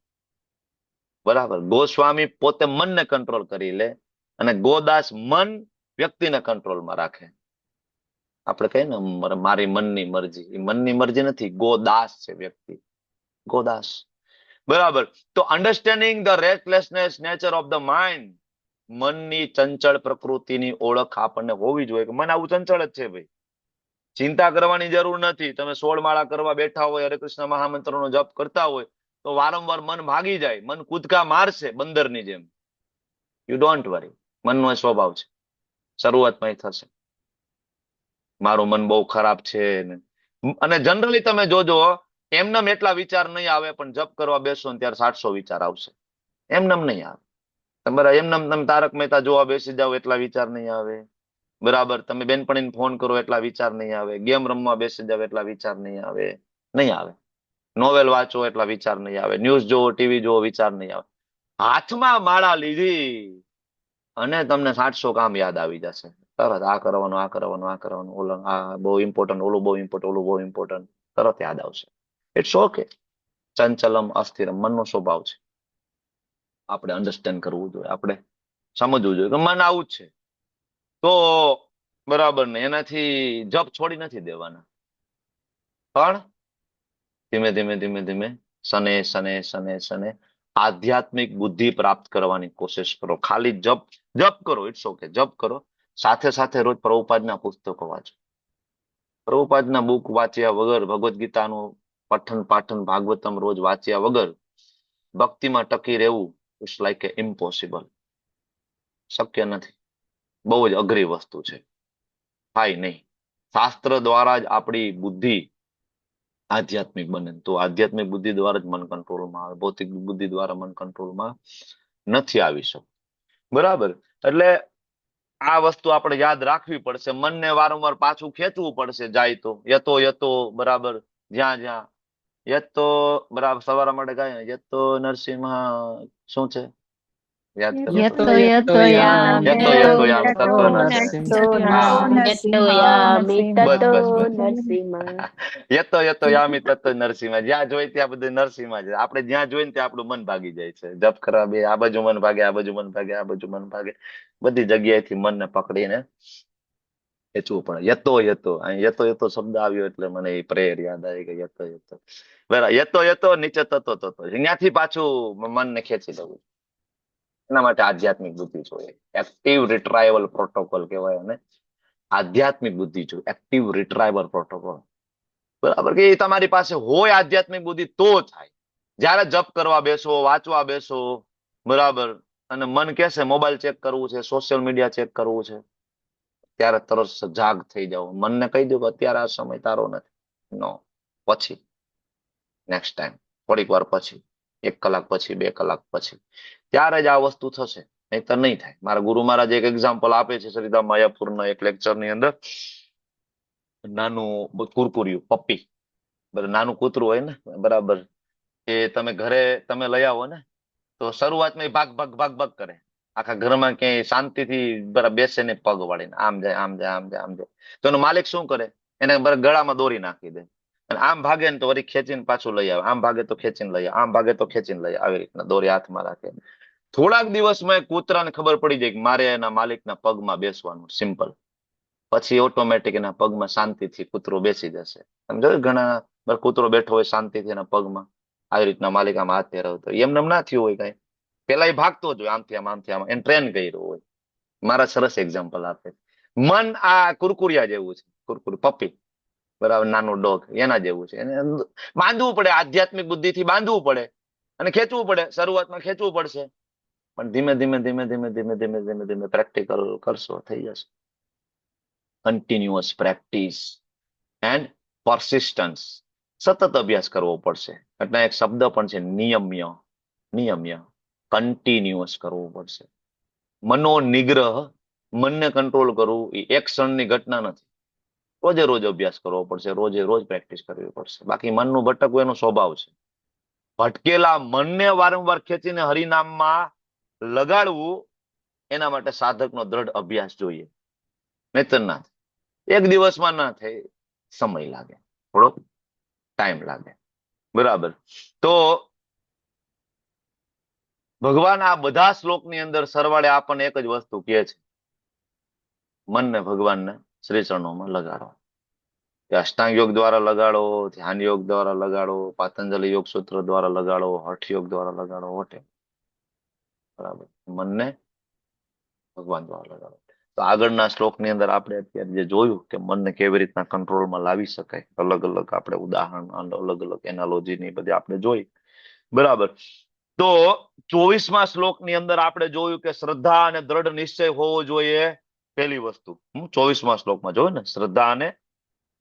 Speaker 1: બરાબર. ગોસ્વામી પોતે મનને કંટ્રોલ કરી લે અને ગોદાસ મન વ્યક્તિને કંટ્રોલમાં રાખે. આપણે કહીએ ને મારી મનની મરજી, એ મનની મરજી નથી, ગોદાસ છે વ્યક્તિ, ગોદાસ. બરાબર. તો understanding the restlessness nature of the mind, મનની ચંચળ પ્રકૃતિની ઓળખ આપણને હોવી જોઈએ કે મન આવું ચંચળ જ છે ભાઈ. ચિંતા કરવાની જરૂર નથી. તમે 16 માળા કરવા બેઠા હોય, હરે કૃષ્ણ મહામંત્રનો જપ કરતા હોય તો વારંવાર મન ભાગી જાય, મન કૂદકા મારશે બંદરની જેમ. You don't worry. મનનો સ્વભાવ છે. શરૂઆતમાં થશે મારું મન બહુ ખરાબ છે ને. અને જનરલી તમે જોજો એમનેમ એટલા વિચાર નહીં આવે, પણ જપ કરવા બેસો ને ત્યારે 700 વિચાર આવશે. એમનેમ નહીં આવે. બરાબર. એમનેમ તમે તારક મહેતા જોવા બેસી જાઓ એટલા વિચાર નહીં આવે, બરાબર. તમે બેનપણીને ફોન કરો એટલા વિચાર નહીં આવે. ગેમ રમવા બેસી જાવ એટલા વિચાર નહીં આવે, નહીં આવે. નોવેલ વાંચો એટલા વિચાર નહીં આવે. ન્યૂઝ જોવો, ટીવી જોવો, વિચાર નહીં આવે. હાથમાં માળા લીધી અને તમને 700 કામ યાદ આવી જશે તરત. આ કરવાનું, આ કરવાનું, આ કરવાનું, ઓલું આ બહુ ઇમ્પોર્ટન્ટ, ઓલું બહુ ઇમ્પોર્ટન્ટ, ઓલું બહુ ઇમ્પોર્ટન્ટ, તરત યાદ આવશે. It's okay. ચંચલમ અસ્થિરમ મનનો સ્વભાવ છે. આપણે અન્ડરસ્ટેન્ડ કરવું જોઈએ, આપણે સમજવું જોઈએ કે મન આવું જ છે. તો બરાબર ને, એનાથી જપ છોડી નથી દેવાના, પણ ધીમે ધીમે ધીમે ધીમે સને સને સને સને આધ્યાત્મિક બુદ્ધિ પ્રાપ્ત કરવાની કોશિશ કરો. ખાલી જપ કરો, ઇટ્સ ઓકે, જપ કરો. સાથે સાથે રોજ પ્રભુપાદના પુસ્તકો વાંચો. પ્રભુપાદના બુક વાંચ્યા વગર, ભગવદ્ ગીતાનું પઠન પાઠન ભાગવતમ રોજ વાંચ્યા વગર ભક્તિમાં ટકી રહેવું ઇટ્સ લાઈક એ ઇમ્પોસિબલ. શક્ય નથી. બહુ જ અઘરી વસ્તુ છે, થાય નહીં. શાસ્ત્ર દ્વારા જ આપણી બુદ્ધિ આધ્યાત્મિક બને. તો આધ્યાત્મિક બુદ્ધિ દ્વારા જ મન કંટ્રોલમાં આવે. ભૌતિક બુદ્ધિ દ્વારા મન કંટ્રોલમાં નથી આવી શકતું, બરાબર. એટલે આ વસ્તુ આપણે યાદ રાખવી પડશે. મનને વારંવાર પાછું ખેંચવું પડશે. જાય તો યતો યતો, બરાબર. જ્યાં જ્યાં યતો, બરાબર. સવારે માટે ગાય યતો નરસિંહ, શું છે યાદ કરો તો?
Speaker 6: યતો યતો યામ
Speaker 1: યતો યતો યામ તતો નરસિંહ. યતો યતો યામી તત્વ નરસિંહ. જ્યાં જોઈ ત્યાં બધું નરસિંહ છે. આપણે જ્યાં જોઈ ને ત્યાં આપણું મન ભાગી જાય છે. જપ કરવા બે, આ બાજુ મન ભાગે, આ બાજુ મન ભાગે, આ બાજુ મન ભાગે. બધી જગ્યાએથી મનને પકડીને ખેંચવું પડે. યતો યતો, અહીં યતો યતો શબ્દ આવ્યો એટલે મને એ પ્રેયર યાદ આવી ગઈ. યતો યતો, બરાબર. યતો યતો નીચે તતો તતો, ત્યાંથી પાછું મનને ખેંચી લેવું. એના માટે આધ્યાત્મિક બુદ્ધિ જોઈએ. એક્ટિવ રિટ્રાઈવલ પ્રોટોકોલ કહેવાય અને આધ્યાત્મિક બુદ્ધિ જોઈએ. એક્ટિવ રિટ્રાઈવલ પ્રોટોકોલ, બરાબર. કે એ તમારી પાસે હોય આધ્યાત્મિક બુદ્ધિ તો થાય. જયારે જપ કરવા બેસો, વાંચવા બેસો, બરાબર, અને મન કહેશે મોબાઈલ ચેક કરવું છે, સોશિયલ મીડિયા ચેક કરવું છે, ત્યારે તરત સજાગ થઈ જાઓ. મનને કહી દો કે અત્યારે આ સમય તારો નથી. નો, પછી નેક્સ્ટ ટાઈમ, થોડીક વાર પછી, 1 કલાક પછી, 2 કલાક પછી, ત્યારે જ આ વસ્તુ થશે, નહીતર નહીં થાય. મારા ગુરુ મહારાજ એક એક્ઝામ્પલ આપે છે સરિતા માયાપુરના એક લેક્ચર ની અંદર. નાનું કુરકુરિયું પપ્પી, નાનું કૂતરું હોય ને, બરાબર, એ તમે ઘરે તમે લઈ આવો ને, તો શરૂઆતમાં એ ભાગ ભાગ ભાગ ભાગ કરે. આખા ઘરમાં ક્યાંય શાંતિથી બરાબર બેસે ને, પગ વાળીને આમ જાય આમ જાય આમ જાય આમ જાય. તો એનો માલિક શું કરે? એને બરાબર ગળામાં દોરી નાખી દે, અને આમ ભાગે ને તો વળી ખેંચીને પાછું લઈ આવે, આમ ભાગે તો ખેંચીને લઈ આવે, આમ ભાગે તો ખેંચીને લઈ આવે. આવી રીતના દોરી હાથમાં રાખે. થોડાક દિવસમાં એ કૂતરાને ખબર પડી જાય કે મારે એના માલિકના પગમાં બેસવાનું, સિમ્પલ. પછી ઓટોમેટિક એના પગમાં શાંતિથી કૂતરો બેસી જશે. તમે જોયું ઘણા કૂતરો બેઠો હોય શાંતિથી એના પગમાં, આવી રીતના માલિક આમ હાથ ફેરવતો હોય. એમને એમ ના થયું હોય કઈ, પેલા એ ભાગતો જ હોય આમથી આમ આમથી આમ, એને ટ્રેન કર્યું હોય. મારા સરસ એક્ઝામ્પલ આપે. મન આ કુરકુરિયા જેવું છે, કુરકુરી પપ્પી, બરાબર, નાનો ડોગ એના જેવું છે. એને બાંધવું પડે, આધ્યાત્મિક બુદ્ધિથી બાંધવું પડે અને ખેંચવું પડે. શરૂઆતમાં ખેંચવું પડશે, પણ ધીમે ધીમે ધીમે ધીમે ધીમે ધીમે ધીમે ધીમે પ્રેક્ટિકલ કરશો, થઈ જશે. કન્ટિન્યુઅસ પ્રેક્ટિસ એન્ડ પરસિસ્ટન્સ, સતત અભ્યાસ કરવો પડશે. એટલે એક શબ્દ પણ છે નિયમ્ય. નિયમ્ય, કન્ટિન્યુઅસ કરવું પડશે. મનોનિગ્રહ, મનને કંટ્રોલ કરવું એ એક ક્ષણની ઘટના નથી. રોજે રોજ અભ્યાસ કરવો પડશે, રોજે રોજ પ્રેક્ટિસ કરવી પડશે. બાકી મનનું ભટકવું એનો સ્વભાવ છે. ભટકેલા મનને વારંવાર ખેંચીને હરિનામમાં લગાડવું, એના માટે સાધકનો દ્રઢ અભ્યાસ જોઈએ. નહીતર ના થાય. એક દિવસમાં ના થાય, સમય લાગે, થોડો ટાઈમ લાગે, બરાબર. તો ભગવાન આ બધા શ્લોકની અંદર સરવાળે આપણને એક જ વસ્તુ કહે છે, મનને ભગવાનને શ્રી ચરણોમાં લગાડો. કે અષ્ટાંગ યોગ દ્વારા લગાડો, ધ્યાન યોગ દ્વારા લગાડો, પાતંજલિ યોગ સૂત્ર દ્વારા લગાડો, હઠ યોગ દ્વારા લગાડો, વટે, બરાબર. મનને ભગવાન દ્વારા લગાડો. તો આગળના શ્લોકની અંદર આપણે અત્યારે જે જોયું કે મનને કેવી રીતના કંટ્રોલમાં લાવી શકાય, અલગ અલગ આપણે ઉદાહરણ, અલગ અલગ એનાલોજી ની બધી આપણે જોઈ, બરાબર. તો 24મા શ્લોકની અંદર આપણે જોયું કે શ્રદ્ધા અને દ્રઢ નિશ્ચય હોવો જોઈએ. પહેલી વસ્તુ 24મા શ્લોકમાં જોયું ને, શ્રદ્ધા અને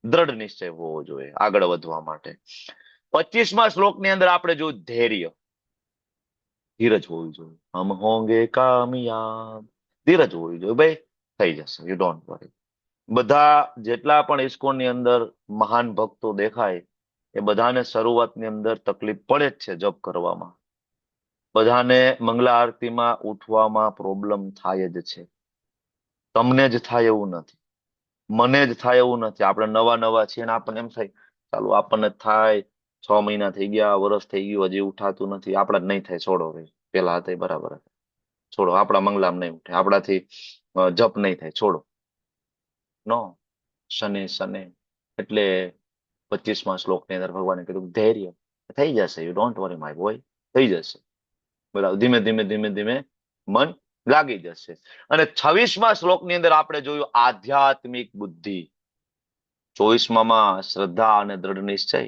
Speaker 1: દ્રઢ નિશ્ચય હોવો જોઈએ આગળ વધવા માટે. 25મા શ્લોકની અંદર આપણે જોયું ધૈર્ય, ધીરજ હોવી જોઈએ. હમ હોંગે કામયાબ, ધીરજ હોવી જોઈએ. ભાઈ થઈ જશે, યુ ડોન્ટ વરી. બધા જેટલા પણ ઇસ્કોનની અંદર મહાન ભક્તો દેખાય, એ બધાને શરૂઆતની અંદર તકલીફ પડે જ છે જપ કરવામાં. બધાને મંગલા આરતીમાં ઉઠવામાં પ્રોબ્લેમ થાય જ છે. તમને જ થાય એવું નથી, મને જ થાય એવું નથી. આપણે નવા નવા છીએ ને આપણને એમ થાય ચાલો આપણને થાય, 6 મહિના થઈ ગયા, વર્ષ થઈ ગયું, હજી ઉઠાતું નથી. આપણા જ નહીં થાય, છોડો ભાઈ. પેલા હતા એ બરાબર હતા, છોડો. આપણા મંગલામ નહીં ઉઠે, આપણાથી જપ નહીં થાય, છોડો. નો, શને શને. એટલે 25મા શ્લોકની અંદર ભગવાને કીધું ધૈર્ય, થઈ જશે, you don't worry my boy, થઈ જશે, બરાબર. ધીમે ધીમે ધીમે ધીમે મન લાગી જશે. અને 26મા શ્લોકની અંદર આપણે જોયું આધ્યાત્મિક બુદ્ધિ. 24માં શ્રદ્ધા અને દ્રઢ નિશ્ચય,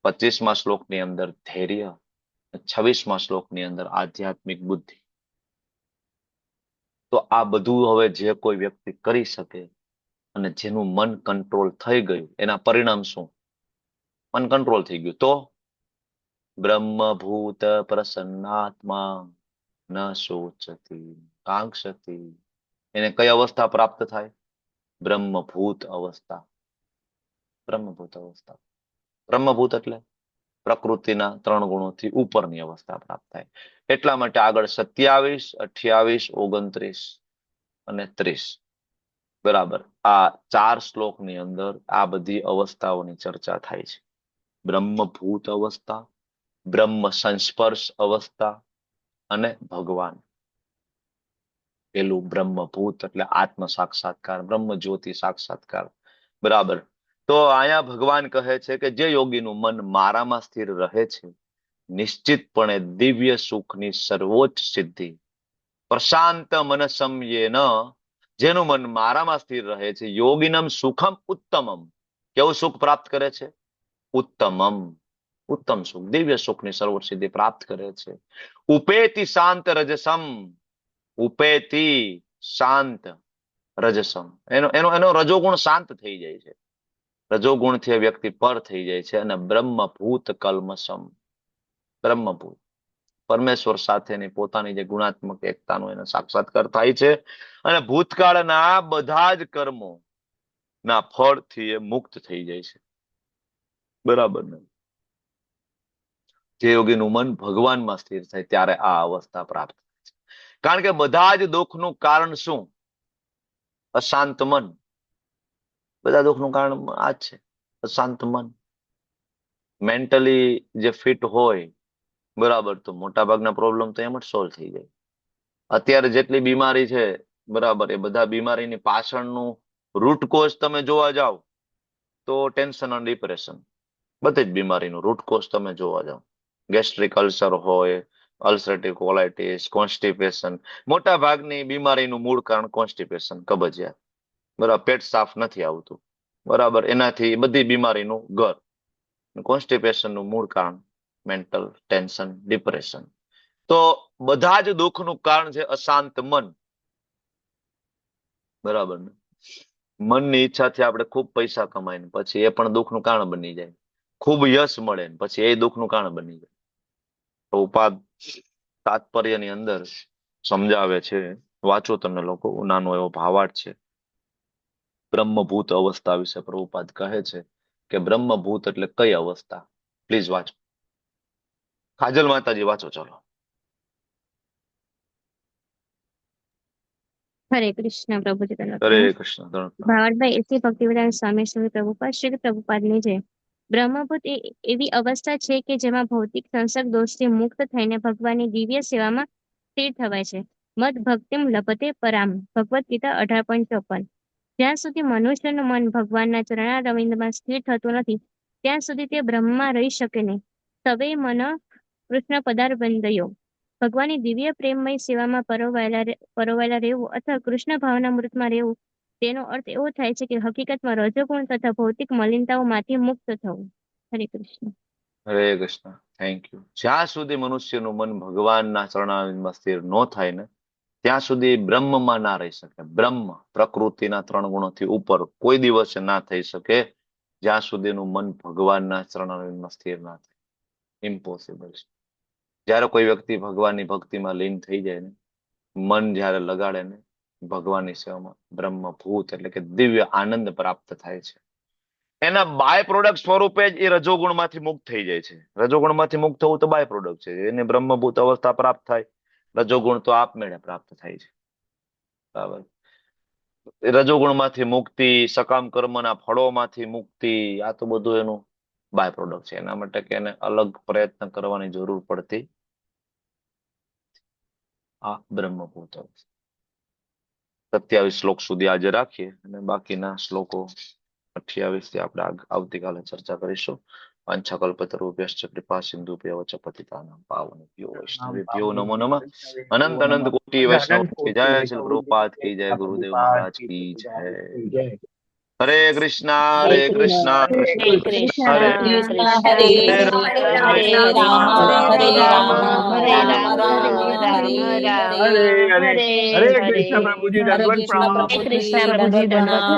Speaker 1: 25મા શ્લોકની અંદર ધૈર્ય, 26મા શ્લોકની અંદર આધ્યાત્મિક બુદ્ધિ. તો આ બધું હવે જે કોઈ વ્યક્તિ કરી શકે અને જેનું મન કંટ્રોલ થઈ ગયું, એના પરિણામ શું? મન કંટ્રોલ થઈ ગયું તો બ્રહ્મભૂત પ્રસન્નાત્મા ન શોચતી કાંક્ષતી. એને કઈ અવસ્થા પ્રાપ્ત થાય? બ્રહ્મભૂત અવસ્થા. બ્રહ્મભૂત અવસ્થા, બ્રહ્મભૂત એટલે પ્રકૃતિના 3 ગુણોથી ઉપરની અવસ્થા પ્રાપ્ત થાય. એટલા માટે આગળ 27, 28, 29 અને 30, બરાબર, આ 4 શ્લોકની અંદર આ બધી અવસ્થાઓની ચર્ચા થાય છે. બ્રહ્મભૂત અવસ્થા, બ્રહ્મ સંસ્પર્શ અવસ્થા અને ભગવાન. પેલું બ્રહ્મભૂત એટલે આત્મ સાક્ષાત્કાર, બ્રહ્મ જ્યોતિ સાક્ષાત્કાર, બરાબર. તો અહીંયા ભગવાન કહે છે કે જે યોગીનું મન મારામાં સ્થિર રહે છે, નિશ્ચિતપણે દિવ્ય સુખની સર્વોચ્ચ સિદ્ધિ. પ્રશાંત મનસમ યેન, જેનું મન મારામાં સ્થિર રહે છે, યોગિનમ સુખમ ઉત્તમમ. કેવું સુખ પ્રાપ્ત કરે છે? ઉત્તમમ, ઉત્તમ સુખ, દિવ્ય સુખની સર્વોચ્ચ સિદ્ધિ પ્રાપ્ત કરે છે. ઉપેતિ શાંત રજસમ, ઉપેતિ શાંત રજસમ, એનો એનો એનો રજોગુણ શાંત થઈ જાય છે. રજોગુણથી એ વ્યક્તિ પર થઈ જાય છે. અને બ્રહ્મભૂત કલ્મષમ, બ્રહ્મભૂત પરમેશ્વર સાથેની પોતાની જે ગુણાત્મક એકતાનો એને સાક્ષાત્કાર થાય છે. અને ભૂતકાળના બધા જ કર્મો ના ફળથી એ મુક્ત થઈ જાય છે. બરાબર ને? જે યોગીનું મન ભગવાનમાં સ્થિર થાય ત્યારે આ અવસ્થા પ્રાપ્ત થાય છે. કારણ કે બધા જ દુઃખનું કારણ શું? અશાંત મન. બધા દુઃખનું કારણ આ જ છે, અશાંત મન. મેન્ટલી જે ફિટ હોય, બરાબર, તો મોટા ભાગના પ્રોબ્લેમ તો એમ જ સોલ્વ થઈ જાય. અત્યારે જેટલી બીમારી છે, બરાબર, એ બધા બીમારીની પાછળનું રૂટ કોઝ તમે જોવા જાઓ તો ટેન્શન અને ડિપ્રેશન. બધી જ બીમારીનું રૂટ કોઝ તમે જોવા જાઓ, ગેસ્ટ્રિક અલ્સર હોય, અલ્સરેટિવ કોલાઇટિસ, કોન્સ્ટિપેશન, મોટા ભાગની બીમારીનું મૂળ કારણ કોન્સ્ટિપેશન, કબજિયાત. બરાબર, પેટ સાફ નથી આવતું, બરાબર, એનાથી બધી બીમારીનું ઘર. કોન્સ્ટિપેશનનું મૂળ કારણ મેન્ટલ ટેન્શન, ડિપ્રેશન. તો બધા જ દુઃખનું કારણ છે અશાંત મન. બરાબર ને? મનની ઈચ્છાથી આપણે ખૂબ પૈસા કમાઈને પછી એ પણ દુઃખનું કારણ બની જાય. ખૂબ યશ મળે ને પછી એ દુઃખનું કારણ બની જાય. પ્રભુપાદ તાત્પર્યની અંદર સમજાવે છે, વાંચો તમે લોકો, નાનો એવો ભાવાર્થ છે. બ્રહ્મભૂત અવસ્થા વિશે પ્રભુપાદ કહે છે કે બ્રહ્મભૂત એટલે કઈ અવસ્થા? પ્લીઝ વાંચો. કાજલ માતાજી વાંચો, ચલો.
Speaker 4: હરે કૃષ્ણ પ્રભુજી તરફ
Speaker 1: હરે કૃષ્ણ.
Speaker 4: ભાવાર્થભાઈ એથી ભક્તિવેદાંત સ્વામી શ્રી પ્રભુપાદ શ્રી પ્રભુપાદની જય. બ્રહ્મભૂત એ એવી અવસ્થા છે કે જેમાં ભૌતિક સંસર્ગ દોષથી મુક્ત થઈને ભગવાનની દિવ્ય સેવામાં સ્થિર થવાય છે. મદ ભક્તિમ લભતે પરામ, ભગવદ ગીતા 18.54. જ્યાં સુધી મનુષ્યનું મન ભગવાનના ચરણારવિંદમાં સ્થિર થતું નથી ત્યાં સુધી તે બ્રહ્મમાં રહી શકે નહીં. તવે મન કૃષ્ણ પદારવિંદયો, ભગવાનની દિવ્ય પ્રેમમય સેવામાં પરોવાયેલા રહેવું અથવા કૃષ્ણ ભાવના મૃતમાં રહેવું, તેનો અર્થ એવો થાય છે કે હકીકતમાં રજોગુણ તથા ભૌતિક મલિનતાઓમાંથી મુક્ત થવું. હરે કૃષ્ણ.
Speaker 1: હરે કૃષ્ણ. Thank you. જ્યાં સુધી મનુષ્યનું મન ભગવાનના ચરણારવિંદમાં સ્થિર ન થાય ને ત્યાં સુધી બ્રહ્મમાં ના રહી શકે. બ્રહ્મ પ્રકૃતિના 3 ગુણોથી ઉપર કોઈ દિવસે ના થઈ શકે જ્યાં સુધીનું મન ભગવાનના ચરણારવિંદમાં સ્થિર ના થાય. ઇમ્પોસિબલ છે. જ્યારે કોઈ વ્યક્તિ ભગવાનની ભક્તિમાં લીન થઈ જાય ને, મન જ્યારે લગાડે ને ભગવાનની સેવામાં, બ્રહ્મભૂત એટલે કે દિવ્ય આનંદ પ્રાપ્ત થાય છે. એના બાય પ્રોડક્ટ સ્વરૂપે જ એ રજોગુણમાંથી મુક્ત થઈ જાય છે. રજોગુણમાંથી મુક્ત થવું તો બાય પ્રોડક્ટ છે. એને બ્રહ્મભૂત અવસ્થા પ્રાપ્ત થાય, રજોગુણ તો આપમેળે પ્રાપ્ત થાય છે. બરાબર. રજોગુણમાંથી મુક્તિ, સકામ કર્મના ફળોમાંથી મુક્તિ, આ તો બધું એનું બાય પ્રોડક્ટ છે. એના માટે કે એને અલગ પ્રયત્ન કરવાની જરૂર પડતી આ બ્રહ્મભૂત અવસ્થા. 27 શ્લોક સુધી આજે રાખીએ અને બાકીના શ્લોકો 28 થી આપણે આવતીકાલે ચર્ચા કરીશું. વાંછાકલ્પતરુભ્યશ્ચ કૃપા સિંધુભ્યો ચ પતિતાનાં પાવનેભ્યો વૈષ્ણવેભ્યો નમો નમઃ. અનંત અનંત કોટી વૈષ્ણવ की जय, श्री प्रभुपाद की जय, गुरुदेव महाराज की जय. हरे कृष्णा हरे कृष्णा
Speaker 4: હરે કૃષ્ણ
Speaker 1: हरे
Speaker 4: કૃષ્ણ
Speaker 3: હરે
Speaker 4: કૃષ્ણ
Speaker 3: હરે
Speaker 4: હરે
Speaker 3: રામ
Speaker 4: રામ
Speaker 3: હરે રામ
Speaker 4: હરે
Speaker 3: રામ
Speaker 4: રામ
Speaker 3: રામ
Speaker 4: રામ રામ
Speaker 3: હરે હરે
Speaker 4: હરે
Speaker 3: હરે
Speaker 4: હરે.
Speaker 3: કૃષ્ણ પ્રભુજી
Speaker 4: હરે
Speaker 3: દંડવત પ્રણામ.
Speaker 4: કૃષ્ણ પ્રભુજી દંડવત પ્રણામ.